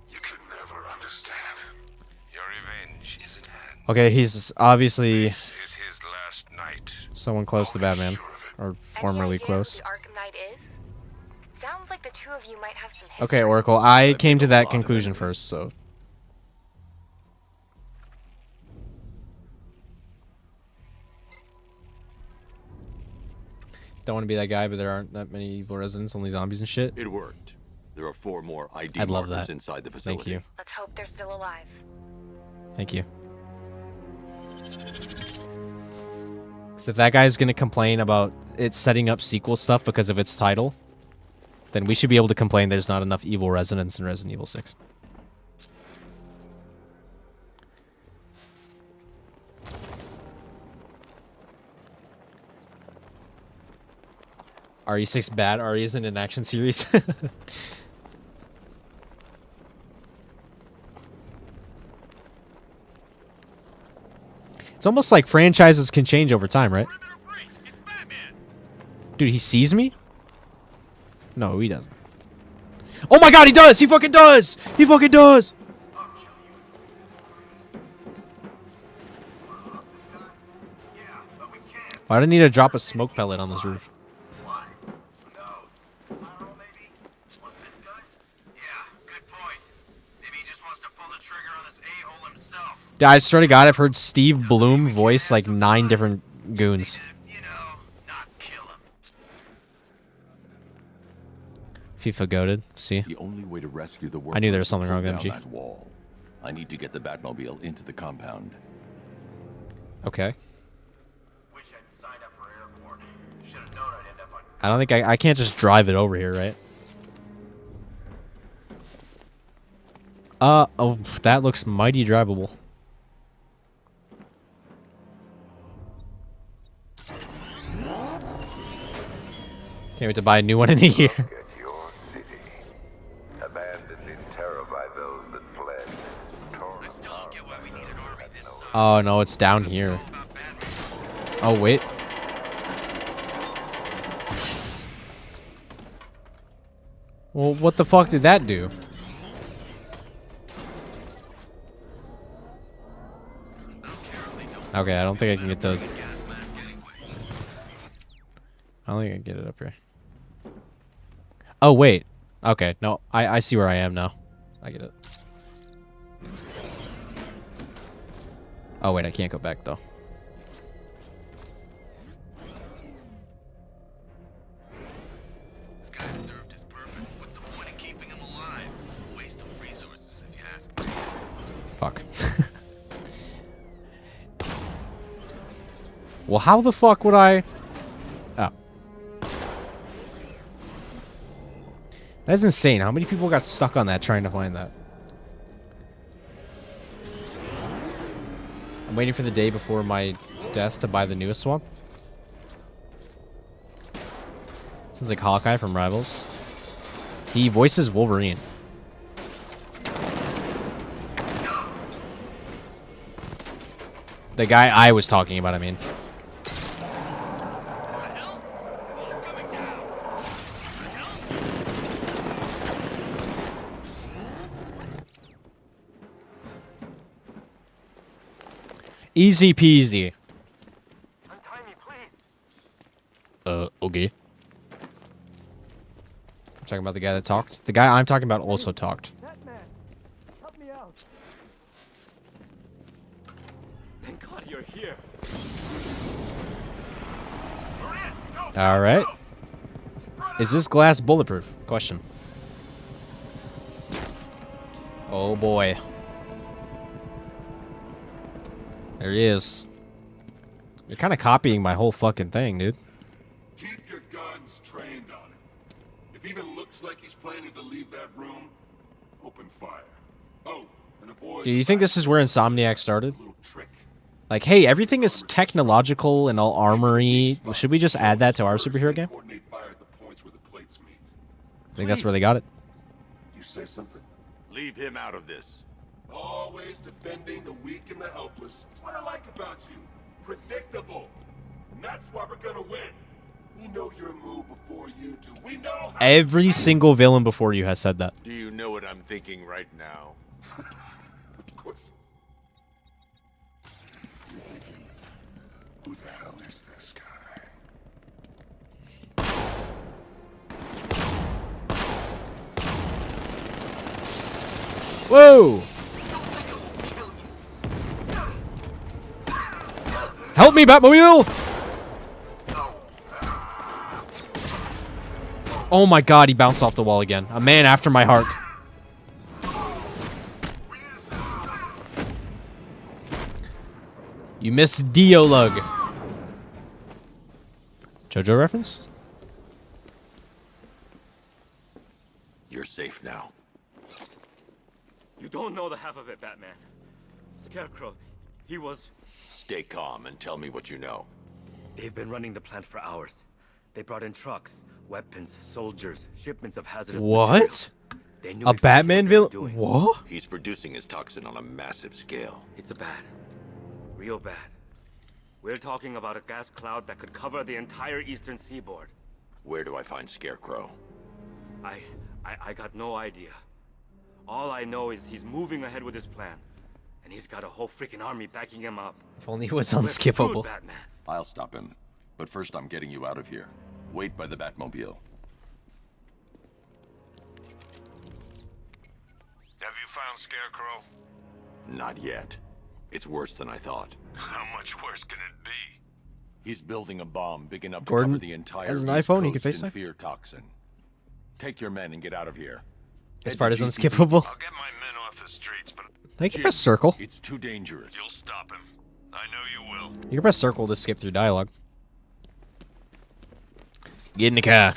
S6: You can never understand. Your revenge is at hand.
S1: Okay, he's obviously
S6: This is his last night.
S1: someone close to Batman. Or formerly
S3: Any idea
S1: close.
S3: Who the Arkham Knight is? Sounds like the two of you might have some history.
S1: Okay, Oracle, I came to that conclusion first, so. Don't want to be that guy, but there aren't that many evil residents, only zombies and shit.
S2: It worked. There are 4 more ID
S1: I'd love
S2: markers
S1: that.
S2: inside the facility.
S1: Thank you.
S3: Let's hope they're still alive.
S1: Thank you. So if that guy's gonna complain about it setting up sequel stuff because of its title, then we should be able to complain there's not enough evil residents in Resident Evil 6. RE6 bad. RE isn't an action series. It's almost like franchises can change over time, right? Dude, he sees me? No, he doesn't. Oh my god, he does! He fucking does! He fucking does! Why do I need to drop a smoke pellet on this roof? Dude, I swear to God, I've heard Steve Bloom voice like 9 different goons. FIFA goated. See?
S2: The only way to rescue the
S1: I knew there was
S2: workers
S1: something wrong with
S2: pulled down
S1: MG.
S2: that wall. I need to get the Batmobile into the compound.
S1: Okay.
S8: Wish I'd signed up for airport. Should have known I'd end up on.
S1: I don't think I can't just drive it over here, right? Oh, that looks mighty drivable. Can't wait to buy a new one in a year.
S6: At your city, abandoned in terror by those that fled. Torn
S1: Oh no, it's down here. Oh wait. Well, what the fuck did that do? Okay, I don't think I can get the... I don't think I can get it up here. Oh, wait. Okay, no, I see where I am now. I get it. Oh, wait, I can't go back, though.
S8: This guy served his purpose. What's the point in keeping him alive? Waste of resources, if you ask me.
S1: Fuck. Well, how the fuck would I... Oh. That's insane. How many people got stuck on that trying to find that? I'm waiting for the day before my death to buy the newest swamp. Sounds like Hawkeye from Rivals. He voices Wolverine. The guy I was talking about, I mean. Easy peasy.
S8: Untie me, please.
S1: Okay. I'm talking about the guy that talked. The guy I'm talking about also talked.
S8: Batman, help me out.
S9: Thank God you're here.
S1: All right. Is this glass bulletproof? Question. Oh boy. There he is. You're kind of copying my whole fucking thing, dude.
S6: Keep your guns trained on it. If even looks like he's planning to leave that room, open fire. Oh, and avoid.
S1: Do you think this is where Insomniac started? Like, hey, everything is technological and all armory. Should we just add that to our superhero game?
S6: Coordinate fire at the points where the plates meet.
S1: I think that's where they got it.
S6: You say something?
S2: Leave him out of this.
S6: Always defending the weak and the helpless. That's what I like about you. Predictable. And that's why we're gonna win. We know your move before you do. We know how.
S1: Every single villain before you has said that.
S2: Do you know what I'm thinking right now?
S6: Of course. Who the hell is this guy?
S1: Whoa! Help me, Batmobile! Oh my god, he bounced off the wall again. A man after my heart. You missed Diolug. JoJo reference?
S2: You're safe now.
S9: You don't know the half of it, Batman. Scarecrow, he was...
S2: Stay calm and tell me what you know.
S9: They've been running the plant for hours. They brought in trucks, weapons, soldiers, shipments of hazardous
S1: What?
S9: materials. They knew
S1: A
S9: exactly
S1: Batman
S9: what they were
S1: villain?
S9: doing.
S1: What?
S2: He's producing his toxin on a massive scale.
S9: It's a bad. Real bad. We're talking about a gas cloud that could cover the entire eastern seaboard.
S2: Where do I find Scarecrow?
S9: I got no idea. All I know is he's moving ahead with his plan. And he's got a whole freaking army backing him up.
S1: If only it was
S9: We're
S1: unskippable.
S9: screwed, Batman.
S2: I'll stop him. But first I'm getting you out of here. Wait by the Batmobile.
S6: Have you found Scarecrow?
S2: Not yet. It's worse than I thought.
S6: How much worse can it be?
S2: He's building a bomb big enough to
S1: Gordon
S2: cover the entire
S1: has an
S2: East
S1: iPhone, he can
S2: Coast in
S1: FaceTime.
S2: fear toxin. Take your men and get out of here.
S1: This
S2: Head
S1: part
S2: to
S1: is
S2: GCPD.
S1: unskippable.
S6: I'll get my men off the streets, but
S1: I can
S2: Jim,
S1: press circle.
S2: It's too dangerous.
S6: you'll stop him. I know you will.
S1: You can press circle to skip through dialogue. Get in the car.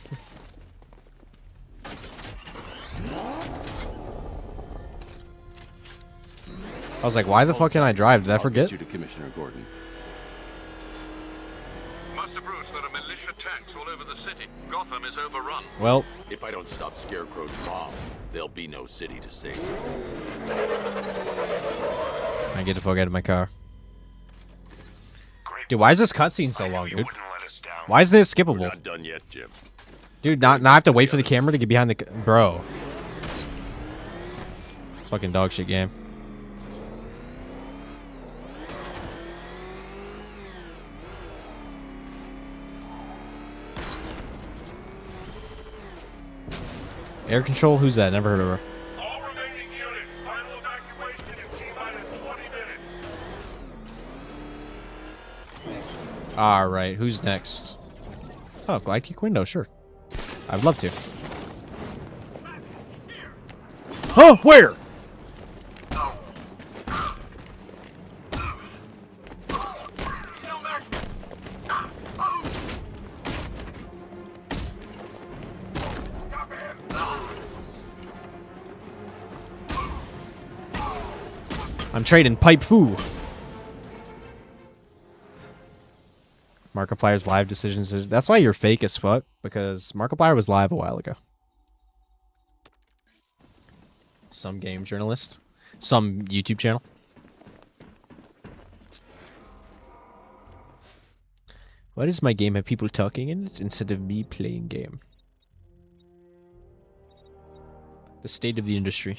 S1: I was like, why the fuck can I drive? Did I
S2: I'll
S1: forget?
S2: get you to Commissioner Gordon.
S6: Master Bruce, there are militia tanks all over the city. Gotham is overrun.
S1: Well,
S2: If I don't stop Scarecrow's bomb, there'll be no city to save.
S1: I get the fuck out of my car.
S6: Great.
S1: Dude, why is this cutscene so
S6: I knew
S1: long,
S6: you
S1: dude?
S6: wouldn't let us down.
S1: Why isn't it
S2: We're
S1: skippable?
S2: not done yet, Jim.
S1: Dude, not I have to wait for the camera to get behind the... Bro. It's fucking dog shit game. Air control? Who's that? Never heard of her.
S6: All remaining units, final evacuation in T-minus 20 minutes.
S1: Alright, who's next? Oh, glide kick window, sure. I'd love to. Oh, where? I'm trading pipe foo. Markiplier's live decisions. That's why you're fake as fuck, because Markiplier was live a while ago. Some game journalist. Some YouTube channel. Why does my game have people talking in it instead of me playing game? The state of the industry.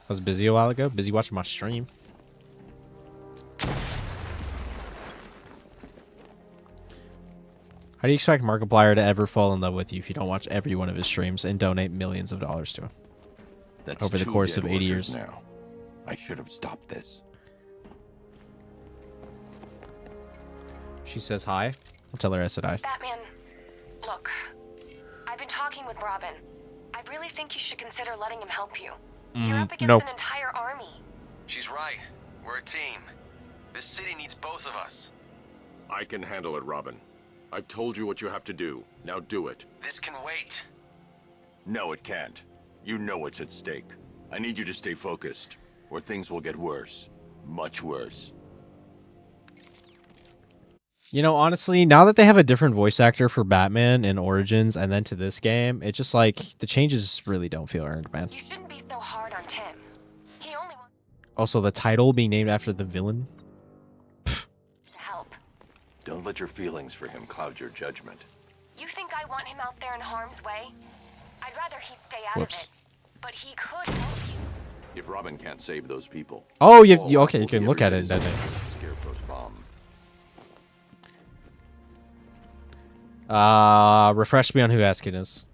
S1: I was busy a while ago. Busy watching my stream. How do you expect Markiplier to ever fall in love with you if you don't watch every one of his streams and donate millions of dollars to him?
S2: That's
S1: Over the
S2: two
S1: course
S2: dead
S1: of 80
S2: workers
S1: years.
S2: now. I should have stopped this.
S1: She says hi. I'll tell her I said hi.
S3: Batman, look, I've been talking with Robin. I really think you should consider letting him help you. You're up against
S1: nope.
S3: an entire army.
S8: She's right. We're a team. This city needs both of us.
S2: I can handle it, Robin. I've told you what you have to do. Now do it.
S8: This can wait.
S2: No, it can't. You know what's at stake. I need you to stay focused, or things will get worse. Much worse.
S1: You know, honestly, now that they have a different voice actor for Batman in Origins and then to this game, it's just like the changes really don't feel earned, man.
S3: You shouldn't be so hard on Tim. He only wants
S1: Also, the title being named after the villain.
S3: to help.
S2: Don't let your feelings for him cloud your judgment.
S3: You think I want him out there in harm's way? I'd rather he stay out
S1: Whoops.
S3: of it. But he could help you.
S2: If Robin can't save those people...
S1: Oh, you,
S2: all
S1: you okay? You
S2: will be
S1: can look at it.
S2: everybody's
S1: Then.
S2: Scarecrow's bomb.
S1: Refresh me on who Askin is.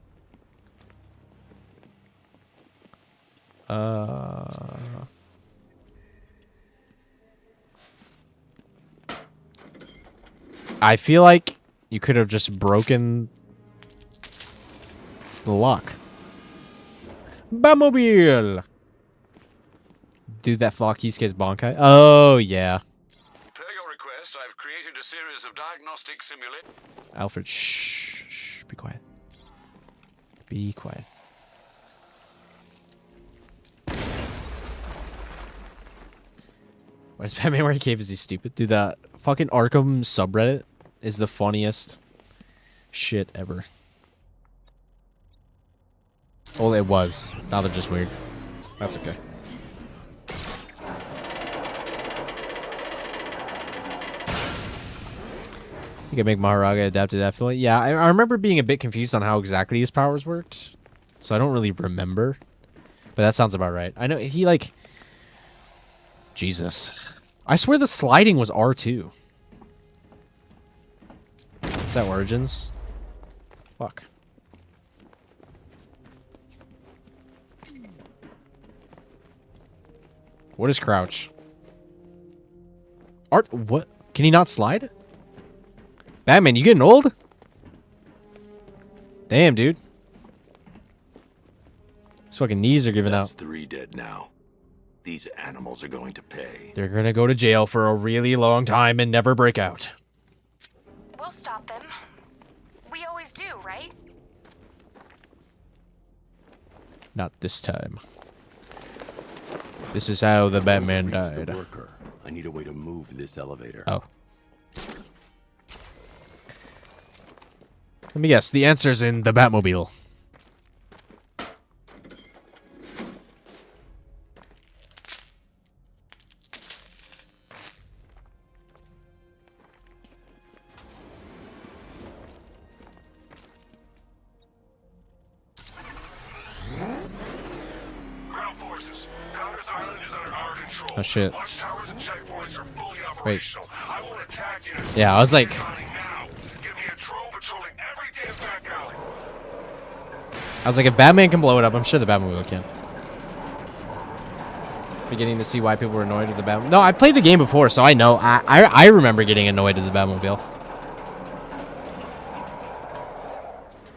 S1: I feel like You could have just broken the lock. Batmobile! Dude, that Flockies gets Bonkai. Oh, yeah.
S8: Per your request, I've created a series of diagnostic simulations.
S1: Alfred, shh, shh, be quiet. Be quiet. Why is Batman wearing a cape? Is he stupid? Dude, that fucking Arkham subreddit is the funniest shit ever. Oh, it was. Now they're just weird. That's okay. You can make Maharaga adapt to that feeling. Yeah, I remember being a bit confused on how exactly his powers worked. So I don't really remember. But that sounds about right. I know he, like... Jesus. I swear the sliding was R2. Is that Origins? Fuck. What is crouch? Art, what? Can he not slide? Batman, you getting old? Damn, dude. His fucking knees are giving out.
S2: 3 dead now. These animals are going to pay.
S1: They're gonna go to jail for a really long time and never break out.
S3: We'll stop them. We always do, right?
S1: Not this time. This is how the Batman
S2: Reach
S1: died.
S2: the worker. I need a way to move this elevator.
S1: Oh. Let me guess. The answer's in the Batmobile.
S6: Ground forces. Founders Island is under our control.
S1: Oh, shit.
S6: Watchtowers and checkpoints are fully operational. I will attack units.
S1: Yeah, I was like...
S6: Now. Give me a drone patrolling every damn back alley.
S1: I was like, if Batman can blow it up, I'm sure the Batmobile can. Beginning to see why people were annoyed with the Batmobile. No, I played the game before, so I know. I remember getting annoyed with the Batmobile.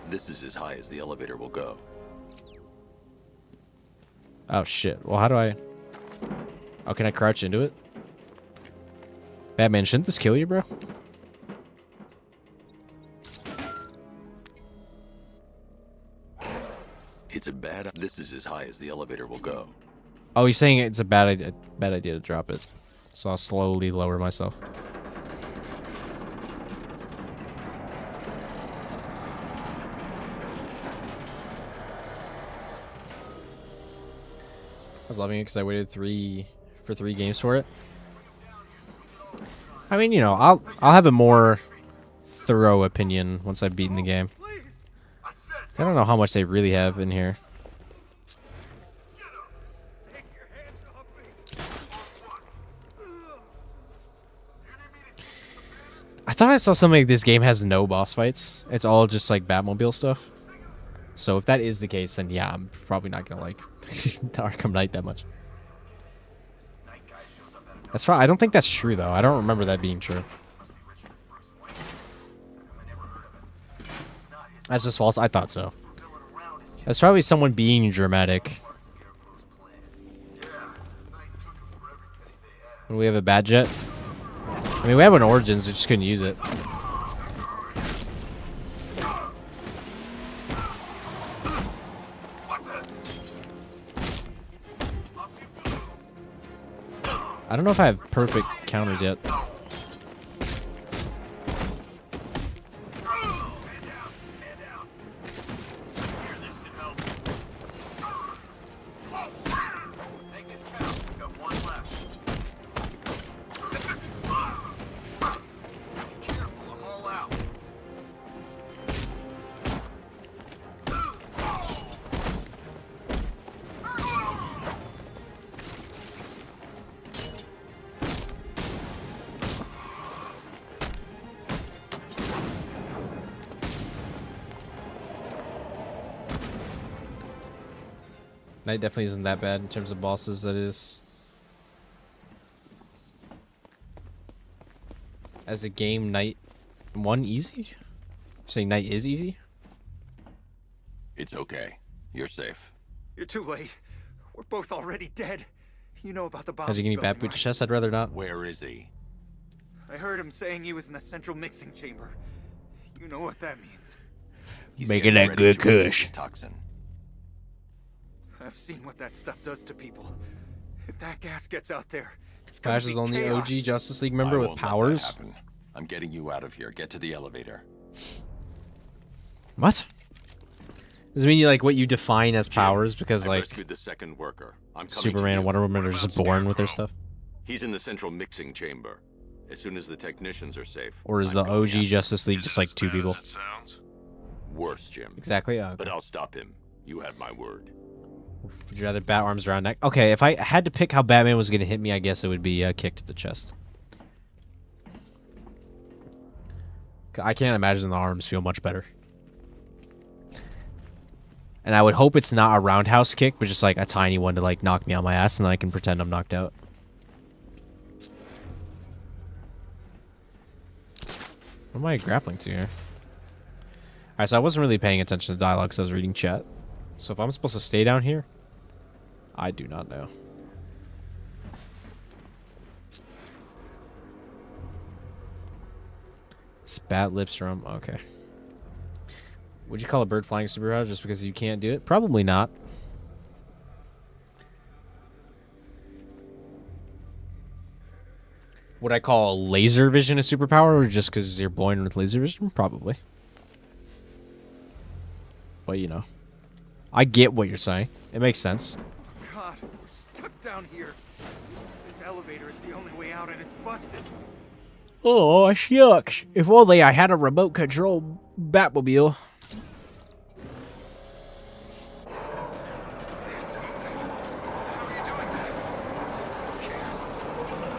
S2: This is as high as the elevator will go.
S1: Oh, shit. Well, how do I... Oh, can I crouch into it? Batman, shouldn't this kill you, bro?
S2: It's a bad... This is as high as the elevator will go.
S1: Oh, he's saying it's a bad idea to drop it. So I'll slowly lower myself. I was loving it because I waited for three games for it. I mean, you know, I'll have a more thorough opinion once I've beaten the game. I don't know how much they really have in here. I thought I saw something like this game has no boss fights. It's all just like Batmobile stuff. So if that is the case, then yeah, I'm probably not gonna like Arkham Knight that much. That's probably, I don't think that's true though. I don't remember that being true. That's just false. I thought so. That's probably someone being dramatic. When we have a bad jet. I mean, we have an Origins, we just couldn't use it. I don't know if I have perfect counters yet. Knight definitely isn't that bad in terms of bosses, that is. As a game, Knight 1 easy? You're saying night is easy?
S2: It's okay. You're safe.
S10: You're too late. We're both already dead. You know about the bomb.
S1: How's he getting bat boot to chest? I'd rather not.
S2: Where is he?
S10: I heard him saying he was in the central mixing chamber. You know what that means.
S2: He's
S1: Making
S2: getting
S1: that
S2: ready
S1: good
S2: to release
S1: kush.
S2: his toxin.
S10: I've seen what that stuff does to people. If that gas gets out there, it's gonna
S1: Flash
S10: be
S1: is the only
S10: chaos.
S1: OG Justice League
S2: I
S1: member with
S2: won't let that
S1: powers.
S2: happen. I'm getting you out of here. Get to the elevator.
S1: What? Does it mean you like what you define as
S2: Jim,
S1: powers? Because
S2: I
S1: like
S2: rescued the second worker. I'm coming to
S1: Superman
S2: you.
S1: and Wonder Woman are
S6: What
S1: just
S6: about
S1: born with their
S6: Scarecrow?
S1: stuff.
S2: He's in the central mixing chamber. As soon as the technicians are safe.
S1: Or is
S2: I'm
S1: the
S2: going
S1: OG
S2: after him.
S1: Justice League
S6: Is
S1: just
S6: it
S1: like
S6: as
S1: 2
S6: bad
S1: people?
S6: as it sounds?
S2: Worse, Jim.
S1: Exactly. Yeah.
S2: But
S1: Okay.
S2: I'll stop him. You have my word.
S1: Would you rather bat arms around neck? Okay, if I had to pick how Batman was gonna hit me, I guess it would be a kick to the chest. I can't imagine the arms feel much better. And I would hope it's not a roundhouse kick, but just like a tiny one to like knock me on my ass, and then I can pretend I'm knocked out. What am I grappling to here? Alright, so I wasn't really paying attention to dialogue because I was reading chat. So if I'm supposed to stay down here, I do not know. Spat lips from, okay. Would you call a bird flying superhero just because you can't do it? Probably not. Would I call laser vision a superpower or just because you're born with laser vision? Probably. But you know. I get what you're saying. It makes sense.
S10: God, we're stuck down here. This elevator is the only way out and it's busted.
S1: Oh, shucks. If only I had a remote control Batmobile.
S8: It's moving. How are you doing that? Who cares?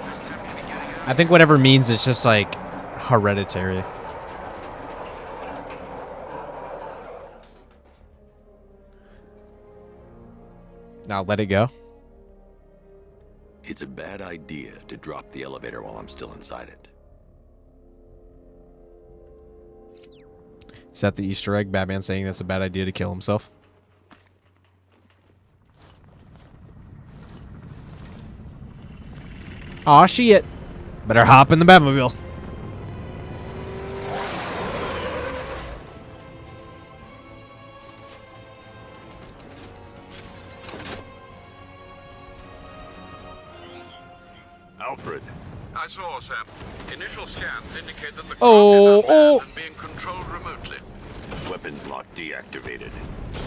S8: Just happy to be getting out.
S1: I think whatever means it's just like hereditary. Now let it go.
S2: It's a bad idea to drop the elevator while I'm still inside it.
S1: Is that the Easter egg? Batman saying that's a bad idea to kill himself? Aw, shit. Better hop in the Batmobile.
S2: Alfred,
S6: I saw, Sam. Initial scans indicate that the
S1: Oh,
S6: craft is unmanned
S1: oh.
S6: and being controlled remotely.
S2: weapons lock deactivated.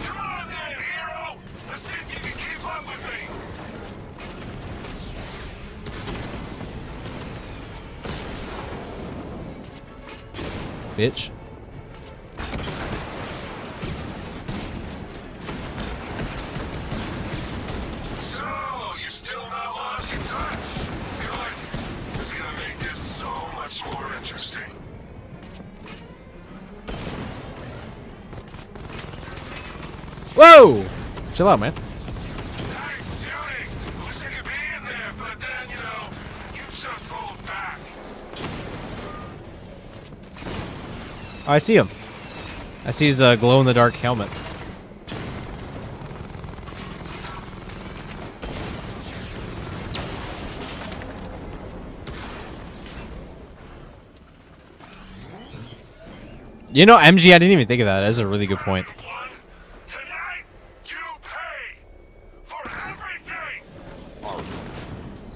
S6: Come on then, hero! Let's see if you can keep up with me!
S1: Bitch.
S6: So, you still not lost your touch? Good. It's gonna make this so much more interesting.
S1: Whoa! Chill out, man.
S6: Nice shooting! Wish I could be in there, but then, you know, you just pulled back.
S1: Oh, I see him. I see his glow-in-the-dark helmet. You know, MG, I didn't even think of that. That's a really good point.
S6: One, tonight, you pay for everything!
S2: Alright.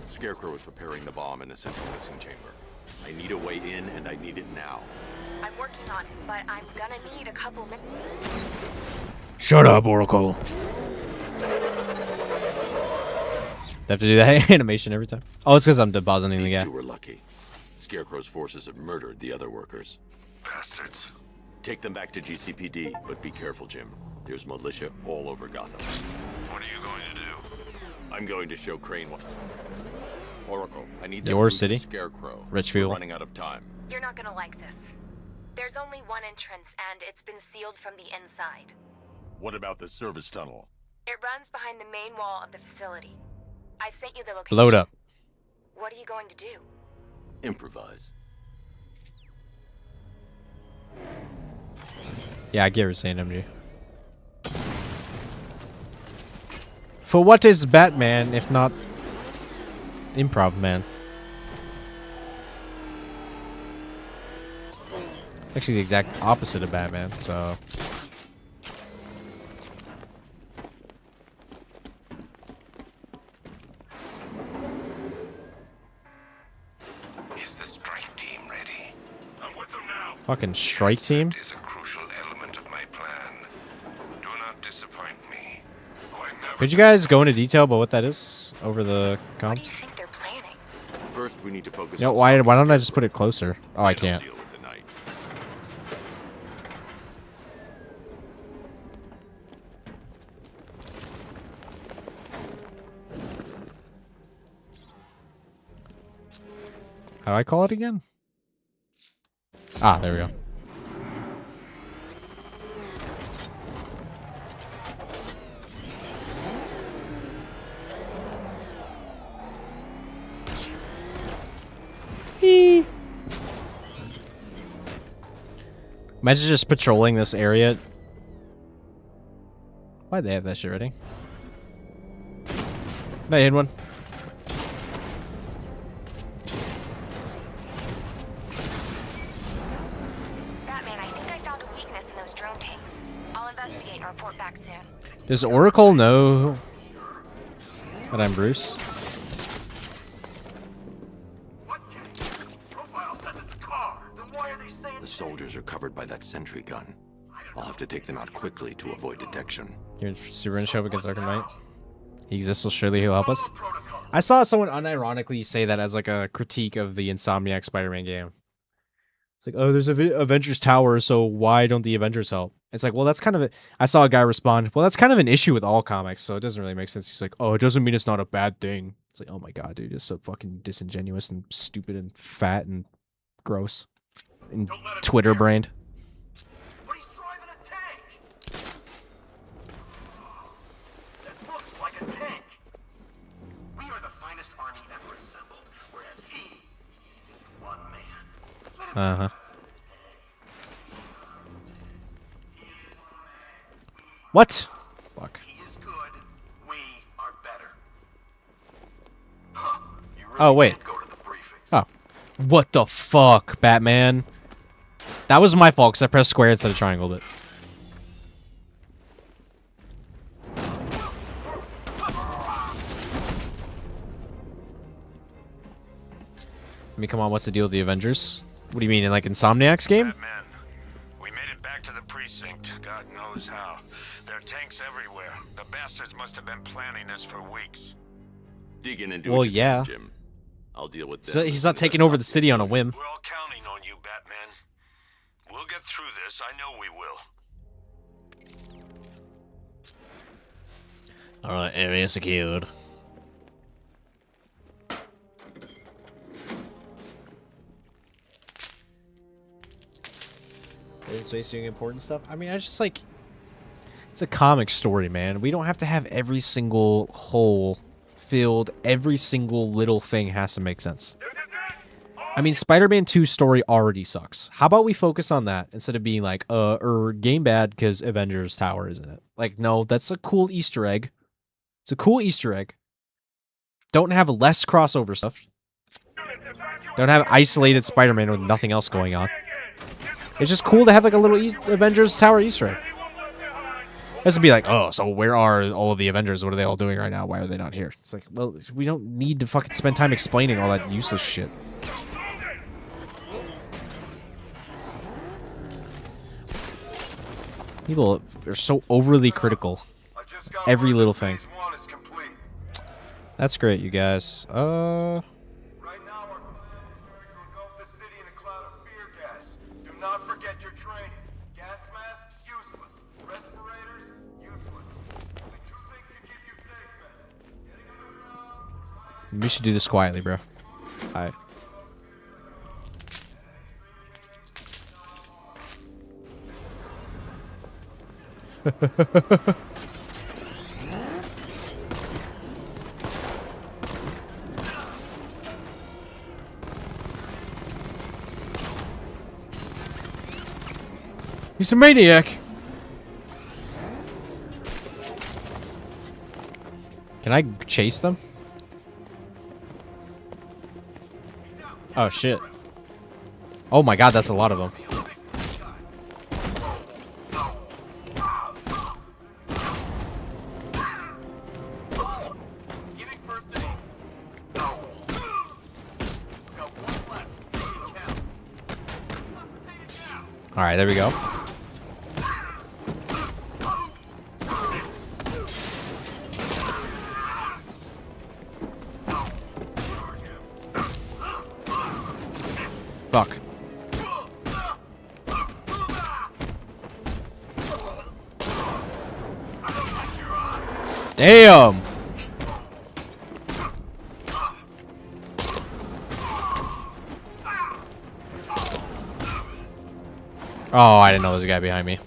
S2: Scarecrow is preparing the bomb in the central mixing chamber. I need a way in, and I need it now.
S3: I'm working on it, but I'm gonna need a couple minutes.
S1: Shut up, Oracle. They have to do that animation every time. Oh, it's because I'm depositing the
S2: These
S1: guy.
S2: two were lucky. Scarecrow's forces have murdered the other workers.
S6: Bastards.
S2: Take them back to GCPD, but be careful, Jim. There's militia all over Gotham.
S6: What are you going to do?
S2: I'm going to show Crane what. Oracle, I need that
S1: Your
S2: route to
S1: city?
S2: Scarecrow.
S1: Rich
S2: We're
S1: people.
S2: running out of time.
S3: You're not gonna like this. There's only one entrance, and it's been sealed from the inside.
S2: What about the service tunnel?
S3: It runs behind the main wall of the facility. I've sent you the location.
S1: Load up.
S3: What are you going to do?
S2: Improvise.
S1: Yeah, I get what you're saying, MG. For what is Batman if not improv man? Actually, the exact opposite of Batman, so...
S8: Is the strike team ready?
S6: I'm with them now.
S1: Fucking strike team?
S8: It is a crucial element of my plan. Do not disappoint me.
S1: Could you guys go into detail about what that is over the
S3: What do you
S1: comms?
S3: think they're planning?
S2: First, we need to focus
S1: You know,
S2: on
S1: why
S2: stopping
S1: don't I
S2: the
S1: just put it closer? Oh, I can't.
S2: deal with the night.
S1: How do I call it again? Ah, there we go. Eee. Imagine just patrolling this area. Why'd they have that shit ready? No, I hit one.
S3: Batman, I think I found a weakness in those drone tanks. I'll investigate and report back soon.
S1: Does Oracle know that I'm Bruce?
S2: The soldiers are covered by that sentry gun. I'll have to take them out quickly to avoid detection.
S1: You're super gonna show up against Arkham Knight? He exists, so surely he'll help us. I saw someone unironically say that as like a critique of the Insomniac Spider-Man game. It's like, oh, there's a Avengers Tower, so why don't the Avengers help? It's like, well, that's kind of a... I saw a guy respond, well, that's kind of an issue with all comics, so it doesn't really make sense. He's like, oh, it doesn't mean it's not a bad thing. It's like, oh my god, dude, it's so fucking disingenuous and stupid and fat and gross. And Twitter-brained.
S6: But he's driving a tank. That looks like a tank. We are the finest army ever assembled, whereas he, one man.
S1: Uh-huh. What? Fuck.
S6: He is good. We are better. Huh. You really
S1: Oh, wait.
S6: did go to the briefing.
S1: Oh. What the fuck, Batman? That was my fault, because I pressed square instead of triangle, but... I mean, come on, what's the deal with the Avengers? What do you mean, in like Insomniac's game?
S8: Batman, we made it back to the precinct. God knows how. There are tanks everywhere. The bastards must have been planning this for weeks.
S2: Dig in and do
S1: Well,
S2: what you
S1: yeah.
S2: can, Jim. I'll deal with
S1: So
S2: them.
S1: he's not taking over the city on a whim.
S8: We're all counting on you, Batman. We'll get through this. I know we will.
S1: Alright, area secured. Is Space doing important stuff? I mean, I just like... It's a comic story, man. We don't have to have every single hole filled. Every single little thing has to make sense. I mean, Spider-Man 2's story already sucks. How about we focus on that instead of being like, game bad because Avengers Tower is in it. Like, no, that's a cool Easter egg. It's a cool Easter egg. Don't have less crossover stuff. Don't have isolated Spider-Man with nothing else going on. It's just cool to have like a little Avengers Tower Easter egg. It has to be like, oh, so where are all of the Avengers? What are they all doing right now? Why are they not here? It's like, well, we don't need to fucking spend time explaining all that useless shit. People are so overly critical. Every little thing. That's great, you guys.
S6: Right now, our plan is to engulf the city in a cloud of fear gas. Do not forget your training. Gas masks, useless. Respirators, useless. Only two things can keep you safe, man. Getting underground.
S1: We should do this quietly, bro. Alright. He's a maniac. Can I chase them? Oh shit. Oh my god, that's a lot of them. Alright, there we go. Fuck. Damn! Oh, I didn't know there was a guy behind me.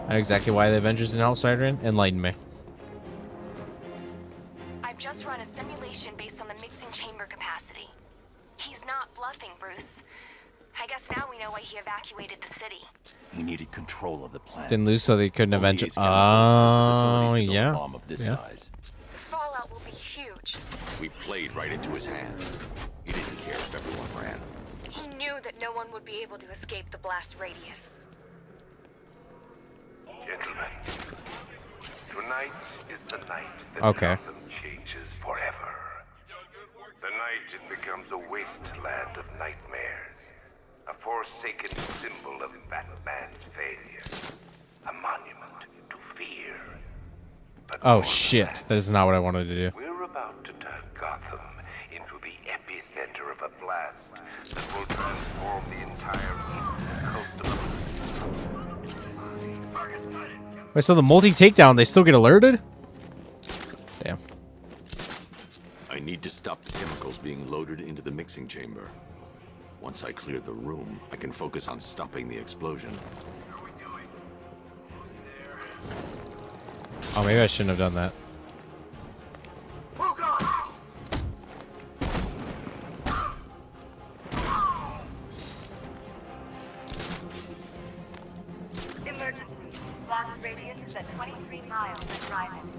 S1: I know exactly why the Avengers and Outsider enlighten me.
S3: I've just run a simulation based on the mixing chamber capacity. He's not bluffing, Bruce. I guess now we know why he evacuated the city.
S2: He needed control of the planet.
S1: Didn't lose so they couldn't
S2: Only
S1: avenge it.
S2: Ace Chemicals has the
S1: Oh,
S2: facilities to build a
S1: yeah.
S2: bomb of this
S1: Yeah.
S2: size.
S3: The fallout will be huge.
S2: We played right into his hands. He didn't care if everyone ran.
S3: He knew that no one would be able to escape the blast radius.
S6: Gentlemen, tonight is the night that
S1: Okay.
S6: Gotham changes forever. The night it becomes a wasteland of nightmares. A forsaken symbol of Batman's failure. A monument to fear. But
S1: Oh
S6: more
S1: shit,
S6: than
S1: that is not what I wanted to do.
S6: that, we're about to turn Gotham into the epicenter of a blast that will transform the entire east coast of
S1: Wait, so the multi-takedown, they still get alerted? Damn.
S2: I need to stop the chemicals being loaded into the mixing chamber. Once I clear the room, I can focus on stopping the explosion.
S1: Oh, maybe I shouldn't have done that.
S3: Emergency. Blast radius is at 23 miles and driving.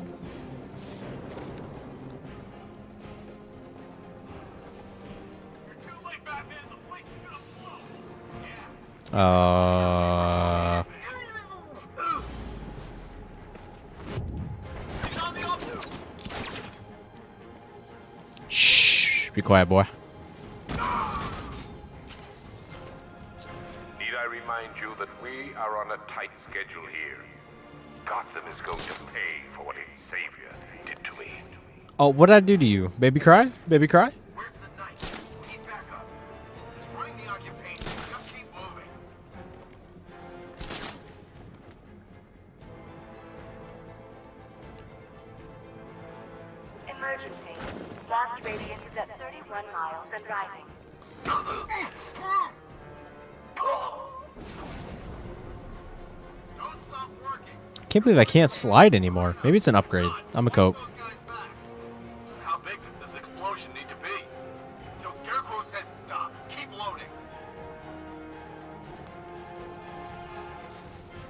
S1: Shh. Be quiet, boy.
S6: Need I remind you that we are on a tight schedule here? Gotham is going to pay for what its savior did to me.
S1: Oh, what did I do to you? Baby cry? Baby cry?
S6: Where's the knight? We need backup. Bring the occupation. Just keep moving.
S3: Emergency. Blast radius is at 31 miles and rising.
S6: Don't stop working.
S1: Can't believe I can't slide anymore. Maybe it's an upgrade. I'm a cope.
S6: How big does this explosion need to be? Till Scarecrow says stop. Keep loading.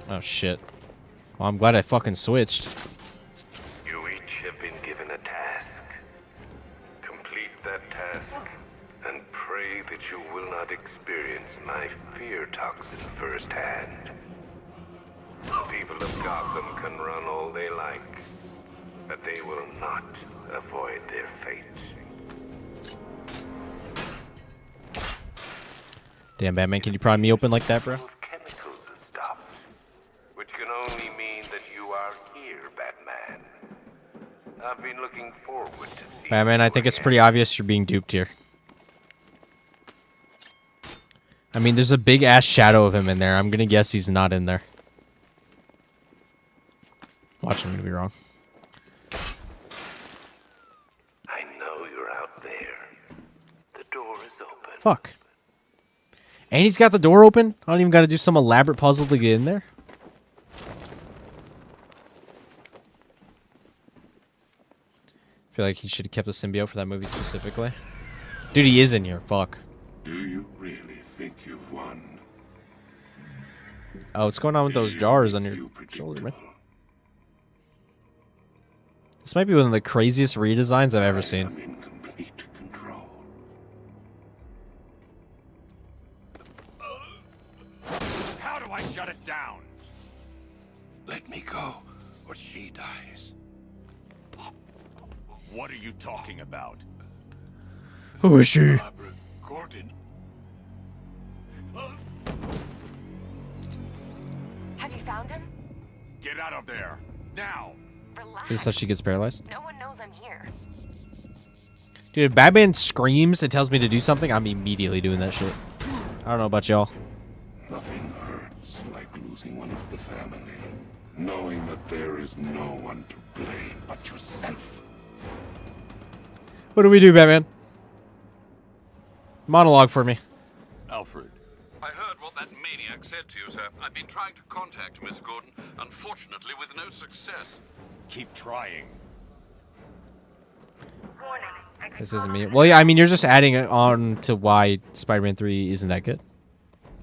S1: Oh shit. Well, I'm glad I fucking switched.
S6: You each have been given a task. Complete that task and pray that you will not experience my fear toxin firsthand. The people of Gotham can run all they like, but they will not avoid their fate.
S1: Damn, Batman, can you pry me open like that, bro?
S6: Chemicals are stopped, which can only mean that you are here, Batman. I've been looking forward to seeing
S1: Batman, I
S6: you
S1: think it's
S6: again.
S1: pretty obvious you're being duped here. I mean, there's a big ass shadow of him in there. I'm gonna guess he's not in there. Watch him to be wrong.
S6: I know you're out there. The door is open.
S1: Fuck. And he's got the door open? I don't even gotta do some elaborate puzzle to get in there? I feel like he should have kept the symbiote for that movie specifically. Dude, he is in here. Fuck.
S6: Do you really think you've won?
S1: Oh, what's going on with those jars on your shoulder, man? This might be one of the craziest redesigns I've ever seen.
S6: I'm in complete control.
S2: How do I shut it down?
S6: Let me go, or she dies.
S2: What are you talking about?
S1: Who is she?
S6: Barbara Gordon.
S3: Have you found him?
S2: Get out of there now!
S3: Relax.
S1: This is how she gets paralyzed.
S3: No one knows I'm here.
S1: Dude, if Batman screams and tells me to do something, I'm immediately doing that shit. I don't know about y'all.
S6: Nothing hurts like losing one of the family. Knowing that there is no one to blame but yourself.
S1: What do we do, Batman? Monologue for me.
S2: Alfred.
S11: I heard what that maniac said to you, sir. I've been trying to contact Miss Gordon, unfortunately with no success.
S2: Keep trying.
S1: This isn't me. Well, yeah, I mean, you're just adding it on to why Spider-Man 3 isn't that good.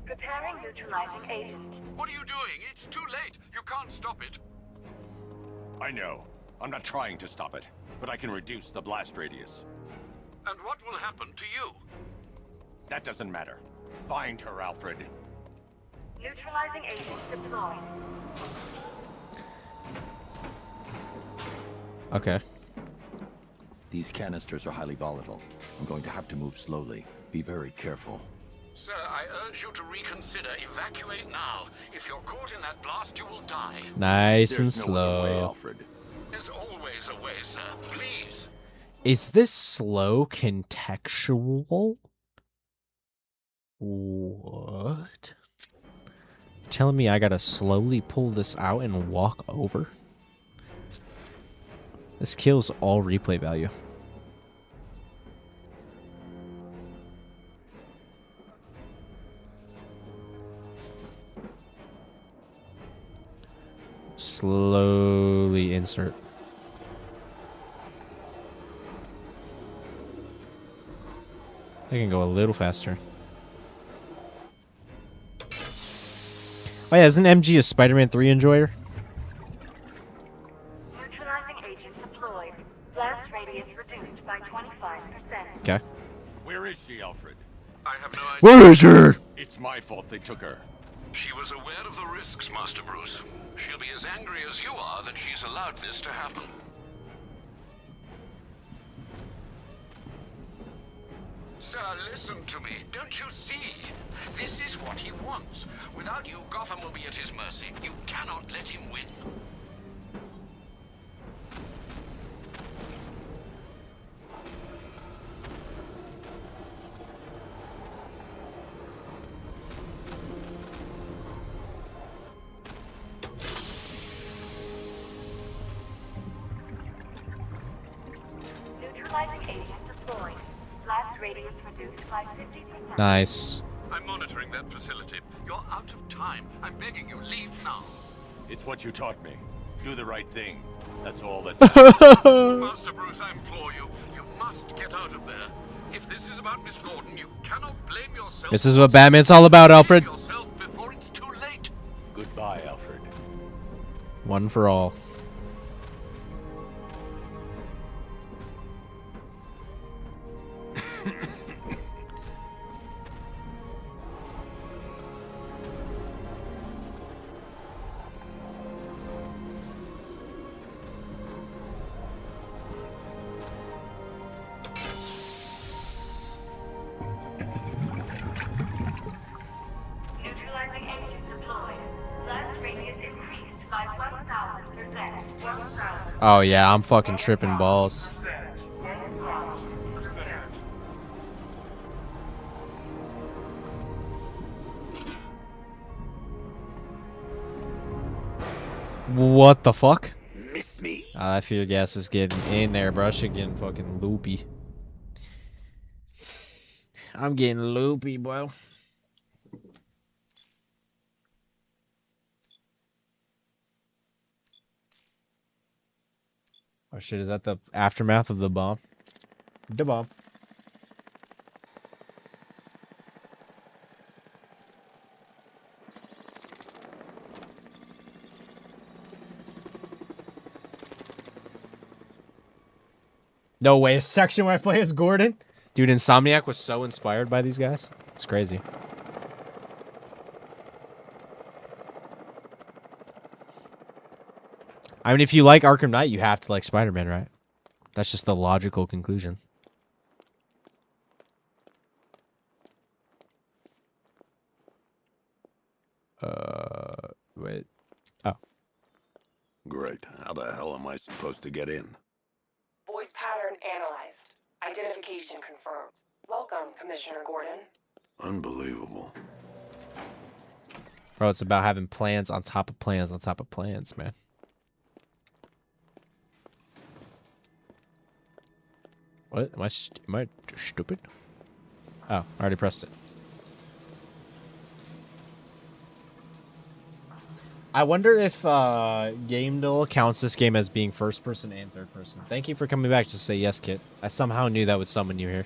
S12: Preparing neutralizing agent.
S11: What are you doing? It's too late. You can't stop it.
S2: I know. I'm not trying to stop it, but I can reduce the blast radius.
S11: And what will happen to you?
S2: That doesn't matter. Find her, Alfred.
S12: Neutralizing agent deployed.
S1: Okay.
S13: These canisters are highly volatile. I'm going to have to move slowly. Be very careful.
S11: Sir, I urge you to reconsider. Evacuate now. If you're caught in that blast, you will die.
S1: Nice and
S2: There's no other way,
S1: slow.
S2: Alfred.
S11: There's always a way, sir. Please.
S1: Is this slow contextual? What? Telling me I gotta slowly pull this out and walk over? This kills all replay value. Slowly insert. I can go a little faster. Oh yeah, isn't MG a Spider-Man 3 enjoyer?
S12: Neutralizing agent deployed. Blast radius reduced by 25%.
S1: Okay.
S2: Where is she, Alfred?
S11: I have no idea.
S1: Where is she?
S2: It's my fault they took her.
S11: She was aware of the risks, Master Bruce. She'll be as angry as you are that she's allowed this to happen. Sir, listen to me. Don't you see? This is what he wants. Without you, Gotham will be at his mercy. You cannot let him win.
S12: Neutralizing agent deployed. Blast radius reduced by 50%.
S1: Nice.
S11: I'm monitoring that facility. You're out of time. I'm begging you, leave now.
S2: It's what you taught me. Do the right thing. That's all that
S11: Master Bruce, I implore you. You must get out of there. If this is about Miss Gordon, you cannot blame yourself.
S1: This is what Batman's all about, Alfred.
S11: Blame yourself before it's too late.
S2: Goodbye, Alfred.
S1: One for all.
S12: Neutralizing agent deployed. Blast radius increased by 1,000%. 1,000%.
S1: Oh yeah, I'm fucking tripping balls. What the fuck?
S13: Miss me?
S1: I fear gas is getting in there, bro. Shit getting fucking loopy. I'm getting loopy, bro. Oh shit, is that the aftermath of the bomb? The bomb. No way, a section where I play as Gordon? Dude, Insomniac was so inspired by these guys. It's crazy. I mean, if you like Arkham Knight, you have to like Spider-Man, right? That's just the logical conclusion. Wait. Oh.
S2: Great. How the hell am I supposed to get in?
S14: Voice pattern analyzed. Identification confirmed. Welcome, Commissioner Gordon.
S2: Unbelievable.
S1: Bro, it's about having plans on top of plans on top of plans, man. What? Am I stupid? Oh, I already pressed it. I wonder if GameDuel counts this game as being first person and third person. Thank you for coming back to say yes, Kit. I somehow knew that would summon you here.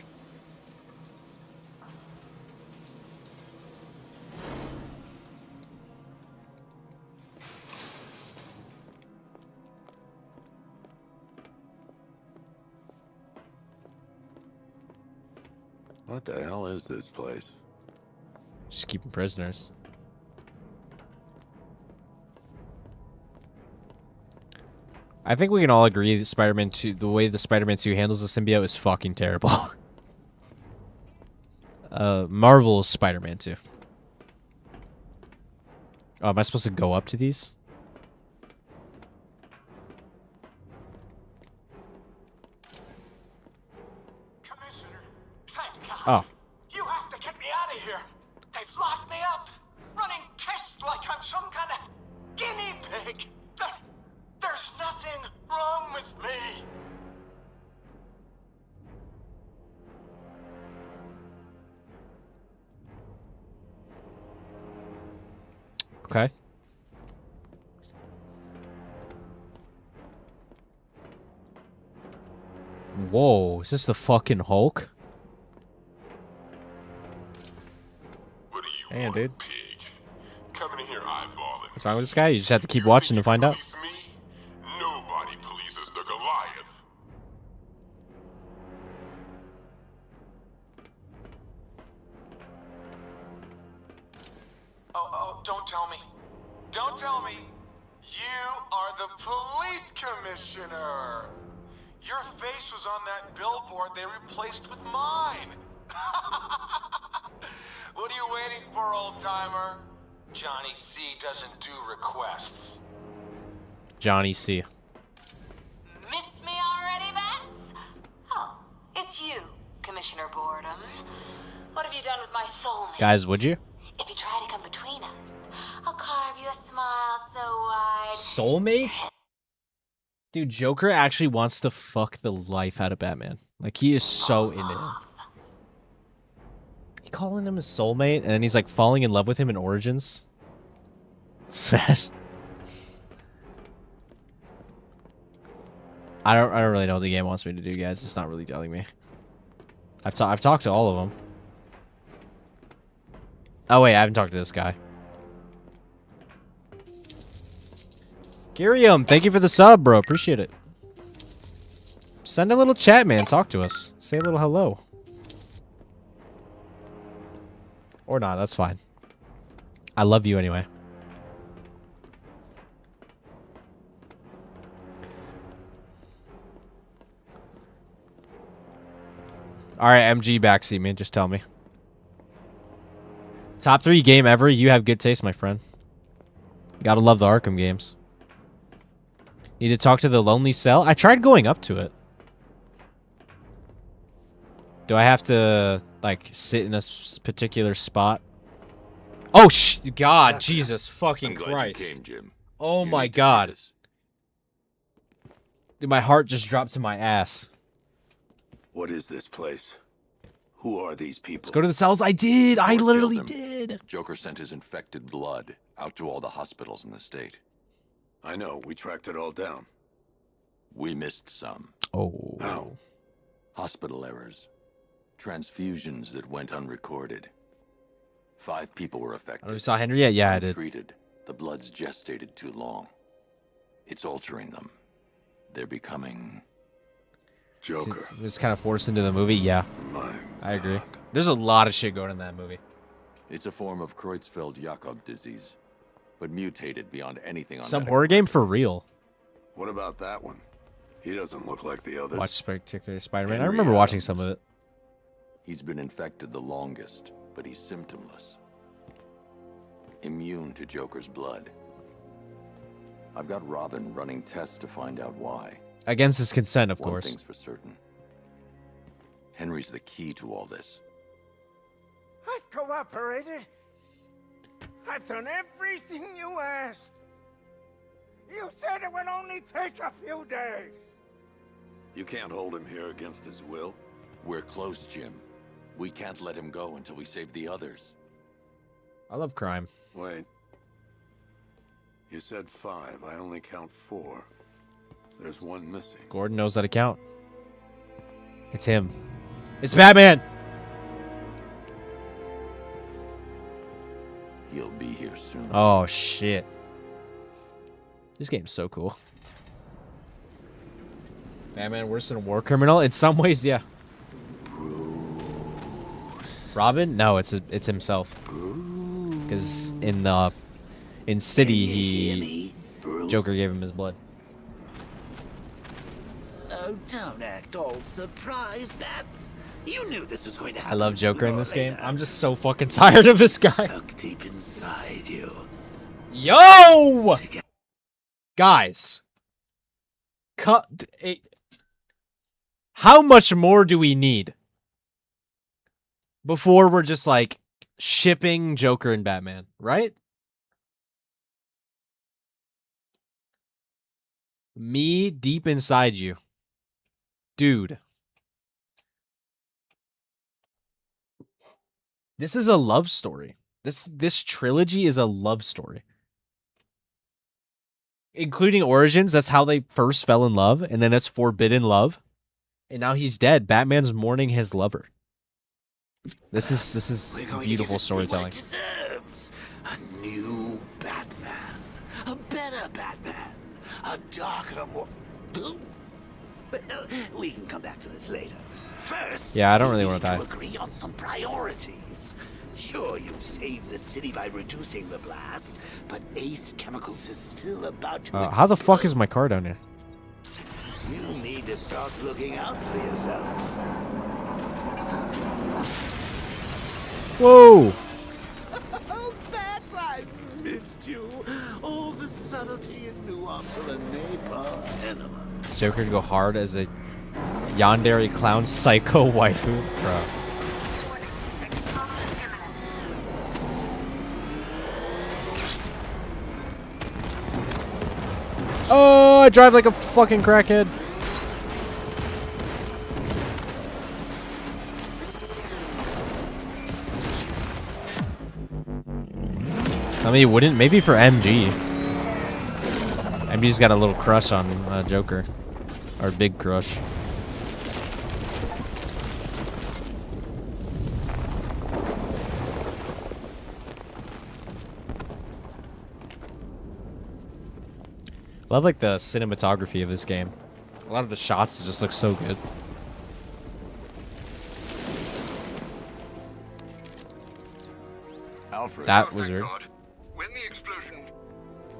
S2: What the hell is this place?
S1: Just keeping prisoners. I think we can all agree that Spider-Man 2, the way the Spider-Man 2 handles the symbiote is fucking terrible. Marvel's Spider-Man 2. Oh, am I supposed to go up to these?
S11: Commissioner, thank God.
S1: Oh.
S11: You have to get me out of here. They've locked me up, running tests like I'm some kind of guinea pig. There's nothing wrong with me.
S1: Okay. Whoa, is this the fucking Hulk?
S6: What do you
S1: Damn, dude.
S6: pig? Coming in here eyeballing.
S1: What's wrong with this guy? You just have to keep watching to find out.
S6: Nobody polices the Goliath.
S11: Oh, don't tell me. Don't tell me. You are the police commissioner. Your face was on that billboard they replaced with mine. What are you waiting for, old-timer? Johnny C doesn't do requests.
S1: Johnny C.
S3: Miss me already, Bats? Oh, it's you, Commissioner Boredom. What have you done with my soulmate?
S1: Guys, would you?
S3: If you try to come between us, I'll carve you a smile so wide.
S1: Soulmate? Dude, Joker actually wants to fuck the life out of Batman. Like, he is so into him. He calling him his soulmate, and then he's like falling in love with him in Origins. Smash. I don't really know what the game wants me to do, guys. It's not really telling me. I've talked to all of them. Oh wait, I haven't talked to this guy. Girium, thank you for the sub, bro. Appreciate it. Send a little chat, man. Talk to us. Say a little hello. Or not, that's fine. I love you anyway. Alright, MG backseat, man. Just tell me. Top 3 game ever. You have good taste, my friend. Gotta love the Arkham games. Need to talk to the Lonely Cell? I tried going up to it. Do I have to, like, sit in a particular spot? Oh, God, Jesus fucking
S2: I'm glad
S1: Christ.
S2: you came, Jim.
S1: Oh
S2: You
S1: my
S2: need to see
S1: God.
S2: this.
S1: Dude, my heart just dropped to my ass.
S2: What is this place? Who are these people?
S1: Let's go to the cells. I did. I
S2: Ford
S1: literally
S2: killed him.
S1: did.
S2: Joker sent his infected blood out to all the hospitals in the state. I know. We tracked it all down. We missed some.
S1: Oh.
S2: How? Hospital errors. Transfusions that went unrecorded. 5 people were affected.
S1: Oh, you saw Henry yet? Yeah, I did.
S2: Untreated. The blood's gestated too long. It's altering them. They're becoming
S6: Joker.
S1: It was kind of forced into the movie. Yeah, I agree. There's a lot of shit going in that movie.
S2: It's a form of Creutzfeldt-Jakob disease, but mutated beyond anything on
S1: Some
S2: medical
S1: horror game for real.
S6: What about that one? He doesn't look like the others.
S1: Watch Spectacular Spider-Man. I
S2: Henry
S1: remember watching
S2: Adams.
S1: some of it.
S2: He's been infected the longest, but he's symptomless. Immune to Joker's blood. I've got Robin running tests to find out why.
S1: Against his consent, of
S2: One
S1: course.
S2: thing's for certain. Henry's the key to all this.
S15: I've cooperated. I've done everything you asked. You said it would only take a few days.
S6: You can't hold him here against his will.
S2: We're close, Jim. We can't let him go until we save the others.
S1: I love crime.
S6: Wait. You said 5. I only count 4. There's one missing.
S1: Gordon knows how to count. It's him. It's Batman!
S2: He'll be here soon.
S1: Oh, shit. This game's so cool. Batman worse than a war criminal? In some ways, yeah. Robin? No, it's himself. Because in City, Joker gave him his blood.
S8: Oh, don't act all surprised, Bats. You knew this was going to
S1: I
S8: happen.
S1: love Joker in
S8: sooner or
S1: this game.
S8: later.
S1: I'm just so fucking tired of this guy.
S8: Stuck deep inside you.
S1: Yo! Guys. Cut it. How much more do we need before we're just like shipping Joker and Batman, right? Me deep inside you. Dude. This is a love story. This trilogy is a love story. Including Origins, that's how they first fell in love, and then it's Forbidden Love. And now he's dead. Batman's mourning his lover. This is beautiful storytelling.
S8: Deserves a new Batman, a better Batman, a darker, more. Well, we can come back to this later. First,
S1: Yeah, I don't really
S8: we
S1: want to
S8: need
S1: die.
S8: agree on some priorities. Sure, you've saved the city by reducing the blast, but Ace Chemicals is still about to.
S1: How the fuck is my car down here?
S8: You need to start looking out for yourself.
S1: Whoa!
S8: Oh, Bats, I've missed you. All the subtlety and nuance of a napalm enema.
S1: Joker to go hard as a yandere clown psycho waifu. Bro. Oh, I drive like a fucking crackhead. I mean, wouldn't maybe for MG. MG's got a little crush on Joker, or big crush. Love like the cinematography of this game. A lot of the shots just look so good.
S2: Alfred.
S1: That was weird.
S6: When the explosion,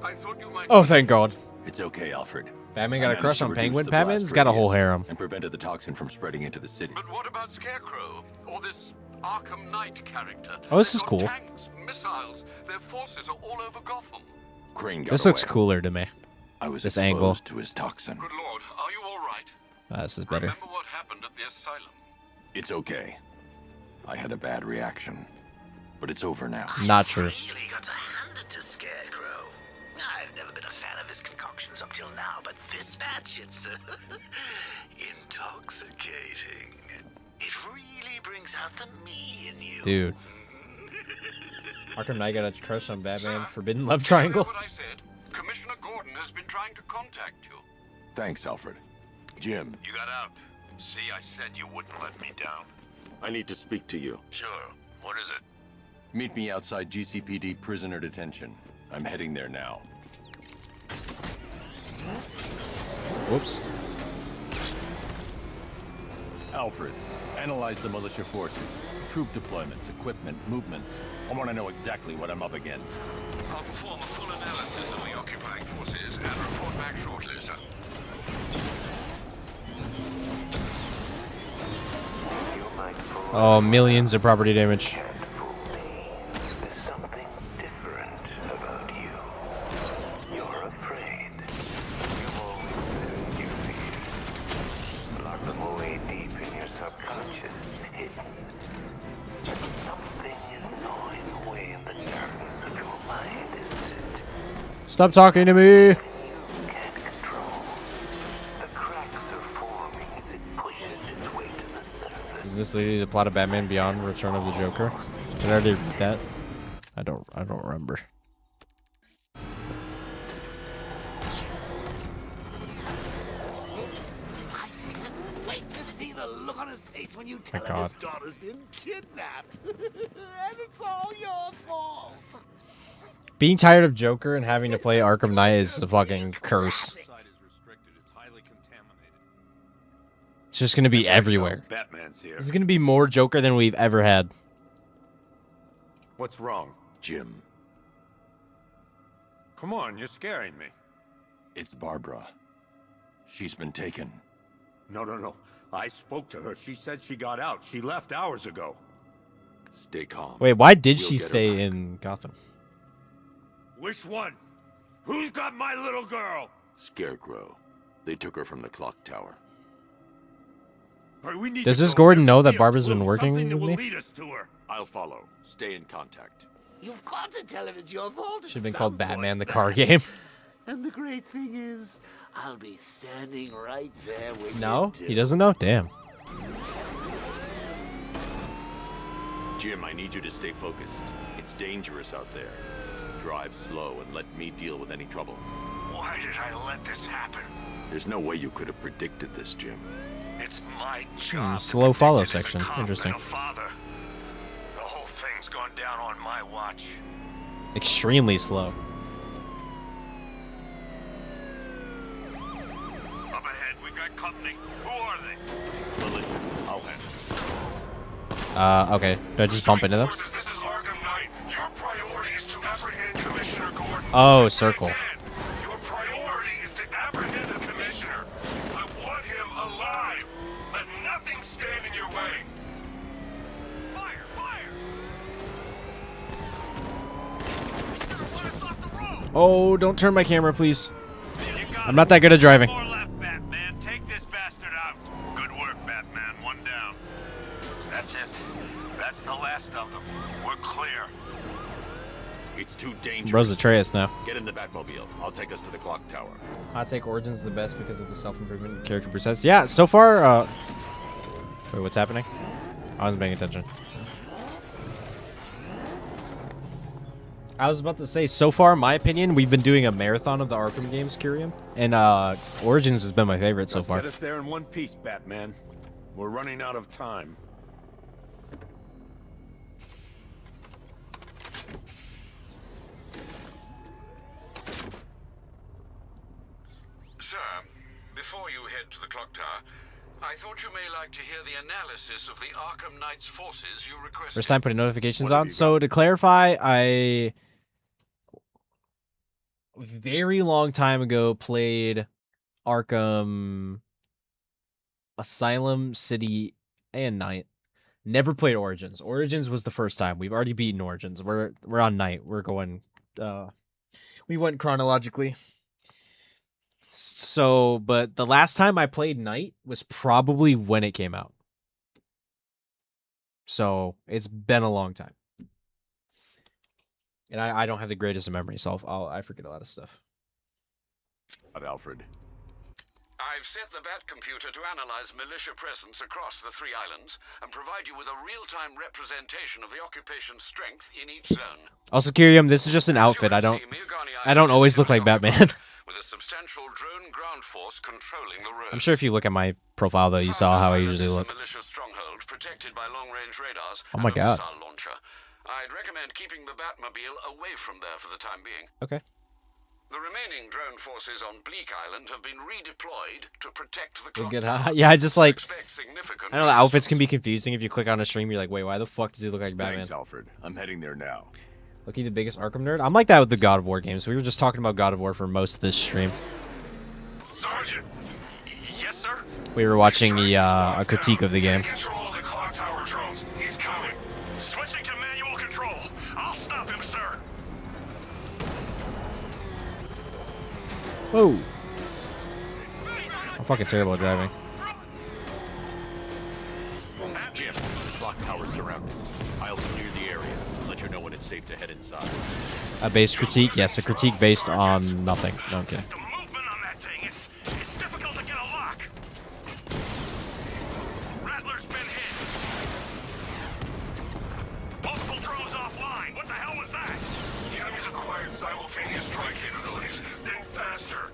S6: I thought you might.
S1: Oh, thank God.
S2: It's okay, Alfred.
S1: Batman
S2: I
S1: got a
S2: managed
S1: crush
S2: to
S1: on
S2: reduce
S1: Penguin.
S2: the blast
S1: Batman's got a whole
S2: radius
S1: harem.
S2: and prevented the toxin from spreading into the city.
S6: But what about Scarecrow or this Arkham Knight character?
S1: Oh, this
S6: They've
S1: is
S6: got
S1: cool.
S6: Tanks, missiles. Their forces are all over Gotham.
S2: Crane got
S1: This looks
S2: away.
S1: cooler to me.
S2: I was
S1: This
S2: exposed
S1: angle.
S2: to his toxin.
S6: Good Lord, are you all right?
S1: This is better.
S6: Remember what happened at the asylum?
S2: It's okay. I had a bad reaction, but it's over now.
S1: Not true.
S8: Really got to hand it to Scarecrow. I've never been a fan of his concoctions up till now, but this batch, it's intoxicating. It really brings out the me in you.
S1: Dude. Arkham Knight got a crush on Batman. Forbidden Love Triangle.
S6: What I said? Commissioner Gordon has been trying to contact you.
S2: Thanks, Alfred. Jim.
S6: You got out. See, I said you wouldn't let me down.
S2: I need to speak to you.
S6: Sure. What is it?
S2: Meet me outside GCPD prisoner detention. I'm heading there now.
S1: Whoops.
S13: Alfred, analyze the militia forces, troop deployments, equipment, movements. I want to know exactly what I'm up against.
S6: I'll perform a full analysis of the occupying forces and report back shortly, sir.
S1: Oh, millions of property damage. Stop talking to me! Isn't this literally the plot of Batman Beyond: Return of the Joker? Did I already read that? I don't remember.
S8: Wait to see the look on his face when you tell
S1: My
S8: him
S1: God.
S8: his daughter's been kidnapped. And it's all your fault.
S1: Being tired of Joker and having to play Arkham Knight is a fucking curse. It's just gonna be everywhere.
S2: Batman's here.
S1: This is gonna be more Joker than we've ever had.
S2: What's wrong, Jim?
S6: Come on, you're scaring me.
S13: It's Barbara. She's been taken.
S2: No. I spoke to her. She said she got out. She left hours ago. Stay calm.
S1: Wait, why did
S2: We'll
S1: she
S2: get her
S1: stay
S2: back.
S1: in Gotham?
S2: Which one? Who's got my little girl? Scarecrow. They took her from the clock tower. We need
S1: Does
S2: to
S1: this
S2: go
S1: Gordon
S2: there.
S1: know that
S2: Be a
S1: Barbara's been
S2: clue,
S1: working
S2: something that
S1: with
S2: will
S1: me?
S2: lead us to her. I'll follow. Stay in contact.
S8: You've got to tell him it's your fault.
S1: Should have been called Batman the Car Game.
S8: And the great thing is, I'll be standing right there with
S1: No,
S8: you.
S1: he doesn't know. Damn.
S2: Jim, I need you to stay focused. It's dangerous out there. Drive slow and let me deal with any trouble.
S6: Why did I let this happen?
S2: There's no way you could have predicted this, Jim.
S6: It's my job.
S1: Slow follow
S6: as a
S1: section.
S6: cop
S1: Interesting.
S6: and a father. The whole thing's gone down on my watch.
S1: Extremely slow.
S6: Up ahead, we got company. Who are they?
S2: Militia. I'll handle it.
S1: Okay. Do I just bump into them?
S6: This is Arkham Knight. Your priority is to apprehend Commissioner Gordon.
S1: Oh, circle.
S6: Your priority is to apprehend the Commissioner. I want him alive. Let nothing stand in your way. Fire!
S1: Oh, don't turn my camera, please. I'm not that good at driving.
S6: More left, Batman. Take this bastard out. Good work, Batman. One down. That's it. That's the last of them. We're clear.
S2: It's too dangerous.
S1: Rose Atreus now.
S2: Get in the Batmobile. I'll take us to the clock tower.
S1: Hot Take Origins is the best because of the self-improvement character presets. Yeah, so far, wait, what's happening? I wasn't paying attention. I was about to say, so far, in my opinion, we've been doing a marathon of the Arkham games, Kyrian. And, Origins has been my favorite so far.
S2: Get us there in one piece, Batman. We're running out of time.
S6: Sir, before you head to the clock tower, I thought you may like to hear the analysis of the Arkham Knight's forces you requested.
S1: First time putting notifications on. So, to clarify, I... very long time ago played Arkham Asylum, City, and Night. Never played Origins. Origins was the first time. We've already beaten Origins. We're on Night. We're going we went chronologically. So, but the last time I played Night was probably when it came out. So, it's been a long time. And I don't have the greatest of memory, so I forget a lot of stuff.
S2: Alfred.
S6: I've set the Bat computer to analyze militia presence across the 3 islands and provide you with a real-time representation of the occupation's strength in each zone.
S1: Also, Kyrium, this is just an outfit. I don't always look like Batman.
S6: With a substantial drone ground force controlling the road.
S1: I'm sure if you look at my profile, though, you saw how I usually look.
S6: Militia stronghold protected by long-range radars
S1: Oh my
S6: and a
S1: God.
S6: missile launcher. I'd recommend keeping the Batmobile away from there for the time being.
S1: Okay.
S16: The remaining drone forces on Bleak Island have been redeployed to protect the
S1: We
S16: clock
S1: get
S16: tower.
S1: yeah, I just like
S16: Expect significant
S1: I know the outfits can be confusing if you click on a stream. You're like, wait, why the fuck does he look like Batman?
S13: Thanks, Alfred. I'm heading there now.
S1: Looking the biggest Arkham nerd. I'm like that with the God of War games. We were just talking about God of War for most of this stream.
S6: Sergeant.
S10: Yes, sir.
S1: We were watching the a critique of the game.
S6: Control the clock tower drones. He's coming.
S10: Switching to manual control. I'll stop him, sir.
S1: Whoa! I'm fucking terrible at driving.
S13: Jim, clock tower's surrounded. I'll clear the area. Let you know when it's safe to head inside.
S1: A base critique? Yes, a critique based on nothing. No, I'm kidding.
S10: The movement on that thing, it's difficult to get a lock. Rattler's been hit. Multiple drones offline. What the hell was that?
S6: The enemy's acquired simultaneous strike capabilities. Then faster.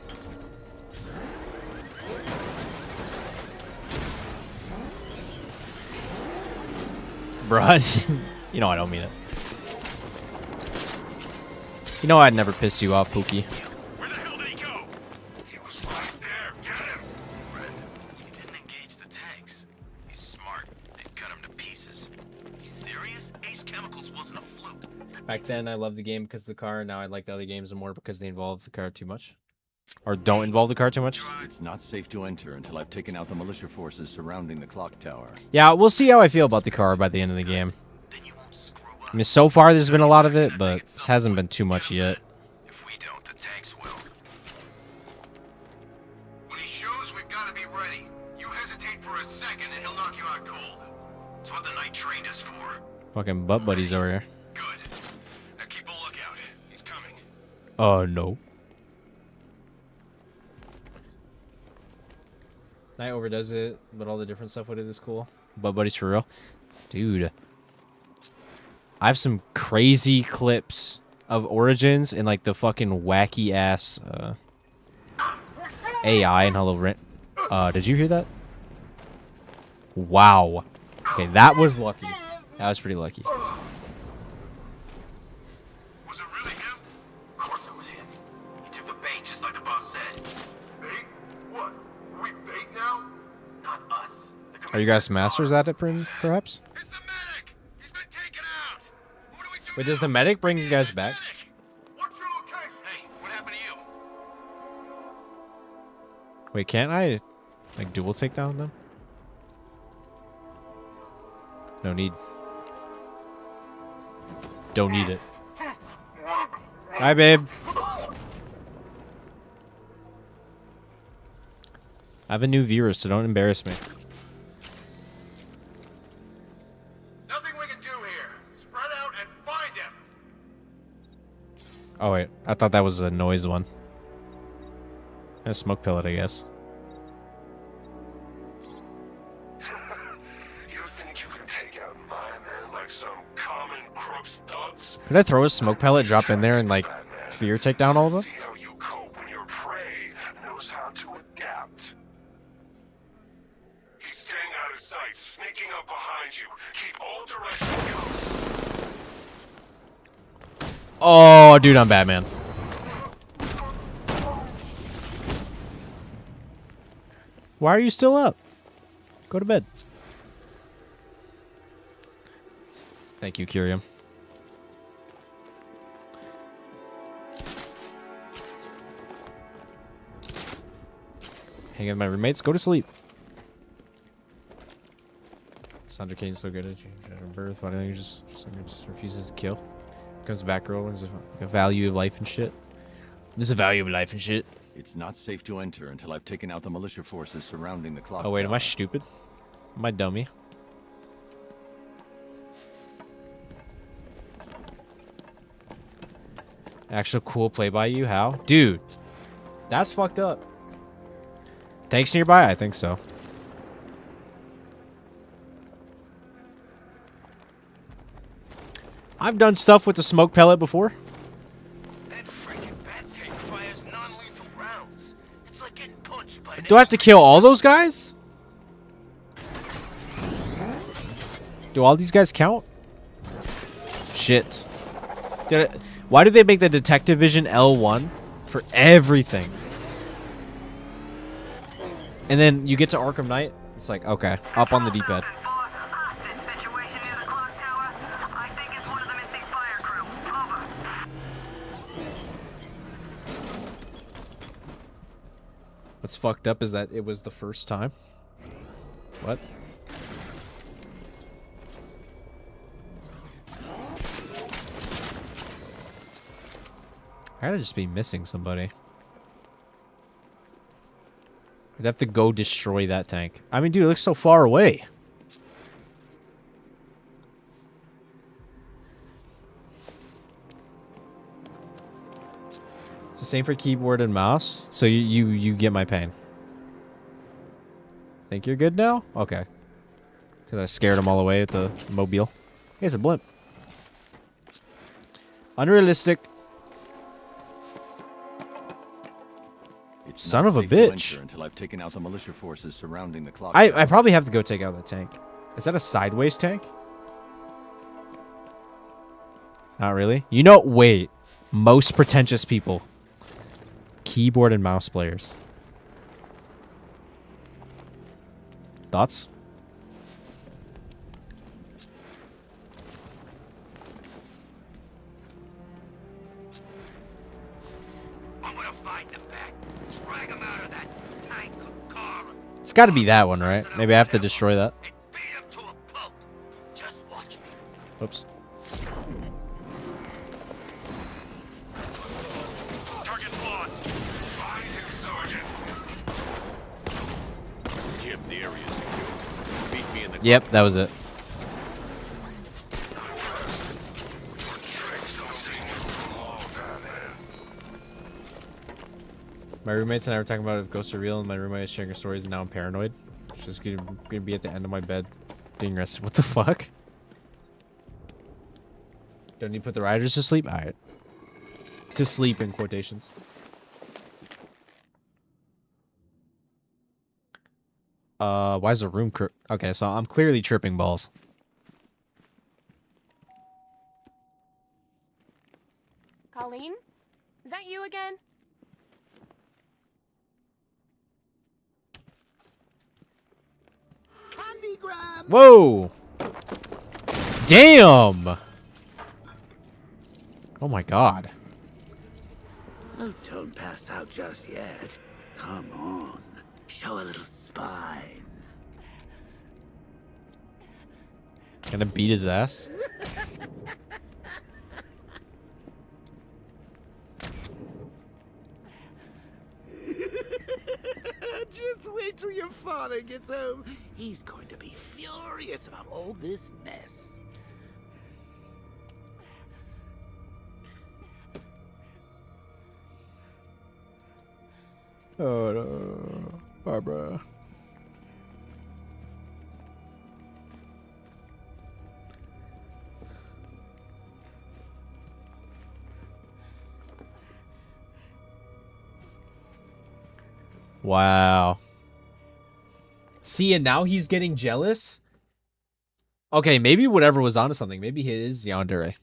S1: Bruh, you know I don't mean it. You know I'd never piss you off, Pookie.
S10: Where the hell did he go?
S6: He was right there. Get him.
S11: Brent, he didn't engage the tanks. He's smart. They cut him to pieces. You serious? Ace Chemicals wasn't a fluke.
S1: Back then I loved the game because of the car. Now I like the other games more because they involve the car too much. Or don't involve the car too much.
S13: It's not safe to enter until I've taken out the militia forces surrounding the clock tower.
S1: Yeah, we'll see how I feel about the car by the end of the game. I mean, so far there's been a lot of it, but this hasn't been too much yet.
S11: If we don't, the tanks will. When he shows, we've got to be ready. You hesitate for a second and he'll knock you out cold. It's what the night train is for.
S1: Fucking butt buddies over here.
S11: Good. Now keep a lookout. He's coming.
S1: No. Night overdoes it, but all the different stuff with it is cool. Butt buddies for real. Dude. I have some crazy clips of Origins and like the fucking wacky ass AI and Hello Rent. Did you hear that? Wow. Okay, that was lucky. That was pretty lucky.
S11: Was it really him? Of course it was him. He took the bait just like the boss said.
S6: Bait? What? We bait now?
S11: Not us.
S1: Are you guys masters at it, perhaps?
S11: It's the medic! He's been taken out! What do we do?
S1: Wait, does the medic bring you guys back?
S11: What's your location? Hey, what happened to you?
S1: Wait, can't I like dual take down them? No need. Don't need it. Hi, babe. I have a new viewer, so don't embarrass me.
S11: Nothing we can do here. Spread out and find him.
S1: Oh wait, I thought that was a noise one. A smoke pellet, I guess.
S6: You think you can take out my men like some common crooks thugs?
S1: Could I throw a smoke pellet, drop in there, and like fear take down all of them?
S6: See how you cope when your prey knows how to adapt. He's staying out of sight, sneaking up behind you. Keep all directions covered.
S1: Oh, dude, I'm Batman. Why are you still up? Go to bed. Thank you, Kyrium. Hang out with my roommates. Go to sleep. Sandra Kane's so good at birth. Why don't you just refuses to kill? Comes back girl and a value of life and shit. There's a value of life and shit.
S13: It's not safe to enter until I've taken out the militia forces surrounding the clock
S1: Oh wait,
S13: tower.
S1: am I stupid? Am I dummy? Actual cool play by you? How? Dude, that's fucked up. Tanks nearby? I think so. I've done stuff with the smoke pellet before.
S11: That freaking bat tank fires non-lethal rounds. It's like getting punched by an
S1: Do I have to kill all those guys? Do all these guys count? Shit. Why do they make the detective vision L1? for everything. And then you get to Arkham Knight, it's like, okay, up on the D-pad. What's fucked up is that it was the first time. What? I gotta just be missing somebody. I'd have to go destroy that tank. I mean, dude, it looks so far away. It's the same for keyboard and mouse, so you get my pain. Think you're good now? Okay. Because I scared him all the way with the mobile. Hey, it's a blimp. Unrealistic.
S13: It's
S1: Son
S13: not
S1: of a
S13: safe to
S1: bitch.
S13: enter until I've taken out the militia forces surrounding the clock
S1: I
S13: tower.
S1: probably have to go take out that tank. Is that a sideways tank? Not really. You know, wait. Most pretentious people. Keyboard and mouse players. Thoughts?
S8: I'm gonna fight them back. Drag them out of that tank car.
S1: It's got to be that one, right? Maybe I have to destroy that.
S8: Just watch me.
S1: Oops.
S6: Target lost. Find him, Sergeant.
S2: Jim, the area is secure. Meet me in the
S1: Yep, that was it. My roommates and I were talking about if ghosts are real, and my roommate is sharing her stories, and now I'm paranoid. She's gonna be at the end of my bed, being rested. What the fuck? Don't you put the riders to sleep? Alright. To sleep, in quotations. Why is the room okay, so I'm clearly tripping balls.
S7: Colleen? Is that you again?
S8: Candy grab.
S1: Whoa! Damn! Oh my god.
S8: Oh, don't pass out just yet. Come on. Show a little spine.
S1: Gonna beat his ass?
S8: Just wait till your father gets home. He's going to be furious about all this mess.
S1: Oh no, Barbara. Wow. See, and now he's getting jealous? Okay, maybe whatever was onto something. Maybe he is Yandere.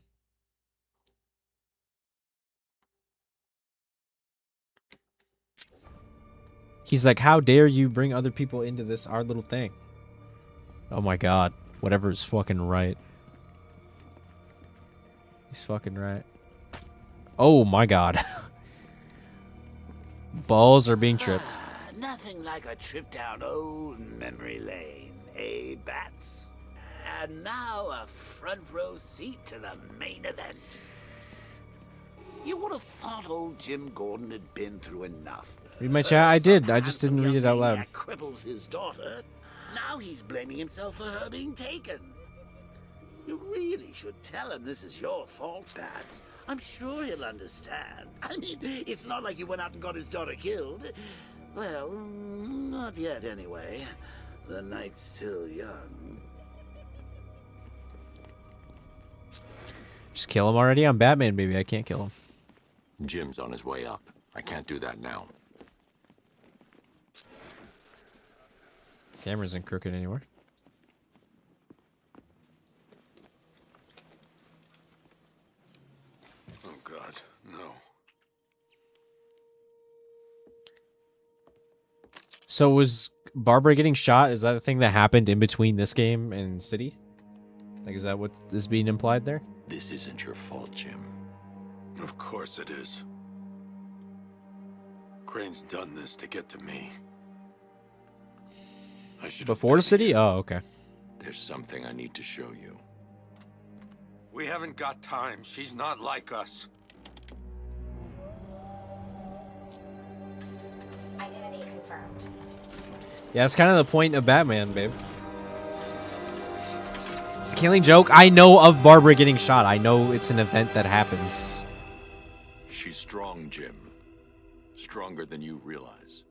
S1: He's like, how dare you bring other people into this our little thing? Oh my god. Whatever is fucking right. He's fucking right. Oh my god. Balls are being tripped.
S8: Nothing like a trip down old memory lane, eh, Bats? And now a front row seat to the main event. You would have thought old Jim Gordon had been through enough.
S1: Read my chat? I did. I just didn't read it out loud.
S8: Maniac cripples his daughter. Now he's blaming himself for her being taken. You really should tell him this is your fault, Bats. I'm sure he'll understand. I mean, it's not like you went out and got his daughter killed. Well, not yet anyway. The night's still young.
S1: Just kill him already? I'm Batman, baby. I can't kill him.
S2: Jim's on his way up. I can't do that now.
S1: Camera isn't crooked anywhere.
S6: Oh God, no.
S1: So was Barbara getting shot? Is that the thing that happened in between this game and City? Like, is that what is being implied there?
S2: This isn't your fault, Jim.
S6: Of course it is. Crane's done this to get to me. I should
S1: Before the City? Oh, okay.
S2: There's something I need to show you.
S6: We haven't got time. She's not like us.
S3: Identity confirmed.
S1: Yeah, that's kind of the point of Batman, babe. It's a killing joke. I know of Barbara getting shot. I know it's an event that happens.
S2: She's strong, Jim. Stronger than you realize.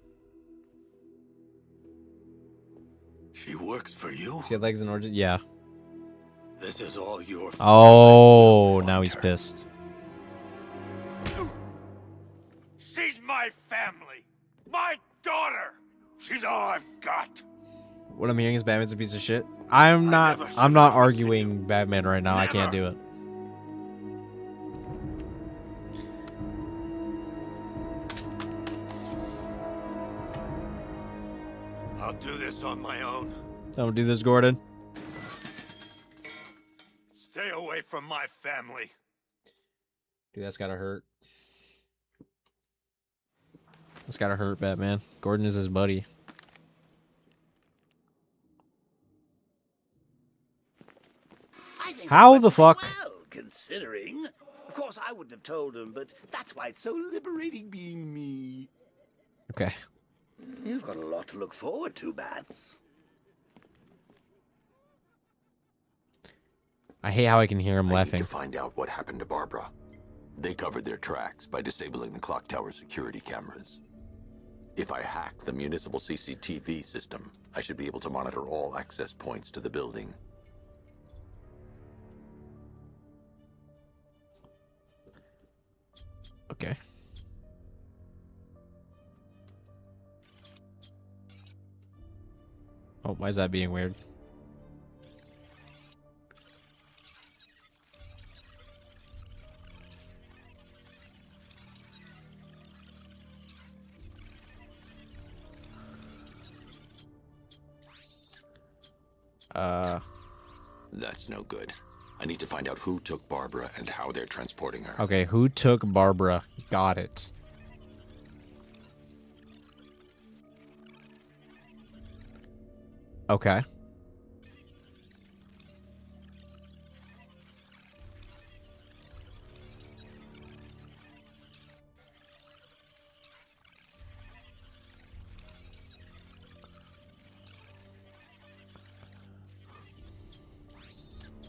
S6: She works for you?
S1: She had legs and origin? Yeah.
S6: This is all your fault.
S1: Oh, now he's pissed.
S6: She's my family. My daughter. She's all I've got.
S1: What I'm hearing is Batman's a piece of shit. I'm not arguing Batman right now. I can't do it.
S6: I'll do this on my own.
S1: Don't do this, Gordon.
S6: Stay away from my family.
S1: Dude, that's gotta hurt. That's gotta hurt, Batman. Gordon is his buddy. How the fuck?
S8: Well, considering. Of course, I wouldn't have told him, but that's why it's so liberating being me.
S1: Okay.
S8: You've got a lot to look forward to, Bats.
S1: I hate how I can hear him laughing.
S2: I need to find out what happened to Barbara. They covered their tracks by disabling the clock tower security cameras. If I hack the municipal CCTV system, I should be able to monitor all access points to the building.
S1: Okay. Oh, why is that being weird?
S2: That's no good. I need to find out who took Barbara and how they're transporting her.
S1: Okay, who took Barbara? Got it. Okay.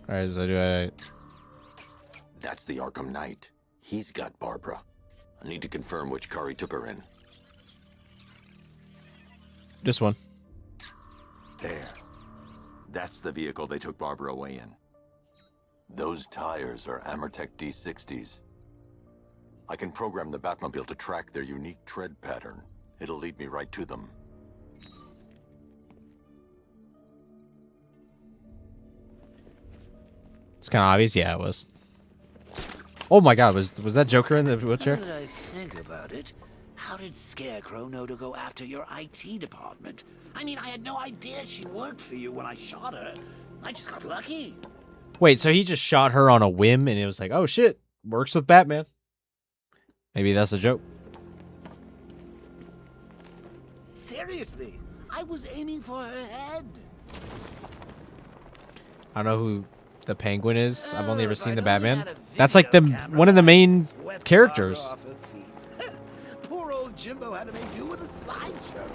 S1: Alright, so do I...
S2: That's the Arkham Knight. He's got Barbara. I need to confirm which car he took her in.
S1: This one.
S2: There. That's the vehicle they took Barbara away in. Those tires are Amertec D60s. I can program the Batmobile to track their unique tread pattern. It'll lead me right to them.
S1: It's kind of obvious. Yeah, it was. Oh my God, was that Joker in the wheelchair?
S8: Now that I think about it, how did Scarecrow know to go after your IT department? I mean, I had no idea she worked for you when I shot her. I just got lucky.
S1: Wait, so he just shot her on a whim, and it was like, oh shit, works with Batman. Maybe that's a joke.
S8: Seriously, I was aiming for her head.
S1: I don't know who the Penguin is. I've only ever seen the Batman. That's like one of the main characters.
S8: Poor old Jimbo had to make do with a slideshow.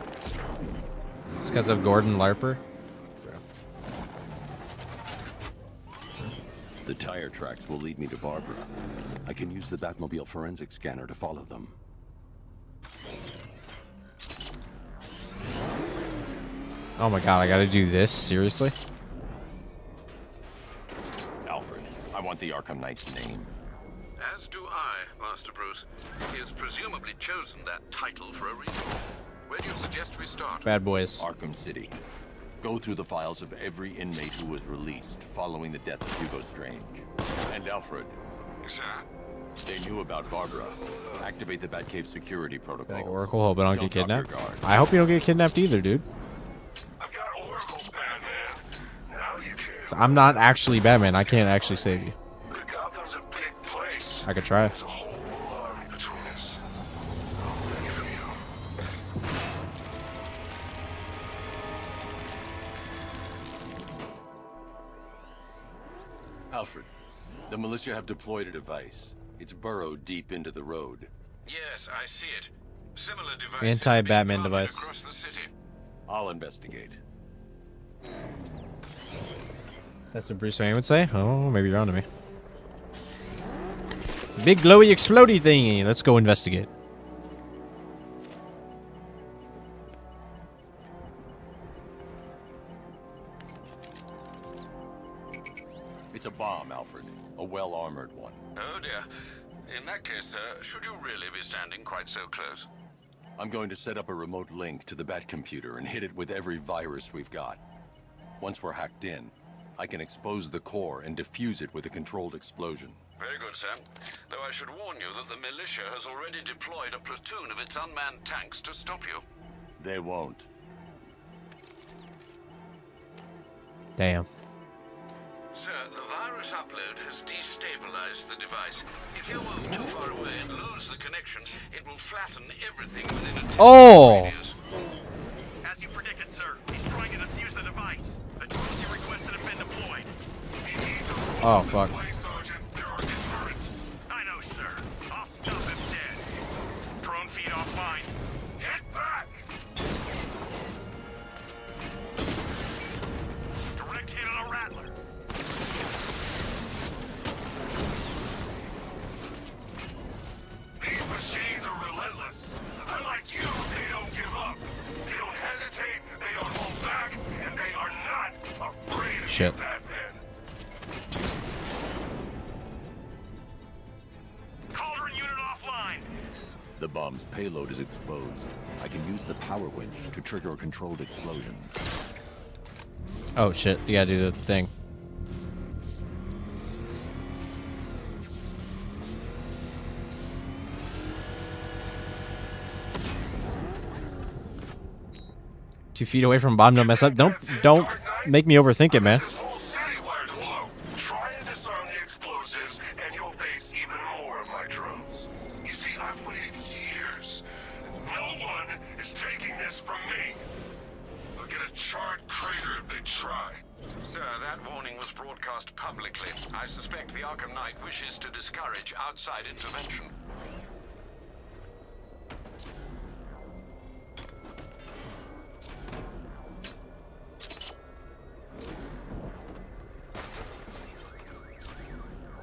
S1: It's because of Gordon Larper.
S2: The tire tracks will lead me to Barbara. I can use the Batmobile forensic scanner to follow them.
S1: Oh my God, I gotta do this? Seriously?
S13: Alfred, I want the Arkham Knight's name.
S16: As do I, Master Bruce. He has presumably chosen that title for a reason. Where do you suggest we start?
S1: Bad Boys.
S13: Arkham City. Go through the files of every inmate who was released following the death of Hugo Strange. And Alfred.
S16: Sir?
S13: They knew about Barbara. Activate the Batcave security protocol.
S1: Like Oracle, hope I don't get
S13: drop your
S1: kidnapped.
S13: guard.
S1: I hope you don't get kidnapped either, dude. So I'm not actually Batman. I can't actually save you.
S6: Gotham's a big place.
S1: I could try.
S6: There's a whole army between us. I'm ready for you.
S13: Alfred, the militia have deployed a device. It's burrowed deep into the road.
S16: Yes, I see it. Similar devices
S1: Anti-Batman
S16: being planted
S1: device.
S16: across the city.
S13: I'll investigate.
S1: That's what Bruce Wayne would say. Oh, maybe you're onto me. Big glowy explodey thingy. Let's go investigate.
S13: It's a bomb, Alfred. A well-armored one.
S16: Oh dear. In that case, sir, should you really be standing quite so close?
S13: I'm going to set up a remote link to the Bat computer and hit it with every virus we've got. Once we're hacked in, I can expose the core and defuse it with a controlled explosion.
S16: Very good, sir. Though I should warn you that the militia has already deployed a platoon of its unmanned tanks to stop you.
S13: They won't.
S1: Damn.
S16: Sir, the virus upload has destabilized the device. If you move too far away and lose the connection, it will flatten everything within a 10-mile radius.
S17: As you predicted, sir, he's trying to defuse the device. The drones you requested have been deployed.
S1: Oh, fuck.
S17: I know, sir. I'll stop him dead. Drone feed offline. Hit back! Direct hit on a Rattler.
S6: These machines are relentless. Unlike you, they don't give up. They don't hesitate, they don't hold back, and they are not afraid of
S1: Shit.
S6: Batman.
S17: Cauldron unit offline.
S13: The bomb's payload is exposed. I can use the power winch to trigger a controlled explosion.
S1: Oh shit, you gotta do the thing. Two feet away from bomb, don't mess up. Don't make me overthink it, man.
S6: Try and disarm the explosives, and you'll face even more of my drones. You see, I've waited years. No one is taking this from me. They'll get a charred crater if they try.
S16: Sir, that warning was broadcast publicly. I suspect the Arkham Knight wishes to discourage outside intervention.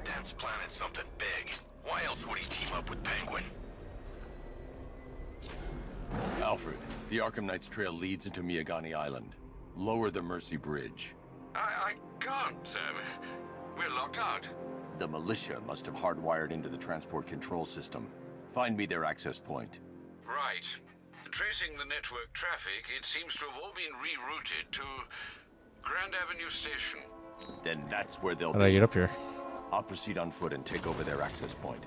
S6: Dan's planted something big. Why else would he team up with Penguin?
S13: Alfred, the Arkham Knight's trail leads into Miagani Island. Lower the Mercy Bridge.
S16: I can't, sir. We're locked out.
S13: The militia must have hardwired into the transport control system. Find me their access point.
S16: Right. Tracing the network traffic, it seems to have all been rerouted to Grand Avenue Station.
S13: Then that's where they'll
S1: How do I get up here?
S13: I'll proceed on foot and take over their access point.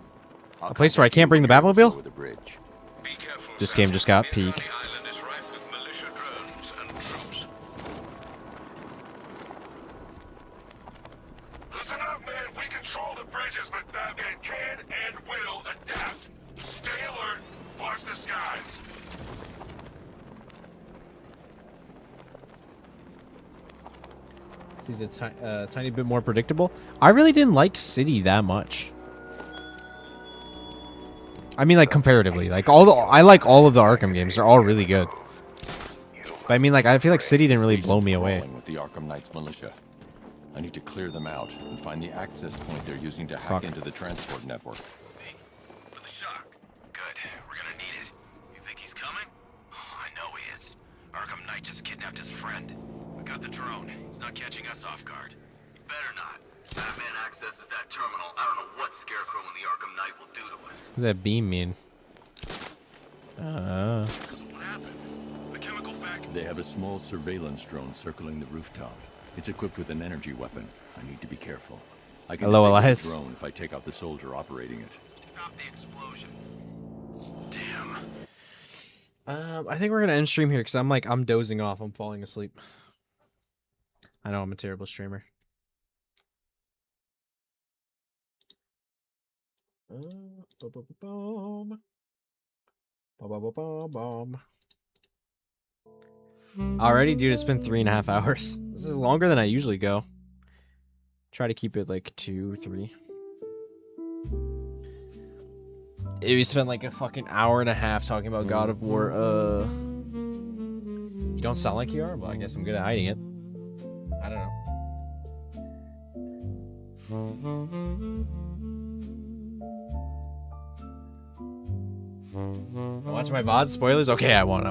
S1: A place where I can't bring the Batmobile?
S13: Over the bridge.
S16: Be careful,
S1: This
S16: sir.
S1: game just got
S16: The
S1: peak.
S16: island is rife with militia drones and troops.
S6: Listen up, man. We control the bridges, but Batman can and will adapt. Stay alert. Watch the skies.
S1: He's a tiny bit more predictable. I really didn't like City that much. I mean, like comparatively, like I like all of the Arkham games. They're all really good. But I mean, like I feel like City didn't really blow me away.
S13: With the Arkham Knight's militia. I need to clear them out and find the access point they're using to hack
S1: Fuck.
S13: into the transport network.
S6: For the shock. Good. We're gonna need it. You think he's coming? Oh, I know he is. Arkham Knight just kidnapped his friend. We got the drone. He's not catching us off guard. He better not. Batman accesses that terminal. I don't know what Scarecrow and the Arkham Knight will do to us.
S1: What does that beam mean?
S6: What happened? The chemical factory.
S13: They have a small surveillance drone circling the rooftop. It's equipped with an energy weapon. I need to be careful. I can
S1: Hello,
S13: disable the
S1: Elias.
S13: drone if I take out the soldier operating it.
S17: stop the explosion. Damn.
S1: I think we're gonna end stream here because I'm dozing off. I'm falling asleep. I know I'm a terrible streamer. Alrighty, dude, it's been 3.5 hours. This is longer than I usually go. Try to keep it like 2, 3. We spent like a fucking hour and a half talking about God of War. You don't sound like you are? Well, I guess I'm good at hiding it. I don't know. Watch my VOD spoilers? Okay, I want.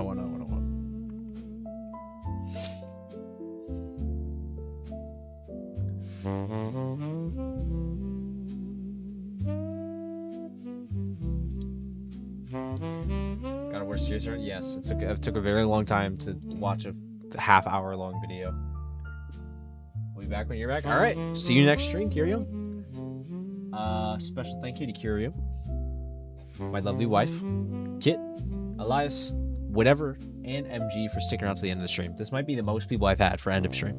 S1: God of War Serious? Yes, it took a very long time to watch a half-hour-long video. We'll be back when you're back. All right, see you next stream, Kirio. Special thank you to Kirio, my lovely wife, Kit, Elias, whatever, and MG for sticking around to the end of the stream. This might be the most people I've had for end of stream.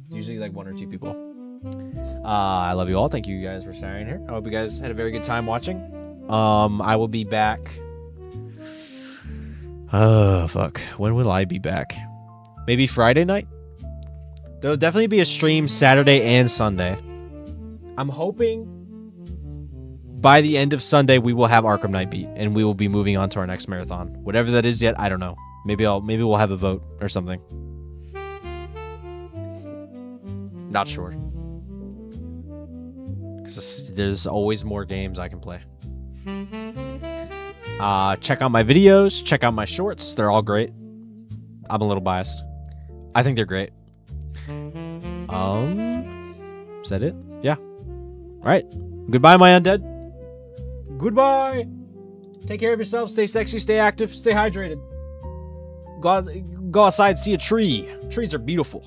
S1: It's usually like 1 or 2 people. I love you all. Thank you guys for staying here. I hope you guys had a very good time watching. I will be back. Fuck. When will I be back? Maybe Friday night? There'll definitely be a stream Saturday and Sunday. I'm hoping by the end of Sunday we will have Arkham Knight beat and we will be moving on to our next marathon. Whatever that is yet, I don't know. Maybe we'll have a vote or something. Not sure. Because there's always more games I can play. Check out my videos. Check out my shorts. They're all great. I'm a little biased. I think they're great. Is that it? Yeah. All right. Goodbye, my undead. Goodbye. Take care of yourself. Stay sexy. Stay active. Stay hydrated. Go outside. See a tree. Trees are beautiful.